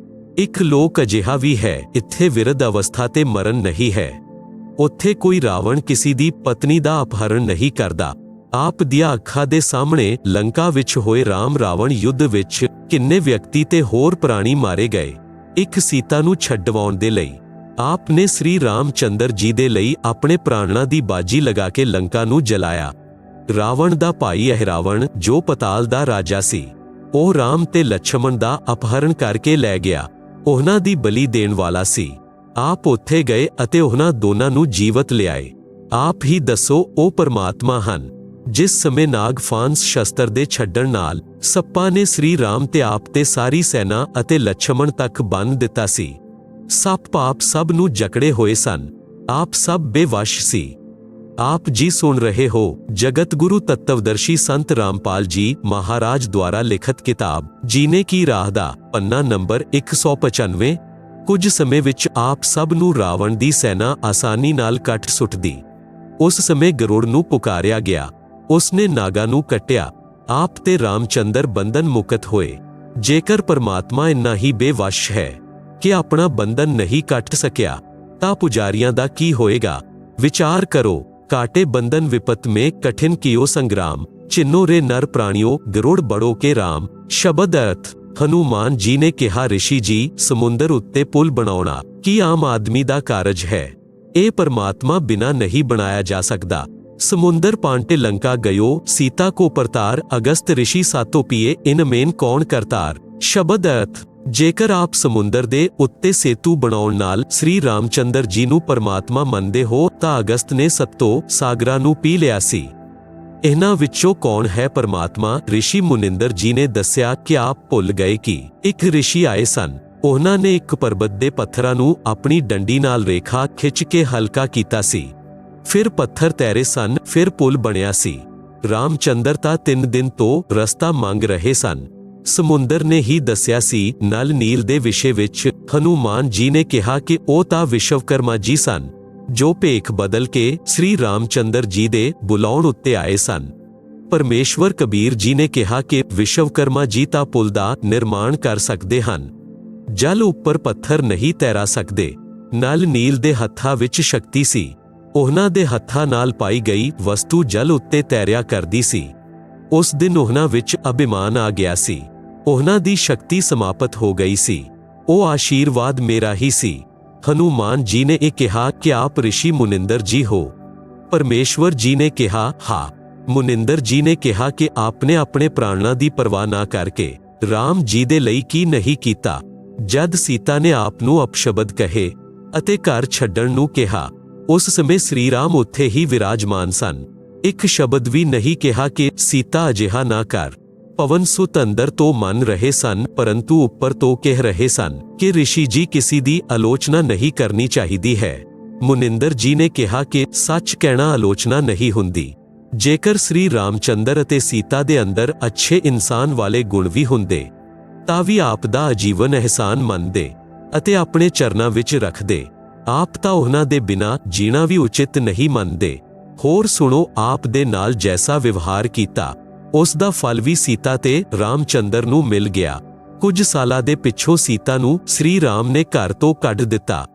ਇੱਕ ਲੋਕ ਅਜਿਹਾ ਵੀ ਹੈ, ਇੱਥੇ ਵਿਰਧ ਅਵਸਥਾ ਤੇ ਮਰਨ ਨਹੀਂ ਹੈ। ਉੱਥੇ ਕੋਈ ਰਾਵਣ ਕਿਸੇ ਦੀ ਪਤਨੀ ਦਾ ਅਪਹਰਣ ਨਹੀਂ ਕਰਦਾ। ਆਪ ਦੀਆਂ ਅੱਖਾਂ ਦੇ ਸਾਹਮਣੇ ਲੰਕਾ ਵਿੱਚ ਹੋਏ ਰਾਮ ਰਾਵਣ ਯੁੱਧ ਵਿੱਚ ਕਿੰਨੇ ਵਿਅਕਤੀ ਤੇ ਹੋਰ ਪ੍ਰਾਣੀ ਮਾਰੇ ਗਏ, ਇੱਕ ਸੀਤਾ ਨੂੰ ਛਡਵਾਉਣ ਦੇ ਲਈ। ਆਪ ਨੇ ਸ੍ਰੀ ਰਾਮਚੰਦਰ ਜੀ ਦੇ ਲਈ ਆਪਣੇ ਪ੍ਰਾਣਾਂ ਦੀ ਬਾਜੀ ਲਗਾ ਕੇ ਲੰਕਾ ਨੂੰ ਜਲਾਇਆ। ਰਾਵਣ ਦਾ ਭਾਈ ਅਹਿਰਾਵਣ, ਜੋ ਪਤਾਲ ਦਾ ਰਾਜਾ ਸੀ, ਉਹ ਰਾਮ ਤੇ ਲਛਮਣ ਦਾ ਅਪਹਰਣ ਕਰਕੇ ਲੈ ਗਿਆ। ਉਹਨਾਂ ਦੀ ਬਲੀ ਦੇਣ ਵਾਲਾ ਸੀ। ਆਪ ਉੱਥੇ ਗਏ ਅਤੇ ਉਹਨਾਂ ਦੋਨਾਂ ਨੂੰ ਜੀਵਤ ਲਿਆਏ। ਆਪ ਹੀ ਦੱਸੋ, ਉਹ ਪਰਮਾਤਮਾ ਹਨ। ਜਿਸ ਸਮੇਂ ਨਾਗ ਫਾਂਸ ਸ਼ਸਤਰ ਦੇ ਛੱਡਣ ਨਾਲ ਸੱਪਾਂ ਨੇ ਸ੍ਰੀ ਰਾਮ ਤੇ ਆਪ ਤੇ ਸਾਰੀ ਸੈਨਾ ਅਤੇ ਲਛਮਣ ਤੱਕ ਬੰਨ੍ਹ ਦਿੱਤਾ ਸੀ, ਸੱਪ ਆਪ ਸਭ ਨੂੰ ਜਕੜੇ ਹੋਏ ਸਨ। ਆਪ ਸਭ ਬੇਵਸ਼ ਸੀ। ਆਪ ਜੀ ਸੁਣ ਰਹੇ ਹੋ ਜਗਤ ਗੁਰੂ ਤੱਤਵਦਰਸ਼ੀ ਸੰਤ ਰਾਮਪਾਲ ਜੀ ਮਹਾਰਾਜ ਦੁਆਰਾ ਲਿਖਤ ਕਿਤਾਬ ਜੀਨੇ ਕੀ ਰਾਹ ਦਾ ਪੰਨਾ ਨੰਬਰ 195। ਕੁਝ ਸਮੇਂ ਵਿੱਚ ਆਪ ਸਭ ਨੂੰ ਰਾਵਣ ਦੀ ਸੈਨਾ ਆਸਾਨੀ ਨਾਲ ਕੱਟ ਸੁੱਟਦੀ। ਉਸ ਸਮੇਂ ਗਰੁੜ ਨੂੰ ਪੁਕਾਰਿਆ ਗਿਆ, ਉਸਨੇ ਨਾਗਾ ਨੂੰ ਕੱਟਿਆ। ਆਪ ਤੇ ਰਾਮਚੰਦਰ ਬੰਧਨ ਮੁਕਤ ਹੋਏ। ਜੇਕਰ ਪਰਮਾਤਮਾ ਇੰਨਾ ਹੀ ਬੇਵਸ਼ ਹੈ ਕਿ ਆਪਣਾ ਬੰਧਨ ਨਹੀਂ ਕੱਟ ਸਕਿਆ, ਤਾਂ ਪੁਜਾਰੀਆਂ ਦਾ ਕੀ ਹੋਏਗਾ? ਵਿਚਾਰ ਕਰੋ। काटे बंधन विपत में कठिन कियो संग्राम, चिन्नो रे नर प्राणियों गरुड़ बड़ो के राम। शब्द अर्थ। हनुमान जी ने कहा, ऋषि जी, समुंदर उत्ते पुल बनाउणा की आम आदमी दा कारज है। ਇਹ परमात्मा बिना नहीं बनाया जा सकता। समुंदर पांटे लंका गयो, सीता को परतार, अगस्त ऋषि सातो पिए, इन मेन कौन करतार। शब्द अर्थ। ਜੇਕਰ ਆਪ ਸਮੁੰਦਰ ਦੇ ਉੱਤੇ ਸੇਤੂ ਬਣਾਉਣ ਨਾਲ ਸ੍ਰੀ ਰਾਮਚੰਦਰ ਜੀ ਨੂੰ ਪਰਮਾਤਮਾ ਮੰਨਦੇ ਹੋ, ਤਾਂ ਅਗਸਤ ਨੇ ਸੱਤੋ ਸਾਗਰਾਂ ਨੂੰ ਪੀ ਲਿਆ ਸੀ। ਇਹਨਾਂ ਵਿੱਚੋਂ ਕੌਣ ਹੈ ਪਰਮਾਤਮਾ? ਰਿਸ਼ੀ ਮੁਨਿੰਦਰ ਜੀ ਨੇ ਦੱਸਿਆ ਕਿ ਆਪ ਭੁੱਲ ਗਏ ਕਿ ਇੱਕ ਰਿਸ਼ੀ ਆਏ ਸਨ। ਉਹਨਾਂ ਨੇ ਇੱਕ ਪਰਬਤ ਦੇ ਪੱਥਰਾਂ ਨੂੰ ਆਪਣੀ ਡੰਡੀ ਨਾਲ ਰੇਖਾ ਖਿੱਚ ਕੇ ਹਲਕਾ ਕੀਤਾ ਸੀ। ਫਿਰ ਪੱਥਰ ਤੈਰੇ ਸਨ, ਫਿਰ ਪੁਲ ਬਣਿਆ ਸੀ। ਰਾਮਚੰਦਰ ਤਾਂ 3 ਦਿਨ ਤੋਂ ਰਸਤਾ ਮੰਗ ਰਹੇ ਸਨ। ਸਮੁੰਦਰ ਨੇ ਹੀ ਦੱਸਿਆ ਸੀ। ਨਲ ਨੀਲ ਦੇ ਵਿਸ਼ੇ ਵਿੱਚ ਹਨੂਮਾਨ ਜੀ ਨੇ ਕਿਹਾ ਕਿ ਉਹ ਤਾਂ ਵਿਸ਼ਵਕਰਮਾ ਜੀ ਸਨ, ਜੋ ਭੇਖ ਬਦਲ ਕੇ ਸ੍ਰੀ ਰਾਮਚੰਦਰ ਜੀ ਦੇ ਬੁਲਾਉਣ ਉੱਤੇ ਆਏ ਸਨ। ਪਰਮੇਸ਼ਵਰ ਕਬੀਰ ਜੀ ਨੇ ਕਿਹਾ ਕਿ ਵਿਸ਼ਵਕਰਮਾ ਜੀ ਤਾਂ ਪੁਲ ਦਾ ਨਿਰਮਾਣ ਕਰ ਸਕਦੇ ਹਨ, ਜਲ ਉੱਪਰ ਪੱਥਰ ਨਹੀਂ ਤੈਰਾ ਸਕਦੇ। ਨਲ ਨੀਲ ਦੇ ਹੱਥਾਂ ਵਿੱਚ ਸ਼ਕਤੀ ਸੀ। ਉਹਨਾਂ ਦੇ ਹੱਥਾਂ ਨਾਲ ਪਾਈ ਗਈ ਵਸਤੂ ਜਲ ਉੱਤੇ ਤੈਰਿਆ ਕਰਦੀ ਸੀ। ਉਸ ਦਿਨ ਉਹਨਾਂ ਵਿੱਚ ਅਭਿਮਾਨ ਆ ਗਿਆ ਸੀ। ਉਹਨਾਂ ਦੀ ਸ਼ਕਤੀ ਸਮਾਪਤ ਹੋ ਗਈ ਸੀ। ਉਹ ਆਸ਼ੀਰਵਾਦ ਮੇਰਾ ਹੀ ਸੀ। ਹਨੂਮਾਨ ਜੀ ਨੇ ਇਹ ਕਿਹਾ ਕਿ ਆਪ ਰਿਸ਼ੀ ਮੁਨਿੰਦਰ ਜੀ ਹੋ। ਪਰਮੇਸ਼ਵਰ ਜੀ ਨੇ ਕਿਹਾ, ਹਾਂ। ਮੁਨਿੰਦਰ ਜੀ ਨੇ ਕਿਹਾ ਕਿ ਆਪਨੇ ਆਪਣੇ ਪ੍ਰਾਣਾਂ ਦੀ ਪਰਵਾਹ ਨਾ ਕਰਕੇ ਰਾਮ ਜੀ ਦੇ ਲਈ ਕੀ ਨਹੀਂ ਕੀਤਾ। ਜਦ ਸੀਤਾ ਨੇ ਆਪ ਨੂੰ ਅਪਸ਼ਬਦ ਕਹੇ ਅਤੇ ਘਰ ਛੱਡਣ ਨੂੰ ਕਿਹਾ, ਉਸ ਸਮੇਂ ਸ੍ਰੀ ਰਾਮ ਉੱਥੇ ਹੀ ਵਿਰਾਜਮਾਨ ਸਨ। ਇੱਕ ਸ਼ਬਦ ਵੀ ਨਹੀਂ ਕਿਹਾ ਕਿ ਸੀਤਾ ਅਜਿਹਾ ਨਾ ਕਰ। ਪਵਨ ਸੁਤ ਅੰਦਰ ਤੋਂ ਮੰਨ ਰਹੇ ਸਨ, ਪਰੰਤੂ ਉੱਪਰ ਤੋਂ ਕਹਿ ਰਹੇ ਸਨ ਕਿ ਰਿਸ਼ੀ ਜੀ ਕਿਸੇ ਦੀ ਆਲੋਚਨਾ ਨਹੀਂ ਕਰਨੀ ਚਾਹੀਦੀ ਹੈ। ਮੁਨਿੰਦਰ ਜੀ ਨੇ ਕਿਹਾ ਕਿ ਸੱਚ ਕਹਿਣਾ ਆਲੋਚਨਾ ਨਹੀਂ ਹੁੰਦੀ। ਜੇਕਰ ਸ੍ਰੀ ਰਾਮਚੰਦਰ ਅਤੇ ਸੀਤਾ ਦੇ ਅੰਦਰ ਅੱਛੇ ਇਨਸਾਨ ਵਾਲੇ ਗੁਣ ਵੀ ਹੁੰਦੇ ਤਾਂ ਵੀ ਆਪ ਦਾ ਆਜੀਵਨ ਅਹਿਸਾਨ ਮੰਨਦੇ ਅਤੇ ਆਪਣੇ ਚਰਨਾਂ ਵਿੱਚ ਰੱਖਦੇ। ਆਪ ਤਾਂ ਉਹਨਾਂ ਦੇ ਬਿਨਾਂ ਜੀਣਾ ਵੀ ਉਚਿਤ ਨਹੀਂ ਮੰਨਦੇ। ਹੋਰ ਸੁਣੋ, ਆਪ ਦੇ ਨਾਲ ਜੈਸਾ ਵਿਵਹਾਰ ਕੀਤਾ ਉਸ ਦਾ ਫਲ ਵੀ ਸੀਤਾ ਤੇ ਰਾਮਚੰਦਰ ਨੂੰ ਮਿਲ ਗਿਆ। ਕੁਝ ਸਾਲਾਂ ਦੇ ਪਿੱਛੋਂ ਸੀਤਾ ਨੂੰ ਸ੍ਰੀ ਰਾਮ ਨੇ ਘਰ ਤੋਂ ਕੱਢ ਦਿੱਤਾ।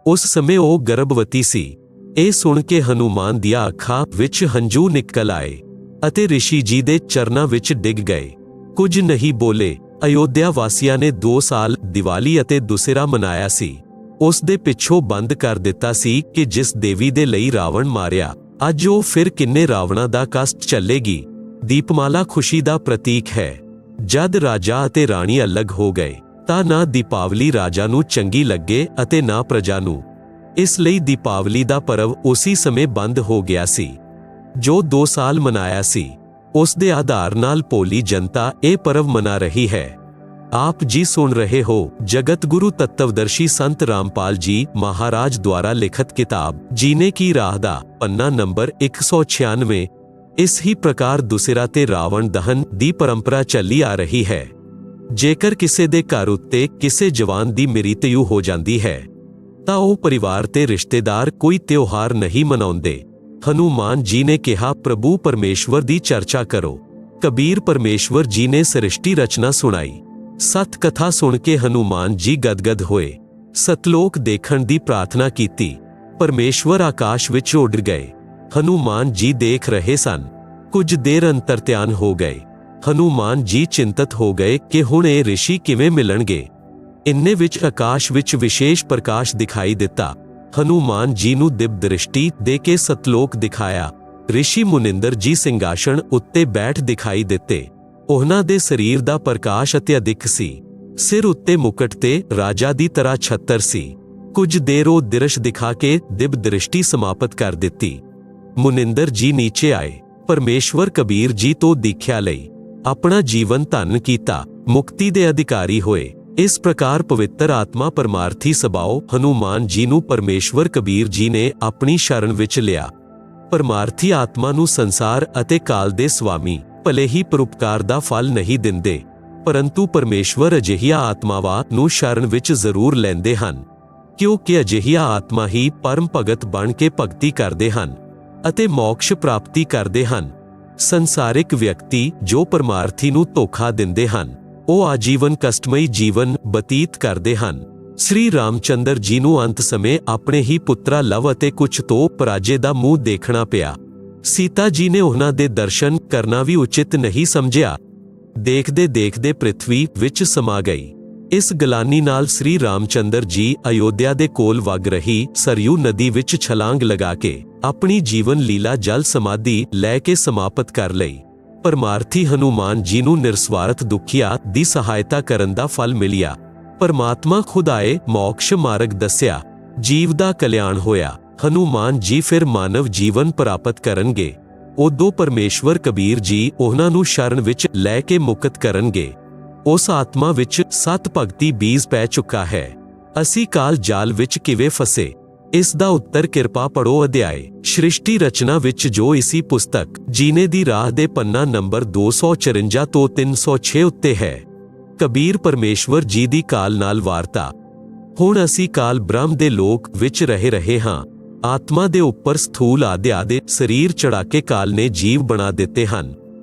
ਉਸ ਸਮੇਂ ਉਹ ਗਰਭਵਤੀ ਸੀ। ਇਹ ਸੁਣ ਕੇ ਹਨੂਮਾਨ ਦੀਆਂ ਅੱਖਾਂ ਵਿੱਚ ਹੰਝੂ ਨਿਕਲ ਆਏ ਅਤੇ ਰਿਸ਼ੀ ਜੀ ਦੇ ਚਰਨਾਂ ਵਿੱਚ ਡਿੱਗ ਗਏ। ਕੁਝ ਨਹੀਂ ਬੋਲੇ। ਅਯੋਧਿਆ ਵਾਸੀਆਂ ਨੇ 2 ਸਾਲ ਦੀਵਾਲੀ ਅਤੇ ਦੁਸਹਿਰਾ ਮਨਾਇਆ ਸੀ। ਉਸ ਦੇ ਪਿੱਛੋਂ ਬੰਦ ਕਰ ਦਿੱਤਾ ਸੀ ਕਿ ਜਿਸ ਦੇਵੀ ਦੇ ਲਈ ਰਾਵਣ ਮਾਰਿਆ, ਅੱਜ ਉਹ ਫਿਰ ਕਿੰਨੇ ਰਾਵਣਾਂ ਦਾ ਕਸ਼ਟ ਝੱਲੇਗੀ। ਦੀਪਮਾਲਾ ਖੁਸ਼ੀ ਦਾ ਪ੍ਰਤੀਕ ਹੈ। ਜਦ ਰਾਜਾ ਅਤੇ ਰਾਣੀ ਅਲੱਗ ਹੋ ਗਏ ਤਾਂ ਨਾ ਦੀਪਾਵਲੀ ਰਾਜਾ ਨੂੰ ਚੰਗੀ ਲੱਗੇ ਅਤੇ ਨਾ ਪ੍ਰਜਾ ਨੂੰ। ਇਸ ਲਈ ਦੀਪਾਵਲੀ ਦਾ ਪਰਵ ਉਸੇ ਸਮੇਂ ਬੰਦ ਹੋ ਗਿਆ ਸੀ। ਜੋ 2 ਸਾਲ ਮਨਾਇਆ ਸੀ, ਉਸ ਦੇ ਆਧਾਰ ਨਾਲ ਭੋਲੀ ਜਨਤਾ ਇਹ ਪਰਵ ਮਨਾ ਰਹੀ ਹੈ। ਆਪ ਜੀ ਸੁਣ ਰਹੇ ਹੋ ਜਗਤ ਗੁਰੂ ਤੱਤਵਦਰਸ਼ੀ ਸੰਤ ਰਾਮਪਾਲ ਜੀ ਮਹਾਰਾਜ ਦੁਆਰਾ ਲਿਖਤ ਕਿਤਾਬ ਜੀਨੇ ਕੀ ਰਾਹ ਦਾ ਪੰਨਾ ਨੰਬਰ 196। ਇਸ ਹੀ ਪ੍ਰਕਾਰ ਦੁਸਹਿਰਾ ਤੇ ਰਾਵਣ ਦਹਨ ਦੀ ਪਰੰਪਰਾ ਚੱਲੀ ਆ ਰਹੀ ਹੈ। ਜੇਕਰ ਕਿਸੇ ਦੇ ਘਰ ਉੱਤੇ ਕਿਸੇ ਜਵਾਨ ਦੀ ਮ੍ਰਿਤਯੂ ਹੋ ਜਾਂਦੀ ਹੈ ਤਾਂ ਉਹ ਪਰਿਵਾਰ ਤੇ ਰਿਸ਼ਤੇਦਾਰ ਕੋਈ ਤਿਉਹਾਰ ਨਹੀਂ ਮਨਾਉਂਦੇ। ਹਨੂਮਾਨ ਜੀ ਨੇ ਕਿਹਾ, ਪ੍ਰਭੂ ਪਰਮੇਸ਼ਵਰ ਦੀ ਚਰਚਾ ਕਰੋ। ਕਬੀਰ ਪਰਮੇਸ਼ਵਰ ਜੀ ਨੇ ਸ੍ਰਿਸ਼ਟੀ ਰਚਨਾ ਸੁਣਾਈ। ਸਤ ਕਥਾ ਸੁਣ ਕੇ ਹਨੂਮਾਨ ਜੀ ਗਦਗਦ ਹੋਏ। ਸਤਲੋਕ ਦੇਖਣ ਦੀ ਪ੍ਰਾਰਥਨਾ ਕੀਤੀ। ਪਰਮੇਸ਼ਵਰ ਆਕਾਸ਼ ਵਿੱਚ ਉੱਡ ਗਏ। ਹਨੂਮਾਨ ਜੀ ਦੇਖ ਰਹੇ ਸਨ। ਕੁਝ ਦੇਰ ਅੰਤਰਧਿਆਨ ਹੋ ਗਏ। ਹਨੂਮਾਨ ਜੀ ਚਿੰਤਤ ਹੋ ਗਏ ਕਿ ਹੁਣ ਇਹ ਰਿਸ਼ੀ ਕਿਵੇਂ ਮਿਲਣਗੇ। ਇੰਨੇ ਵਿੱਚ ਆਕਾਸ਼ ਵਿੱਚ ਵਿਸ਼ੇਸ਼ ਪ੍ਰਕਾਸ਼ ਦਿਖਾਈ ਦਿੱਤਾ। ਹਨੂਮਾਨ ਜੀ ਨੂੰ ਦਿਵ ਦ੍ਰਿਸ਼ਟੀ ਦੇ ਕੇ ਸਤਲੋਕ ਦਿਖਾਇਆ। ਰਿਸ਼ੀ ਮੁਨਿੰਦਰ ਜੀ ਸਿੰਘਾਸਣ ਉੱਤੇ ਬੈਠ ਦਿਖਾਈ ਦਿੱਤੇ। ਉਹਨਾਂ ਦੇ ਸਰੀਰ ਦਾ ਪ੍ਰਕਾਸ਼ ਅਤਿਅਧਿਕ ਸੀ। ਸਿਰ ਉੱਤੇ ਮੁਕਟ ਤੇ ਰਾਜਾ ਦੀ ਤਰ੍ਹਾਂ ਛੱਤਰ ਸੀ। ਕੁਝ ਦੇਰ ਉਹ ਦ੍ਰਿਸ਼ ਦਿਖਾ ਕੇ ਦਿਵ ਦ੍ਰਿਸ਼ਟੀ ਸਮਾਪਤ ਕਰ ਦਿੱਤੀ। ਮੁਨਿੰਦਰ ਜੀ ਨੀਚੇ ਆਏ। ਪਰਮੇਸ਼ਵਰ ਕਬੀਰ ਜੀ ਤੋਂ ਦੀਖਿਆ ਲਈ ਆਪਣਾ ਜੀਵਨ ਧੰਨ ਕੀਤਾ। ਮੁਕਤੀ ਦੇ ਅਧਿਕਾਰੀ ਹੋਏ। ਇਸ ਪ੍ਰਕਾਰ ਪਵਿੱਤਰ ਆਤਮਾ ਪਰਮਾਰਥੀ ਸੁਭਾਅ ਹਨੂਮਾਨ ਜੀ ਨੂੰ ਪਰਮੇਸ਼ਵਰ ਕਬੀਰ ਜੀ ਨੇ ਆਪਣੀ ਸ਼ਰਨ ਵਿੱਚ ਲਿਆ। ਪਰਮਾਰਥੀ ਆਤਮਾ ਨੂੰ ਸੰਸਾਰ ਅਤੇ ਕਾਲ ਦੇ ਸੁਆਮੀ ਭਲੇ ਹੀ ਪਰਉਪਕਾਰ ਦਾ ਫਲ ਨਹੀਂ ਦਿੰਦੇ, ਪਰੰਤੂ ਪਰਮੇਸ਼ਵਰ ਅਜਿਹੀਆਂ ਆਤਮਾਵਾਂ ਨੂੰ ਸ਼ਰਨ ਵਿੱਚ ਜ਼ਰੂਰ ਲੈਂਦੇ ਹਨ, ਕਿਉਂਕਿ ਅਜਿਹੀਆਂ ਆਤਮਾ ਹੀ ਪਰਮ ਭਗਤ ਬਣ ਕੇ ਭਗਤੀ ਕਰਦੇ ਹਨ ਅਤੇ ਮੋਕਸ਼ ਪ੍ਰਾਪਤੀ ਕਰਦੇ ਹਨ। ਸੰਸਾਰਿਕ ਵਿਅਕਤੀ ਜੋ ਪਰਮਾਰਥੀ ਨੂੰ ਧੋਖਾ ਦਿੰਦੇ ਹਨ, ਉਹ ਆਜੀਵਨ ਕਸ਼ਟਮਈ ਜੀਵਨ ਬਤੀਤ ਕਰਦੇ ਹਨ। ਸ੍ਰੀ ਰਾਮਚੰਦਰ ਜੀ ਨੂੰ ਅੰਤ ਸਮੇਂ ਆਪਣੇ ਹੀ ਪੁੱਤਰਾ ਲਵ ਅਤੇ ਕੁਝ ਤੋਂ ਪਰਾਜੇ ਦਾ ਮੂੰਹ ਦੇਖਣਾ ਪਿਆ। ਸੀਤਾ ਜੀ ਨੇ ਉਹਨਾਂ ਦੇ ਦਰਸ਼ਨ ਕਰਨਾ ਵੀ ਉਚਿਤ ਨਹੀਂ ਸਮਝਿਆ। ਦੇਖਦੇ ਦੇਖਦੇ ਪ੍ਰਿਥਵੀ ਵਿੱਚ ਸਮਾ ਗਈ। ਇਸ ਗਲਾਨੀ ਨਾਲ ਸ੍ਰੀ ਰਾਮਚੰਦਰ ਜੀ ਅਯੋਧਿਆ ਦੇ ਕੋਲ ਵਗ ਰਹੀ ਸਰਯੂ ਨਦੀ ਵਿੱਚ ਛਲਾਂਗ ਲਗਾ ਕੇ ਆਪਣੀ ਜੀਵਨ ਲੀਲਾ ਜਲ ਸਮਾਧੀ ਲੈ ਕੇ ਸਮਾਪਤ ਕਰ ਲਈ। ਪਰਮਾਰਥੀ ਹਨੂਮਾਨ ਜੀ ਨੂੰ ਨਿਰਸਵਾਰਥ ਦੁਖੀਆ ਦੀ ਸਹਾਇਤਾ ਕਰਨ ਦਾ ਫਲ ਮਿਲਿਆ। ਪਰਮਾਤਮਾ ਖੁਦ ਆਏ, ਮੋਕਸ਼ ਮਾਰਗ ਦੱਸਿਆ, ਜੀਵ ਦਾ ਕਲਿਆਣ ਹੋਇਆ। ਹਨੂਮਾਨ ਜੀ ਫਿਰ ਮਾਨਵ ਜੀਵਨ ਪ੍ਰਾਪਤ ਕਰਨਗੇ। ਉਦੋਂ ਪਰਮੇਸ਼ਵਰ ਕਬੀਰ ਜੀ ਉਹਨਾਂ ਨੂੰ ਸ਼ਰਨ ਵਿੱਚ ਲੈ ਕੇ ਮੁਕਤ ਕਰਨਗੇ। ਉਸ ਆਤਮਾ ਵਿੱਚ ਸਤ ਭਗਤੀ ਬੀਜ ਪੈ ਚੁੱਕਾ ਹੈ। ਅਸੀਂ ਕਾਲ ਜਾਲ ਵਿੱਚ ਕਿਵੇਂ ਫਸੇ, ਇਸ ਦਾ ਉੱਤਰ ਕਿਰਪਾ ਪੜੋ ਅਧਿਆਏ ਸ੍ਰਿਸ਼ਟੀ ਰਚਨਾ ਵਿੱਚ, ਜੋ ਇਸੀ ਪੁਸਤਕ ਜੀਨੇ ਦੀ ਰਾਹ ਦੇ ਪੰਨਾ ਨੰਬਰ 254 ਤੋਂ 306 ਉੱਤੇ ਹੈ। ਕਬੀਰ ਪਰਮੇਸ਼ਵਰ ਜੀ ਦੀ ਕਾਲ ਨਾਲ ਵਾਰਤਾ। ਹੁਣ ਅਸੀਂ ਕਾਲ ਬ੍ਰਹਮ ਦੇ ਲੋਕ ਵਿੱਚ ਰਹਿ ਰਹੇ ਹਾਂ। ਆਤਮਾ ਦੇ ਉੱਪਰ ਸਥੂਲ ਆਦਿ ਸਰੀਰ ਚੜਾ ਕੇ ਕਾਲ ਨੇ ਜੀਵ ਬਣਾ ਦਿੱਤੇ ਹਨ।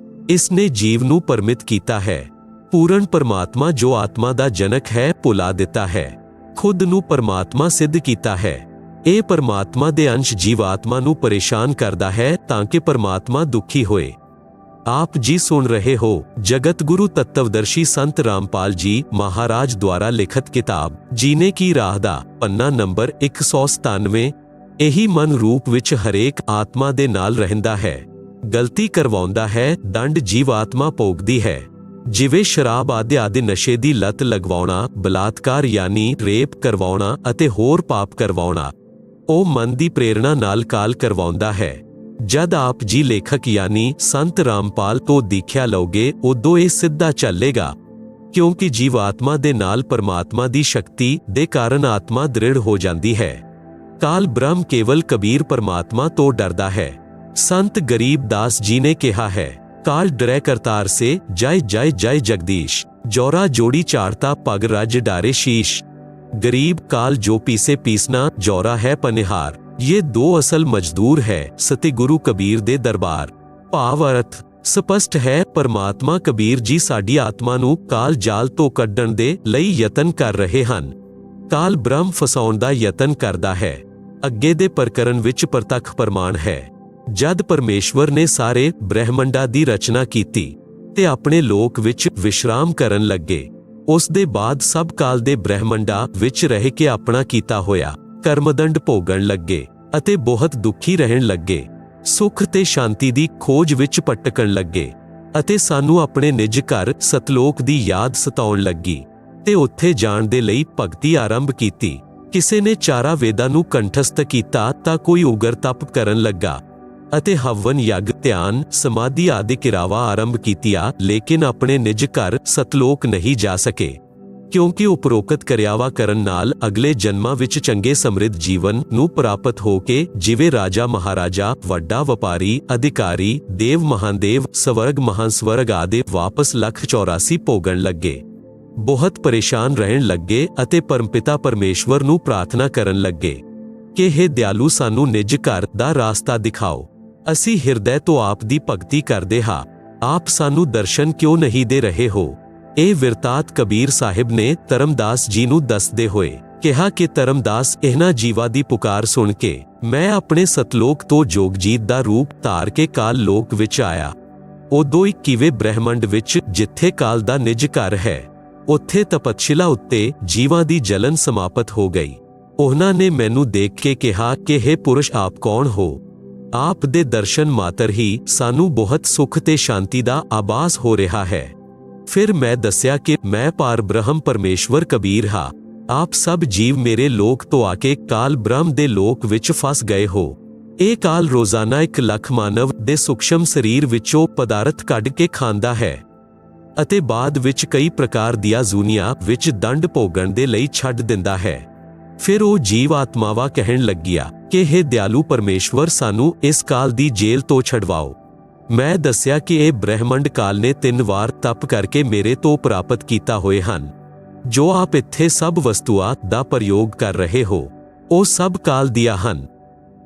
ਇਸ ਨੇ ਜੀਵ ਨੂੰ ਪਰਮਿਤ ਕੀਤਾ ਹੈ। ਪੂਰਨ ਪਰਮਾਤਮਾ ਜੋ ਆਤਮਾ ਦਾ ਜਨਕ ਹੈ, ਭੁਲਾ ਦਿੱਤਾ ਹੈ। ਖੁਦ ਨੂੰ ਪਰਮਾਤਮਾ ਸਿੱਧ ਕੀਤਾ ਹੈ। ਇਹ ਪਰਮਾਤਮਾ ਦੇ ਅੰਸ਼ ਜੀਵਾਤਮਾ ਨੂੰ ਪਰੇਸ਼ਾਨ ਕਰਦਾ ਹੈ ਤਾਂ ਕਿ ਪਰਮਾਤਮਾ ਦੁਖੀ ਹੋਏ। आप जी सुन रहे हो जगत गुरु तत्वदर्शी संत रामपाल जी महाराज द्वारा लिखित किताब जीने की राह दा पन्ना नंबर 197। ਇਹੀ ਮਨ ਰੂਪ ਵਿੱਚ ਹਰੇਕ ਆਤਮਾ ਦੇ ਨਾਲ ਰਹਿੰਦਾ ਹੈ, ਗਲਤੀ ਕਰਵਾਉਂਦਾ ਹੈ, ਦੰਡ ਜੀਵਾਤਮਾ ਭੋਗਦੀ ਹੈ। ਜਿਵੇਂ ਸ਼ਰਾਬ ਆਦਿ ਨਸ਼ੇ ਦੀ ਲੱਤ ਲਗਵਾਉਣਾ, ਬਲਾਤਕਾਰ ਯਾਨੀ ਰੇਪ ਕਰਵਾਉਣਾ ਅਤੇ ਹੋਰ ਪਾਪ ਕਰਵਾਉਣਾ, ਉਹ ਮਨ ਦੀ ਪ੍ਰੇਰਣਾ ਨਾਲ ਕਾਲ ਕਰਵਾਉਂਦਾ ਹੈ। ਜਦ ਆਪ ਜੀ ਲੇਖਕ ਯਾਨੀ ਸੰਤ ਰਾਮਪਾਲ ਤੋਂ ਦੀਖਿਆ ਲਓਗੇ ਉਦੋਂ ਇਹ ਸਿੱਧਾ ਚੱਲੇਗਾ, ਕਿਉਂਕਿ ਜੀਵਾਤਮਾ ਦੇ ਨਾਲ ਪਰਮਾਤਮਾ ਦੀ ਸ਼ਕਤੀ ਦੇ ਕਾਰਨ ਆਤਮਾ ਦ੍ਰਿੜ ਹੋ ਜਾਂਦੀ ਹੈ। ਕਾਲ ਬ੍ਰਹਮ ਕੇਵਲ ਕਬੀਰ ਪਰਮਾਤਮਾ ਤੋਂ ਡਰਦਾ ਹੈ। ਸੰਤ ਗਰੀਬ ਦਾਸ ਜੀ ਨੇ ਕਿਹਾ ਹੈ, ਕਾਲ ਡਰੈ ਕਰਤਾਰ ਸੇ ਜੈ ਜੈ ਜੈ ਜਗਦੀਸ਼, ਜੋਰਾ ਜੋੜੀ ਚਾੜਤਾ ਪਗ ਰਜ ਡਾਰੇ ਸ਼ੀਸ਼। ਗਰੀਬ ਕਾਲ ਜੋ ਪੀਸੇ ਪੀਸਨਾ, ਜੋਰਾ ਹੈ ਪਨਿਹਾਰ। ये दो असल मजदूर है सति गुरु कबीर दे दरबार। भाव अर्थ स्पष्ट है, परमात्मा कबीर जी साडी आत्मा नू काल जाल तो कड्डण दे लई यतन कर रहे हन। काल ब्रह्म फसाउण दा यतन करदा है। अगे दे प्रकरण विच प्रतख प्रमाण है। जद परमेश्वर ने सारे ब्रह्मंडा दी रचना कीती ते अपने लोक विच विश्राम करन लगे, उस दे बाद सब काल दे ब्रह्मंडा विच रह के अपना कीता होया ਕਰਮਦੰਡ ਭੋਗਣ ਲੱਗੇ ਅਤੇ ਬਹੁਤ ਦੁਖੀ ਰਹਿਣ ਲੱਗੇ, ਸੁੱਖ ਤੇ ਸ਼ਾਂਤੀ ਦੀ ਖੋਜ ਵਿੱਚ ਭਟਕਣ ਲੱਗੇ ਅਤੇ ਸਾਨੂੰ ਆਪਣੇ ਨਿਜ ਘਰ ਸਤਲੋਕ ਦੀ ਯਾਦ ਸਤਾਉਣ ਲੱਗੀ ਤੇ ਉੱਥੇ ਜਾਣ ਦੇ ਲਈ ਭਗਤੀ ਆਰੰਭ ਕੀਤੀ। ਕਿਸੇ ਨੇ ਚਾਰਾ ਵੇਦਾਂ ਨੂੰ ਕੰਠਸਥ ਕੀਤਾ ਤਾਂ ਕੋਈ ਉਗਰ ਤਪ ਕਰਨ ਲੱਗਾ ਅਤੇ ਹਵਨ ਯੱਗ, ਧਿਆਨ, ਸਮਾਧੀ ਆਦਿ ਕਿਰਾਵਾ ਆਰੰਭ ਕੀਤੀਆਂ, ਲੇਕਿਨ ਆਪਣੇ ਨਿਜ ਘਰ ਸਤਲੋਕ ਨਹੀਂ ਜਾ ਸਕੇ, ਕਿਉਂਕਿ ਉਪਰੋਕਤ ਕਿਰਿਆਵਾ ਕਰਨ ਨਾਲ ਅਗਲੇ ਜਨਮਾਂ ਵਿੱਚ ਚੰਗੇ ਸਮਰਿੱਧ ਜੀਵਨ ਨੂੰ ਪ੍ਰਾਪਤ ਹੋ ਕੇ ਜਿਵੇਂ ਰਾਜਾ ਮਹਾਰਾਜਾ, ਵੱਡਾ ਵਪਾਰੀ, ਅਧਿਕਾਰੀ, ਦੇਵ ਮਹਾਂਦੇਵ, ਸਵਰਗ ਮਹਾਂਸਵਰਗ ਆਦਿ ਵਾਪਸ 184 ਭੋਗਣ ਲੱਗੇ, ਬਹੁਤ ਪਰੇਸ਼ਾਨ ਰਹਿਣ ਲੱਗੇ ਅਤੇ ਪਰਮਪਿਤਾ ਪਰਮੇਸ਼ਵਰ ਨੂੰ ਪ੍ਰਾਰਥਨਾ ਕਰਨ ਲੱਗੇ ਕਿ ਹੇ ਦਿਆਲੂ ਸਾਨੂੰ ਨਿਜ ਘਰ ਦਾ ਰਾਸਤਾ ਦਿਖਾਓ, ਅਸੀਂ ਹਿਰਦੇ ਤੋਂ ਆਪ ਦੀ ਭਗਤੀ ਕਰਦੇ ਹਾਂ, ਆਪ ਸਾਨੂੰ ਦਰਸ਼ਨ ਕਿਉਂ ਨਹੀਂ ਦੇ ਰਹੇ ਹੋ। ਇਹ ਵਿਰਤਾਂਤ ਕਬੀਰ ਸਾਹਿਬ ਨੇ ਧਰਮਦਾਸ ਜੀ ਨੂੰ ਦੱਸਦੇ ਹੋਏ ਕਿਹਾ ਕਿ ਧਰਮਦਾਸ, ਇਹਨਾਂ ਜੀਵਾਂ ਦੀ ਪੁਕਾਰ ਸੁਣ ਕੇ ਮੈਂ ਆਪਣੇ ਸਤਲੋਕ ਤੋਂ ਜੋਗਜੀਤ ਦਾ ਰੂਪ ਧਾਰ ਕੇ ਕਾਲ ਲੋਕ ਵਿੱਚ ਆਇਆ। ਉਦੋਂ 21ਵੇਂ ਬ੍ਰਹਿਮੰਡ ਵਿੱਚ ਜਿੱਥੇ ਕਾਲ ਦਾ ਨਿਜ ਘਰ ਹੈ, ਉੱਥੇ ਤਪਤਸ਼ਿਲਾ ਉੱਤੇ ਜੀਵਾਂ ਦੀ ਜਲਨ ਸਮਾਪਤ ਹੋ ਗਈ। ਉਹਨਾਂ ਨੇ ਮੈਨੂੰ ਦੇਖ ਕੇ ਕਿਹਾ ਕਿ ਹੇ ਪੁਰਸ਼, ਆਪ ਕੌਣ ਹੋ? ਆਪ ਦੇ ਦਰਸ਼ਨ ਮਾਤਰ ਹੀ ਸਾਨੂੰ ਬਹੁਤ ਸੁੱਖ ਤੇ ਸ਼ਾਂਤੀ ਦਾ ਆਭਾਸ ਹੋ ਰਿਹਾ ਹੈ। ਫਿਰ ਮੈਂ ਦੱਸਿਆ ਕਿ ਮੈਂ ਪਾਰ ਬ੍ਰਹਮ ਪਰਮੇਸ਼ਵਰ ਕਬੀਰ ਹਾਂ। ਆਪ ਸਭ ਜੀਵ ਮੇਰੇ ਲੋਕ ਤੋਂ ਆ ਕੇ ਕਾਲ ਬ੍ਰਹਮ ਦੇ ਲੋਕ ਵਿੱਚ ਫਸ ਗਏ ਹੋ। ਇਹ ਕਾਲ ਰੋਜ਼ਾਨਾ 1 ਲੱਖ ਮਾਨਵ ਦੇ ਸੂਖਸ਼ਮ ਸਰੀਰ ਵਿੱਚੋਂ ਪਦਾਰਥ ਕੱਢ ਕੇ ਖਾਂਦਾ ਹੈ ਅਤੇ ਬਾਅਦ ਵਿੱਚ ਕਈ ਪ੍ਰਕਾਰ ਦੀਆਂ ਜ਼ੂਨੀਆਂ ਵਿੱਚ ਦੰਡ ਭੋਗਣ ਦੇ ਲਈ ਛੱਡ ਦਿੰਦਾ ਹੈ। ਫਿਰ ਉਹ ਜੀਵ ਆਤਮਾਵਾਂ ਕਹਿਣ ਲੱਗੀਆਂ ਕਿ ਹੇ ਦਿਆਲੂ ਪਰਮੇਸ਼ਵਰ, ਸਾਨੂੰ ਇਸ ਕਾਲ ਦੀ ਜੇਲ੍ਹ ਤੋਂ ਛਡਵਾਓ। ਮੈਂ ਦੱਸਿਆ ਕਿ ਇਹ ਬ੍ਰਹਿਮੰਡ ਕਾਲ ਨੇ 3 ਵਾਰ ਤਪ ਕਰਕੇ ਮੇਰੇ ਤੋਂ ਪ੍ਰਾਪਤ ਕੀਤਾ ਹੋਏ ਹਨ। ਜੋ ਆਪ ਇੱਥੇ ਸਭ ਵਸਤੂਆਂ ਦਾ ਪ੍ਰਯੋਗ ਕਰ ਰਹੇ ਹੋ, ਉਹ ਸਭ ਕਾਲ ਦੀਆਂ ਹਨ।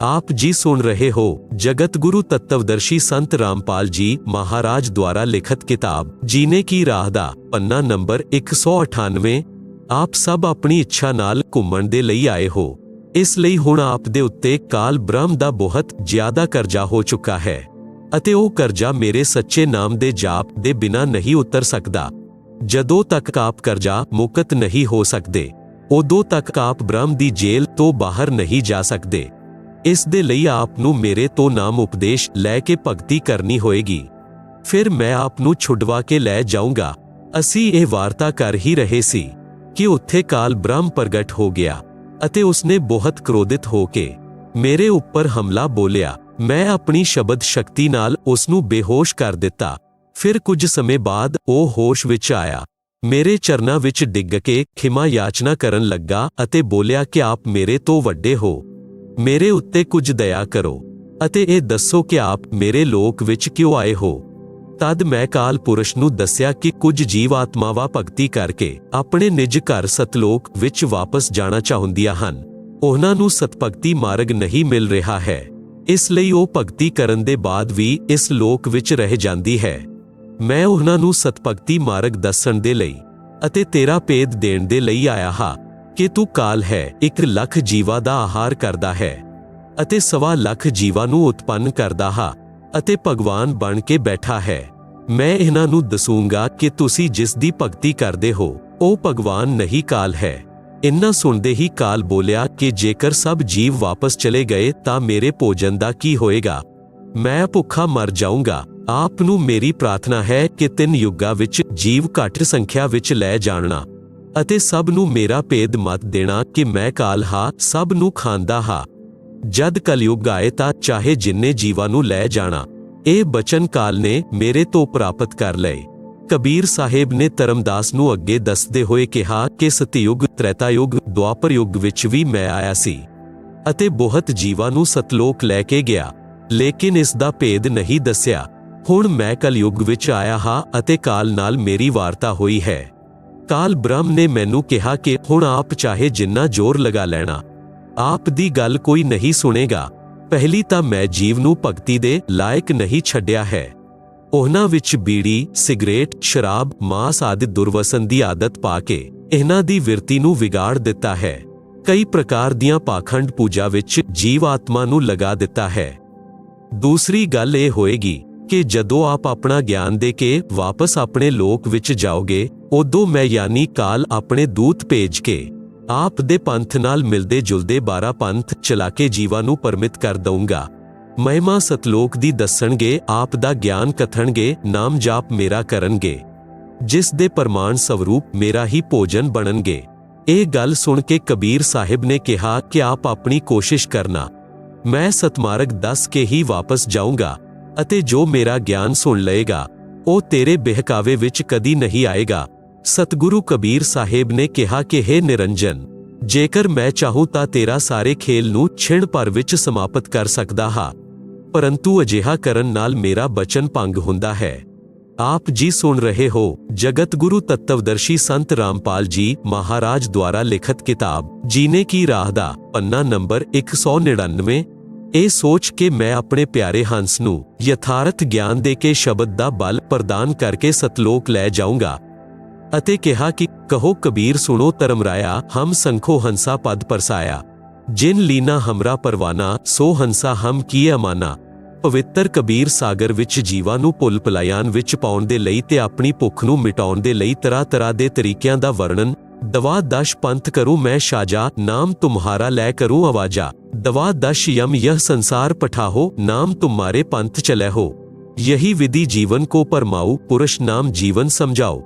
ਆਪ ਜੀ ਸੁਣ ਰਹੇ ਹੋ ਜਗਤ ਗੁਰੂ ਤत्वदर्शी संत रामपाल जी महाराज द्वारा लिखित किताब जीने की राह दा पन्ना नंबर 198। ਆਪ ਸਭ ਆਪਣੀ ਇੱਛਾ ਨਾਲ ਘੁੰਮਣ ਦੇ ਲਈ ਆਏ ਹੋ, ਇਸ ਲਈ ਹੁਣ ਆਪ ਦੇ ਉੱਤੇ ਕਾਲ ਬ੍ਰਹਮ ਦਾ ਬਹੁਤ ਜ਼ਿਆਦਾ ਕਰਜ਼ਾ ਹੋ ਚੁੱਕਾ ਹੈ ਅਤੇ ਉਹ ਕਰਜ਼ਾ ਮੇਰੇ ਸੱਚੇ ਨਾਮ ਦੇ ਜਾਪ ਦੇ ਬਿਨਾਂ ਨਹੀਂ ਉਤਰ ਸਕਦਾ। ਜਦੋਂ ਤੱਕ ਆਪ ਕਰਜ਼ਾ ਮੁਕਤ ਨਹੀਂ ਹੋ ਸਕਦੇ, ਉਦੋਂ ਤੱਕ ਆਪ ਬ੍ਰਹਮ ਦੀ ਜੇਲ੍ਹ ਤੋਂ ਬਾਹਰ ਨਹੀਂ ਜਾ ਸਕਦੇ। ਇਸ ਦੇ ਲਈ ਆਪ ਨੂੰ ਮੇਰੇ ਤੋਂ ਨਾਮ ਉਪਦੇਸ਼ ਲੈ ਕੇ ਭਗਤੀ ਕਰਨੀ ਹੋਏਗੀ, ਫਿਰ ਮੈਂ ਆਪ ਨੂੰ ਛੁਡਵਾ ਕੇ ਲੈ ਜਾਊਂਗਾ। ਅਸੀਂ ਇਹ ਵਾਰਤਾ ਕਰ ਹੀ ਰਹੇ ਸੀ ਕਿ ਉੱਥੇ ਕਾਲ ਬ੍ਰਹਮ ਪ੍ਰਗਟ ਹੋ ਗਿਆ ਅਤੇ ਉਸਨੇ ਬਹੁਤ ਕ੍ਰੋਧਿਤ ਹੋ ਕੇ ਮੇਰੇ ਉੱਪਰ ਹਮਲਾ ਬੋਲਿਆ। ਮੈਂ ਆਪਣੀ ਸ਼ਬਦ ਸ਼ਕਤੀ ਨਾਲ ਉਸ ਨੂੰ ਬੇਹੋਸ਼ ਕਰ ਦਿੱਤਾ। ਫਿਰ ਕੁਝ ਸਮੇਂ ਬਾਅਦ ਉਹ ਹੋਸ਼ ਵਿੱਚ ਆਇਆ, ਮੇਰੇ ਚਰਨਾਂ ਵਿੱਚ ਡਿੱਗ ਕੇ ਖਿਮਾ ਯਾਚਨਾ ਕਰਨ ਲੱਗਾ ਅਤੇ ਬੋਲਿਆ ਕਿ ਆਪ ਮੇਰੇ ਤੋਂ ਵੱਡੇ ਹੋ, ਮੇਰੇ ਉੱਤੇ ਕੁਝ ਦਇਆ ਕਰੋ ਅਤੇ ਇਹ ਦੱਸੋ ਕਿ ਆਪ ਮੇਰੇ ਲੋਕ ਵਿੱਚ ਕਿਉਂ ਆਏ ਹੋ। ਤਦ ਮੈਂ ਕਾਲ ਪੁਰਸ਼ ਨੂੰ ਦੱਸਿਆ ਕਿ ਕੁਝ ਜੀਵ ਆਤਮਾਵਾਂ ਭਗਤੀ ਕਰਕੇ ਆਪਣੇ ਨਿਜ ਘਰ ਸਤਲੋਕ ਵਿੱਚ ਵਾਪਸ ਜਾਣਾ ਚਾਹੁੰਦੀਆਂ ਹਨ। ਉਹਨਾਂ ਨੂੰ ਸਤਭਗਤੀ ਮਾਰਗ ਨਹੀਂ ਮਿਲ ਰਿਹਾ ਹੈ, ਇਸ ਲਈ ਉਹ ਭਗਤੀ ਕਰਨ ਦੇ ਬਾਅਦ ਵੀ ਇਸ ਲੋਕ ਵਿੱਚ ਰਹਿ ਜਾਂਦੀ ਹੈ। ਮੈਂ ਉਹਨਾਂ ਨੂੰ ਸਤਭਗਤੀ ਮਾਰਗ ਦੱਸਣ ਦੇ ਲਈ ਅਤੇ ਤੇਰਾ ਭੇਦ ਦੇਣ ਦੇ ਲਈ ਆਇਆ ਹਾਂ ਕਿ ਤੂੰ ਕਾਲ ਹੈ, 1 ਲੱਖ ਜੀਵਾਂ ਦਾ ਆਹਾਰ ਕਰਦਾ ਹੈ ਅਤੇ 1.25 ਲੱਖ ਜੀਵਾਂ ਨੂੰ ਉਤਪੰਨ ਕਰਦਾ ਹੈ ਅਤੇ ਭਗਵਾਨ ਬਣ ਕੇ ਬੈਠਾ ਹੈ। ਮੈਂ ਇਹਨਾਂ ਨੂੰ ਦੱਸੂੰਗਾ ਕਿ ਤੁਸੀਂ ਜਿਸ ਦੀ ਭਗਤੀ ਕਰਦੇ ਹੋ ਉਹ ਭਗਵਾਨ ਨਹੀਂ, ਕਾਲ ਹੈ। ਇੰਨਾ ਸੁਣਦੇ ਹੀ ਕਾਲ ਬੋਲਿਆ ਕਿ ਜੇਕਰ ਸਭ ਜੀਵ ਵਾਪਸ ਚਲੇ ਗਏ ਤਾਂ ਮੇਰੇ ਭੋਜਨ ਦਾ ਕੀ ਹੋਏਗਾ? ਮੈਂ ਭੁੱਖਾ ਮਰ ਜਾਊਂਗਾ। ਆਪ ਨੂੰ ਮੇਰੀ ਪ੍ਰਾਰਥਨਾ ਹੈ ਕਿ 3 ਯੁੱਗਾਂ ਵਿੱਚ ਜੀਵ ਘੱਟ ਸੰਖਿਆ ਵਿੱਚ ਲੈ ਜਾਣਾ ਅਤੇ ਸਭ ਨੂੰ ਮੇਰਾ ਭੇਦ ਮਤ ਦੇਣਾ ਕਿ ਮੈਂ ਕਾਲ ਹਾਂ, ਸਭ ਨੂੰ ਖਾਂਦਾ ਹਾਂ। ਜਦ ਕਲਯੁੱਗ ਆਏ ਤਾਂ ਚਾਹੇ ਜਿੰਨੇ ਜੀਵਾਂ ਨੂੰ ਲੈ ਜਾਣਾ। ਇਹ ਬਚਨ ਕਾਲ ਨੇ ਮੇਰੇ ਤੋਂ ਪ੍ਰਾਪਤ ਕਰ ਲਏ। ਕਬੀਰ ਸਾਹਿਬ ਨੇ ਧਰਮਦਾਸ ਨੂੰ ਅੱਗੇ ਦੱਸਦੇ ਹੋਏ ਕਿਹਾ ਕਿ ਸਤਯੁਗ, ਤ੍ਰੇਤਾਯੁਗ, ਦੁਆਪਰ ਯੁੱਗ ਵਿੱਚ ਵੀ ਮੈਂ ਆਇਆ ਸੀ ਅਤੇ ਬਹੁਤ ਜੀਵਾਂ ਨੂੰ ਸਤਲੋਕ ਲੈ ਕੇ ਗਿਆ, ਲੇਕਿਨ ਇਸ ਦਾ ਭੇਦ ਨਹੀਂ ਦੱਸਿਆ। ਹੁਣ ਮੈਂ ਕਲਯੁੱਗ ਵਿੱਚ ਆਇਆ ਹਾਂ ਅਤੇ ਕਾਲ ਨਾਲ ਮੇਰੀ ਵਾਰਤਾ ਹੋਈ ਹੈ। ਕਾਲ ਬ੍ਰਹਮ ਨੇ ਮੈਨੂੰ ਕਿਹਾ ਕਿ ਹੁਣ ਆਪ ਚਾਹੇ ਜਿੰਨਾ ਜ਼ੋਰ ਲਗਾ ਲੈਣਾ, ਆਪ ਦੀ ਗੱਲ ਕੋਈ ਨਹੀਂ ਸੁਣੇਗਾ। ਪਹਿਲੀ ਤਾਂ ਮੈਂ ਜੀਵ ਨੂੰ ਭਗਤੀ ਦੇ ਲਾਇਕ ਨਹੀਂ ਛੱਡਿਆ ਹੈ। ਉਹਨਾਂ ਵਿੱਚ ਬੀੜੀ, ਸਿਗਰੇਟ, ਸ਼ਰਾਬ, ਮਾਸ ਆਦਿ ਦੁਰਵਸਨ ਦੀ ਆਦਤ ਪਾ ਕੇ ਇਹਨਾਂ ਦੀ ਵਿਰਤੀ ਨੂੰ ਵਿਗਾੜ ਦਿੱਤਾ ਹੈ। ਕਈ ਪ੍ਰਕਾਰ ਦੀਆਂ ਪਾਖੰਡ ਪੂਜਾ ਵਿੱਚ ਜੀਵ ਆਤਮਾ ਨੂੰ ਲਗਾ ਦਿੱਤਾ ਹੈ। ਦੂਸਰੀ ਗੱਲ ਇਹ ਹੋਏਗੀ ਕਿ ਜਦੋਂ ਆਪ ਆਪਣਾ ਗਿਆਨ ਦੇ ਕੇ ਵਾਪਸ ਆਪਣੇ ਲੋਕ ਵਿੱਚ ਜਾਓਗੇ, ਉਦੋਂ ਮੈਂ ਯਾਨੀ ਕਾਲ ਆਪਣੇ ਦੂਤ ਭੇਜ ਕੇ ਆਪ ਦੇ ਪੰਥ ਨਾਲ ਮਿਲਦੇ ਜੁਲਦੇ 12 ਪੰਥ ਚਲਾ ਕੇ ਜੀਵਾਂ ਨੂੰ ਪਰਮਿਤ ਕਰ ਦਊਂਗਾ। ਮਹਿਮਾ ਸਤਲੋਕ ਦੀ ਦੱਸਣਗੇ, ਆਪ ਦਾ ਗਿਆਨ ਕਥਣਗੇ, ਨਾਮ ਜਾਪ ਮੇਰਾ ਕਰਨਗੇ, ਜਿਸ ਦੇ ਪ੍ਰਮਾਣ ਸਵਰੂਪ ਮੇਰਾ ਹੀ ਭੋਜਨ ਬਣਨਗੇ। ਇਹ ਗੱਲ ਸੁਣ ਕੇ ਕਬੀਰ ਸਾਹਿਬ ਨੇ ਕਿਹਾ ਕਿ ਆਪ ਆਪਣੀ ਕੋਸ਼ਿਸ਼ ਕਰਨਾ, ਮੈਂ ਸਤਮਾਰਗ ਦੱਸ ਕੇ ਹੀ ਵਾਪਸ ਜਾਊਂਗਾ ਅਤੇ ਜੋ ਮੇਰਾ ਗਿਆਨ ਸੁਣ ਲਏਗਾ ਉਹ ਤੇਰੇ ਬਹਿਕਾਵੇ ਵਿੱਚ ਕਦੀ ਨਹੀਂ ਆਏਗਾ। ਸਤਿਗੁਰੂ ਕਬੀਰ ਸਾਹਿਬ ਨੇ ਕਿਹਾ ਕਿ ਹੇ ਨਿਰੰਜਨ, ਜੇਕਰ ਮੈਂ ਚਾਹੂੰ ਤਾਂ ਤੇਰਾ ਸਾਰੇ ਖੇਲ ਨੂੰ ਛਿਣ ਭਰ ਵਿੱਚ ਸਮਾਪਤ ਕਰ ਸਕਦਾ ਹਾਂ, ਪਰੰਤੂ ਅਜਿਹਾ ਕਰਨ ਨਾਲ ਮੇਰਾ ਬਚਨ ਭੰਗ ਹੁੰਦਾ ਹੈ। ਆਪ ਜੀ ਸੁਣ ਰਹੇ ਹੋ ਜਗਤ ਗੁਰੂ ਤਤਵਦਰਸ਼ੀ ਸੰਤ ਰਾਮਪਾਲ ਜੀ ਮਹਾਰਾਜ ਦੁਆਰਾ ਲਿਖਤ ਕਿਤਾਬ ਜੀਨੇ ਕੀ ਰਾਹ ਦਾ ਪੰਨਾ ਨੰਬਰ 199। ਇਹ ਸੋਚ ਕੇ ਮੈਂ ਆਪਣੇ ਪਿਆਰੇ ਹੰਸ ਨੂੰ ਯਥਾਰਥ ਗਿਆਨ ਦੇ ਕੇ ਸ਼ਬਦ ਦਾ ਬਲ ਪ੍ਰਦਾਨ ਕਰਕੇ ਸਤਲੋਕ ਲੈ ਜਾਊਂਗਾ ਅਤੇ ਕਿਹਾ ਕਿ ਕਹੋ ਕਬੀਰ ਸੁਣੋ ਧਰਮਰਾਇਆ, ਹਮ ਸੰਖੋ ਹੰਸਾ ਪਦ ਪਰਸਾਇਆ, ਜਿਨ ਲੀਨਾ ਹਮਰਾ ਪਰਵਾਨਾ, ਸੋ ਹੰਸਾ ਹਮ ਕੀ ਅਮਾਨਾ। ਪਵਿੱਤਰ ਕਬੀਰ ਸਾਗਰ ਵਿੱਚ ਜੀਵਾਂ ਨੂੰ ਭੁੱਲ ਭੁਲਾਇਆਨ ਵਿੱਚ ਪਾਉਣ ਦੇ ਲਈ ਤੇ ਆਪਣੀ ਭੁੱਖ ਨੂੰ ਮਿਟਾਉਣ ਦੇ ਲਈ ਤਰ੍ਹਾਂ ਦੇ ਤਰੀਕਿਆਂ ਦਾ ਵਰਣਨ, ਦਵਾ ਦਸ਼ ਪੰਥ ਕਰੂੰ ਮੈਂ ਸਾਜਾ, ਨਾਮ ਤੁਮਹਾਰਾ ਲੈ ਕਰੂੰ ਆਵਾਜਾ, दवा दश यम यह संसार पठाहो, नाम तुम्हारे पंथ चले हो, यही विधि जीवन को परमाऊ, पुरुष नाम जीवन समझाओ,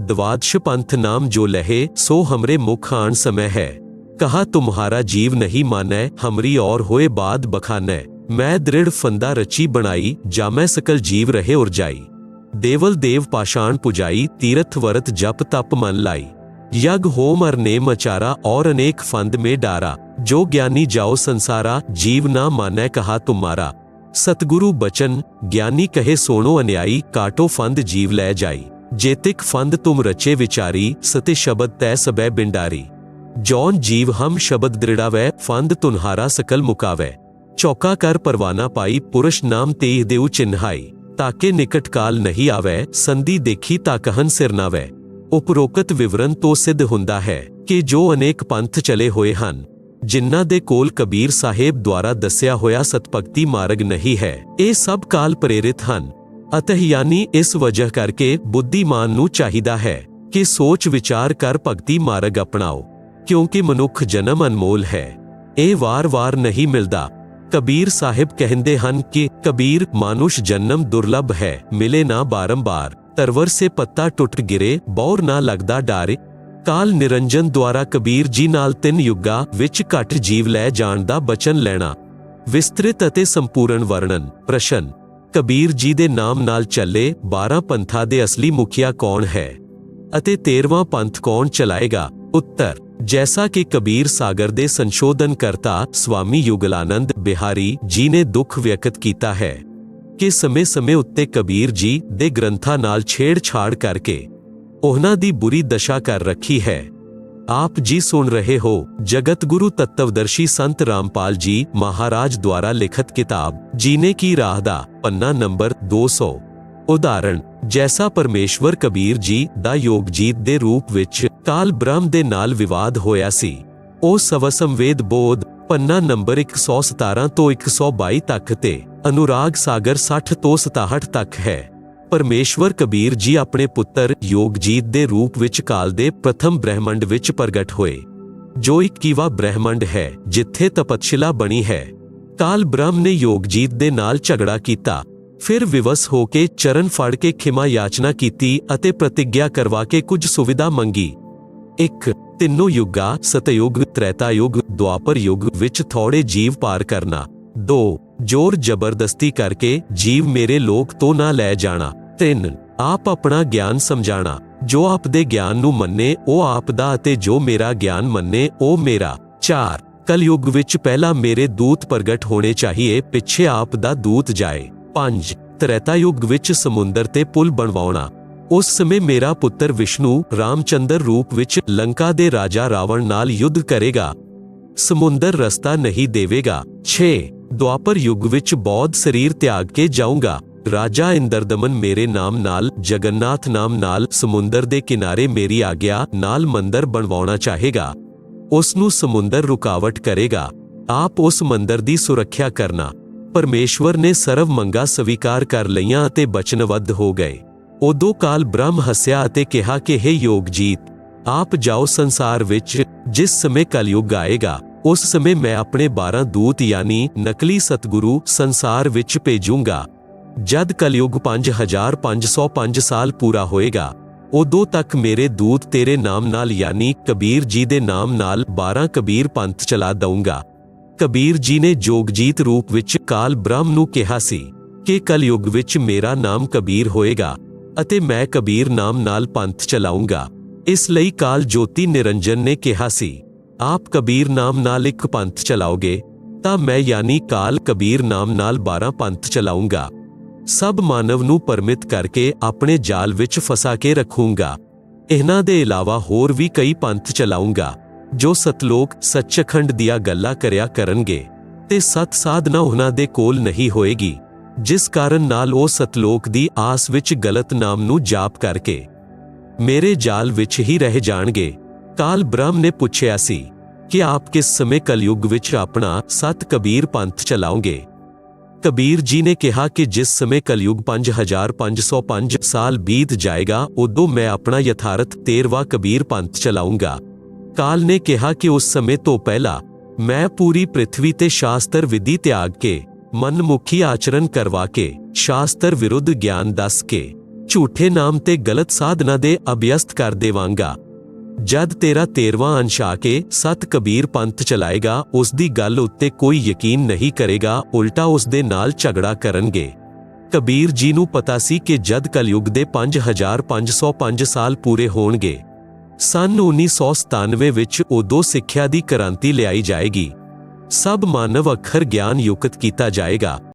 द्वादश पंथ नाम जो लहे, सो हमरे मुख आन समय है, कहा तुम्हारा जीव नहीं मानै, हमरी और होए बाद बखानै, मैं दृढ़ फंदा रची बनाई, जामै सकल जीव रहे उर्जाई, देवल देव पाषाण पुजाई, तीर्थ वरत जप तप मन लाई, यज्ञ होम अर नेम अचारा, और अनेक फंद में डारा, जो ज्ञानी जाओ संसारा, जीव ना मानै कहा तुम्हारा, सतगुरु बचन ज्ञानी कहे सोनो अन्यायी, काटो फंद जीव लै जाई, जेतिक फंद तुम रचे विचारी, सते शब्द तै सबै बिंडारी, जौन जीव हम शब्द दृढ़ावै, फंद तुन्हारा सकल मुकावै, चौका कर परवाना पाई, पुरुष नाम तेह देउ चिन्हाई, ताके निकट काल नहीं आवै, संधि देखी ता कहन सिर नावै। ਉਪਰੋਕਤ ਵਿਵਰਨ ਤੋਂ ਸਿੱਧ ਹੁੰਦਾ ਹੈ ਕਿ ਜੋ ਅਨੇਕ ਪੰਥ ਚਲੇ ਹੋਏ ਹਨ, ਜਿਨ੍ਹਾਂ ਦੇ ਕੋਲ ਕਬੀਰ ਸਾਹਿਬ ਦੁਆਰਾ ਦੱਸਿਆ ਹੋਇਆ ਸਤਭਗਤੀ ਮਾਰਗ ਨਹੀਂ ਹੈ, ਇਹ ਸਭ ਕਾਲ ਪ੍ਰੇਰਿਤ ਹਨ। ਅਤः ਯਾਨੀ ਇਸ ਵਜ੍ਹਾ ਕਰਕੇ ਬੁੱਧੀਮਾਨ ਨੂੰ ਚਾਹੀਦਾ ਹੈ ਕਿ ਸੋਚ ਵਿਚਾਰ ਕਰ ਭਗਤੀ ਮਾਰਗ ਅਪਣਾਓ, ਕਿਉਂਕਿ ਮਨੁੱਖ ਜਨਮ ਅਨਮੋਲ ਹੈ, ਇਹ ਵਾਰ-ਵਾਰ ਨਹੀਂ ਮਿਲਦਾ। ਕਬੀਰ ਸਾਹਿਬ ਕਹਿੰਦੇ ਹਨ ਕਿ ਕਬੀਰ ਮਾਨੁਸ਼ ਜਨਮ ਦੁਰਲਭ ਹੈ, ਮਿਲੇ ਨਾ ਬਾਰੰਬਾਰ, तरवर से पत्ता टुट गिरे, बौर ना लगदा डारे। काल निरंजन द्वारा कबीर जी नाल 3 युगा विच घट जीव लै जाण दा बचन लेना। विस्तृत अते संपूर्ण वर्णन। प्रश्न, कबीर जी दे नाम नाल चले 12 पंथां दे असली मुखिया कौन है अते 13वां पंथ कौन चलाएगा? उत्तर, जैसा कि कबीर सागर दे संशोधनकर्ता स्वामी युगलानंद बिहारी जी ने दुख व्यक्त कीता है कि ਸਮੇਂ-ਸਮੇਂ ਉੱਤੇ ਕਬੀਰ ਜੀ ਦੇ ਗ੍ਰੰਥਾਂ ਨਾਲ ਛੇੜਛਾੜ ਕਰਕੇ ਉਹਨਾਂ ਦੀ ਬੁਰੀ ਦਸ਼ਾ ਕਰ ਰੱਖੀ ਹੈ। ਆਪ ਜੀ ਸੁਣ ਰਹੇ ਹੋ ਜਗਤ ਗੁਰੂ ਤਤਵਦਰਸ਼ੀ ਸੰਤ ਰਾਮਪਾਲ ਜੀ ਮਹਾਰਾਜ ਦੁਆਰਾ ਲਿਖਤ ਕਿਤਾਬ ਜੀਨੇ ਕੀ ਰਾਹ ਦਾ ਪੰਨਾ ਨੰਬਰ 200। ਉਦਾਹਰਣ, ਜੈਸਾ ਪਰਮੇਸ਼ਵਰ ਕਬੀਰ ਜੀ ਦਾ ਯੋਗਜੀਤ ਦੇ ਰੂਪ ਵਿੱਚ ਕਾਲ ਬ੍ਰਹਮ ਦੇ ਨਾਲ ਵਿਵਾਦ ਹੋਇਆ ਸੀ, ਉਹ ਸਵਸੰਵੇਦ ਬੋਧ ਪੰਨਾ ਨੰਬਰ 117 ਤੋਂ 122 ਤੱਕ ਤੇ ਅਨੁਰਾਗ ਸਾਗਰ 60 ਤੋਂ 67 ਤੱਕ ਹੈ। ਪਰਮੇਸ਼ਵਰ ਕਬੀਰ ਜੀ ਆਪਣੇ ਪੁੱਤਰ ਯੋਗਜੀਤ ਦੇ ਰੂਪ ਵਿੱਚ ਕਾਲ ਦੇ ਪ੍ਰਥਮ ਬ੍ਰਹਿਮੰਡ ਵਿੱਚ ਪ੍ਰਗਟ ਹੋਏ, ਜੋ 21ਵਾਂ ਬ੍ਰਹਿਮੰਡ ਹੈ ਜਿੱਥੇ ਤਪਤਸ਼ਿਲਾ ਬਣੀ ਹੈ। ਕਾਲ ਬ੍ਰਹਮ ਨੇ ਯੋਗਜੀਤ ਦੇ ਨਾਲ ਝਗੜਾ ਕੀਤਾ, ਫਿਰ ਵਿਵਸ ਹੋ ਕੇ ਚਰਨ ਫੜ ਕੇ ਖਿਮਾ ਯਾਚਨਾ ਕੀਤੀ ਅਤੇ ਪ੍ਰਤਿਗਿਆ ਕਰਵਾ ਕੇ ਕੁਝ ਸੁਵਿਧਾ ਮੰਗੀ। 1. ਤਿੰਨੋਂ ਯੁੱਗਾਂ ਸਤਯੁਗ, ਤ੍ਰੇਤਾਯੁਗ, ਦੁਆਪਰ ਯੁੱਗ ਵਿੱਚ ਥੋੜੇ ਜੀਵ ਪਾਰ ਕਰਨਾ। 2. ਜ਼ੋਰ ਜ਼ਬਰਦਸਤੀ ਕਰਕੇ ਜੀਵ ਮੇਰੇ ਲੋਕ ਤੋਂ ਨਾ ਲੈ ਜਾਣਾ। 3. ਆਪ ਆਪਣਾ ਗਿਆਨ ਸਮਝਾਣਾ, ਜੋ ਆਪ ਦੇ ਗਿਆਨ ਨੂੰ ਮੰਨੇ ਉਹ ਆਪ ਦਾ ਅਤੇ ਜੋ ਮੇਰਾ ਗਿਆਨ ਮੰਨੇ ਉਹ ਮੇਰਾ। 4. ਕਲਯੁਗ ਵਿੱਚ ਪਹਿਲਾਂ ਮੇਰੇ ਦੂਤ ਪ੍ਰਗਟ ਹੋਣੇ ਚਾਹੀਏ, ਪਿੱਛੇ ਆਪ ਦਾ ਦੂਤ ਜਾਏ। 5. ਤ੍ਰੇਤਾਯੁਗ ਵਿੱਚ ਸਮੁੰਦਰ ਤੇ ਪੁਲ ਬਣਵਾਉਣਾ, ਉਸ ਸਮੇਂ ਮੇਰਾ ਪੁੱਤਰ ਵਿਸ਼ਨੂੰ ਰਾਮਚੰਦਰ ਰੂਪ ਵਿੱਚ ਲੰਕਾ ਦੇ ਰਾਜਾ ਰਾਵਣ ਨਾਲ ਯੁੱਧ ਕਰੇਗਾ, ਸਮੁੰਦਰ ਰਸਤਾ ਨਹੀਂ ਦੇਵੇਗਾ। 6. ਦੁਆਪਰ ਯੁੱਗ ਵਿੱਚ ਬੌਧ ਸਰੀਰ ਤਿਆਗ ਕੇ ਜਾਊਂਗਾ, ਰਾਜਾ ਇੰਦਰਦਮਨ ਮੇਰੇ ਨਾਮ ਨਾਲ ਜਗਨਨਾਥ ਨਾਮ ਨਾਲ ਸਮੁੰਦਰ ਦੇ ਕਿਨਾਰੇ ਮੇਰੀ ਆਗਿਆ ਨਾਲ ਮੰਦਰ ਬਣਵਾਉਣਾ ਚਾਹੇਗਾ, ਉਸ ਨੂੰ ਸਮੁੰਦਰ ਰੁਕਾਵਟ ਕਰੇਗਾ, ਆਪ ਉਸ ਮੰਦਰ ਦੀ ਸੁਰੱਖਿਆ ਕਰਨਾ। ਪਰਮੇਸ਼ਵਰ ਨੇ ਸਰਵ ਮੰਗਾਂ ਸਵੀਕਾਰ ਕਰ ਲਈਆਂ ਅਤੇ ਬਚਨਬੱਧ ਹੋ ਗਏ। ਉਦੋਂ ਕਾਲ ਬ੍ਰਹਮ ਹੱਸਿਆ ਅਤੇ ਕਿਹਾ ਕਿ ਹੇ ਯੋਗਜੀਤ, ਆਪ ਜਾਓ ਸੰਸਾਰ ਵਿੱਚ, ਜਿਸ ਸਮੇਂ ਕਲਯੁਗ ਆਏਗਾ ਉਸ ਸਮੇਂ ਮੈਂ ਆਪਣੇ 12 ਦੂਤ ਯਾਨੀ ਨਕਲੀ ਸਤਿਗੁਰੂ ਸੰਸਾਰ ਵਿੱਚ ਭੇਜੂੰਗਾ। ਜਦ ਕਲਯੁਗ 5505 ਸਾਲ ਪੂਰਾ ਹੋਏਗਾ, ਉਦੋਂ ਤੱਕ ਮੇਰੇ ਦੂਤ ਤੇਰੇ ਨਾਮ ਨਾਲ ਯਾਨੀ ਕਬੀਰ ਜੀ ਦੇ ਨਾਮ ਨਾਲ 12 ਕਬੀਰ ਪੰਥ ਚਲਾ ਦਊਂਗਾ। ਕਬੀਰ ਜੀ ਨੇ ਜੋਗਜੀਤ ਰੂਪ ਵਿੱਚ ਕਾਲ ਬ੍ਰਹਮ ਨੂੰ ਕਿਹਾ ਸੀ ਕਿ ਕਲਯੁਗ ਵਿੱਚ ਮੇਰਾ ਨਾਮ ਕਬੀਰ ਹੋਏਗਾ ਅਤੇ ਮੈਂ ਕਬੀਰ ਨਾਮ ਨਾਲ ਪੰਥ ਚਲਾਊਂਗਾ। ਇਸ ਲਈ ਕਾਲ ਜੋਤੀ ਨਿਰੰਜਨ ਨੇ ਕਿਹਾ ਸੀ, ਆਪ ਕਬੀਰ ਨਾਮ ਨਾਲ ਇੱਕ ਪੰਥ ਚਲਾਓਗੇ ਤਾਂ ਮੈਂ ਯਾਨੀ ਕਾਲ ਕਬੀਰ ਨਾਮ ਨਾਲ 12 ਪੰਥ ਚਲਾਊਂਗਾ। ਸਭ ਮਾਨਵ ਨੂੰ ਪਰਮਿਤ ਕਰਕੇ ਆਪਣੇ ਜਾਲ ਵਿੱਚ ਫਸਾ ਕੇ ਰੱਖੂੰਗਾ। ਇਹਨਾਂ ਦੇ ਇਲਾਵਾ ਹੋਰ ਵੀ ਕਈ ਪੰਥ ਚਲਾਊਂਗਾ ਜੋ ਸਤਲੋਕ ਸੱਚਖੰਡ ਦੀਆਂ ਗੱਲਾਂ ਕਰਿਆ ਕਰਨਗੇ ਤੇ ਸਤ ਸਾਧਨਾ ਉਹਨਾਂ ਦੇ ਕੋਲ ਨਹੀਂ ਹੋਏਗੀ, ਜਿਸ ਕਾਰਨ ਨਾਲ ਉਹ ਸਤਲੋਕ ਦੀ ਆਸ ਵਿੱਚ ਗਲਤ ਨਾਮ ਨੂੰ ਜਾਪ ਕਰਕੇ ਮੇਰੇ ਜਾਲ ਵਿੱਚ ਹੀ ਰਹਿ ਜਾਣਗੇ। ਕਾਲ ਬ੍ਰਹਮ ਨੇ ਪੁੱਛਿਆ ਸੀ ਕਿ ਆਪ ਕਿਸ ਸਮੇਂ ਕਲਯੁਗ ਵਿੱਚ ਆਪਣਾ ਸਤ ਕਬੀਰ ਪੰਥ ਚਲਾਓਗੇ। ਕਬੀਰ ਜੀ ਨੇ ਕਿਹਾ ਕਿ ਜਿਸ ਸਮੇਂ ਕਲਯੁਗ 5505 ਸਾਲ ਬੀਤ ਜਾਏਗਾ, ਉਦੋਂ ਮੈਂ ਆਪਣਾ ਯਥਾਰਥ 13ਵਾਂ ਕਬੀਰ ਪੰਥ ਚਲਾਊਂਗਾ। ਕਾਲ ਨੇ ਕਿਹਾ ਕਿ ਉਸ ਸਮੇਂ ਤੋਂ ਪਹਿਲਾਂ ਮੈਂ ਪੂਰੀ ਪ੍ਰਿਥਵੀ ਤੇ ਸ਼ਾਸਤਰ ਵਿਧੀ ਤਿਆਗ ਕੇ ਮਨਮੁਖੀ ਆਚਰਨ ਕਰਵਾ ਕੇ ਸ਼ਾਸਤਰ ਵਿਰੁੱਧ ਗਿਆਨ ਦੱਸ ਕੇ ਝੂਠੇ ਨਾਮ ਤੇ ਗਲਤ ਸਾਧਨਾ ਦੇ ਅਭਿਅਸਤ ਕਰ ਦੇਵਾਂਗਾ। ਜਦ ਤੇਰਾ 13ਵਾਂ ਅੰਸ਼ ਆ ਕੇ ਸਤ ਕਬੀਰ ਪੰਥ ਚਲਾਏਗਾ, ਉਸ ਦੀ ਗੱਲ ਉੱਤੇ ਕੋਈ ਯਕੀਨ ਨਹੀਂ ਕਰੇਗਾ, ਉਲਟਾ ਉਸ ਦੇ ਨਾਲ ਝਗੜਾ ਕਰਨਗੇ। ਕਬੀਰ ਜੀ ਨੂੰ ਪਤਾ ਸੀ ਕਿ ਜਦ ਕਲਯੁਗ ਦੇ 5505 ਸਾਲ ਪੂਰੇ ਹੋਣਗੇ, ਸੰਨ 1997 ਵਿੱਚ ਉਦੋਂ ਸਿੱਖਿਆ ਦੀ ਕ੍ਰਾਂਤੀ ਲਿਆਈ ਜਾਏਗੀ। ਸਭ ਮਾਨਵ ਅੱਖਰ ਗਿਆਨ ਯੁਕਤ ਕੀਤਾ ਜਾਏਗਾ।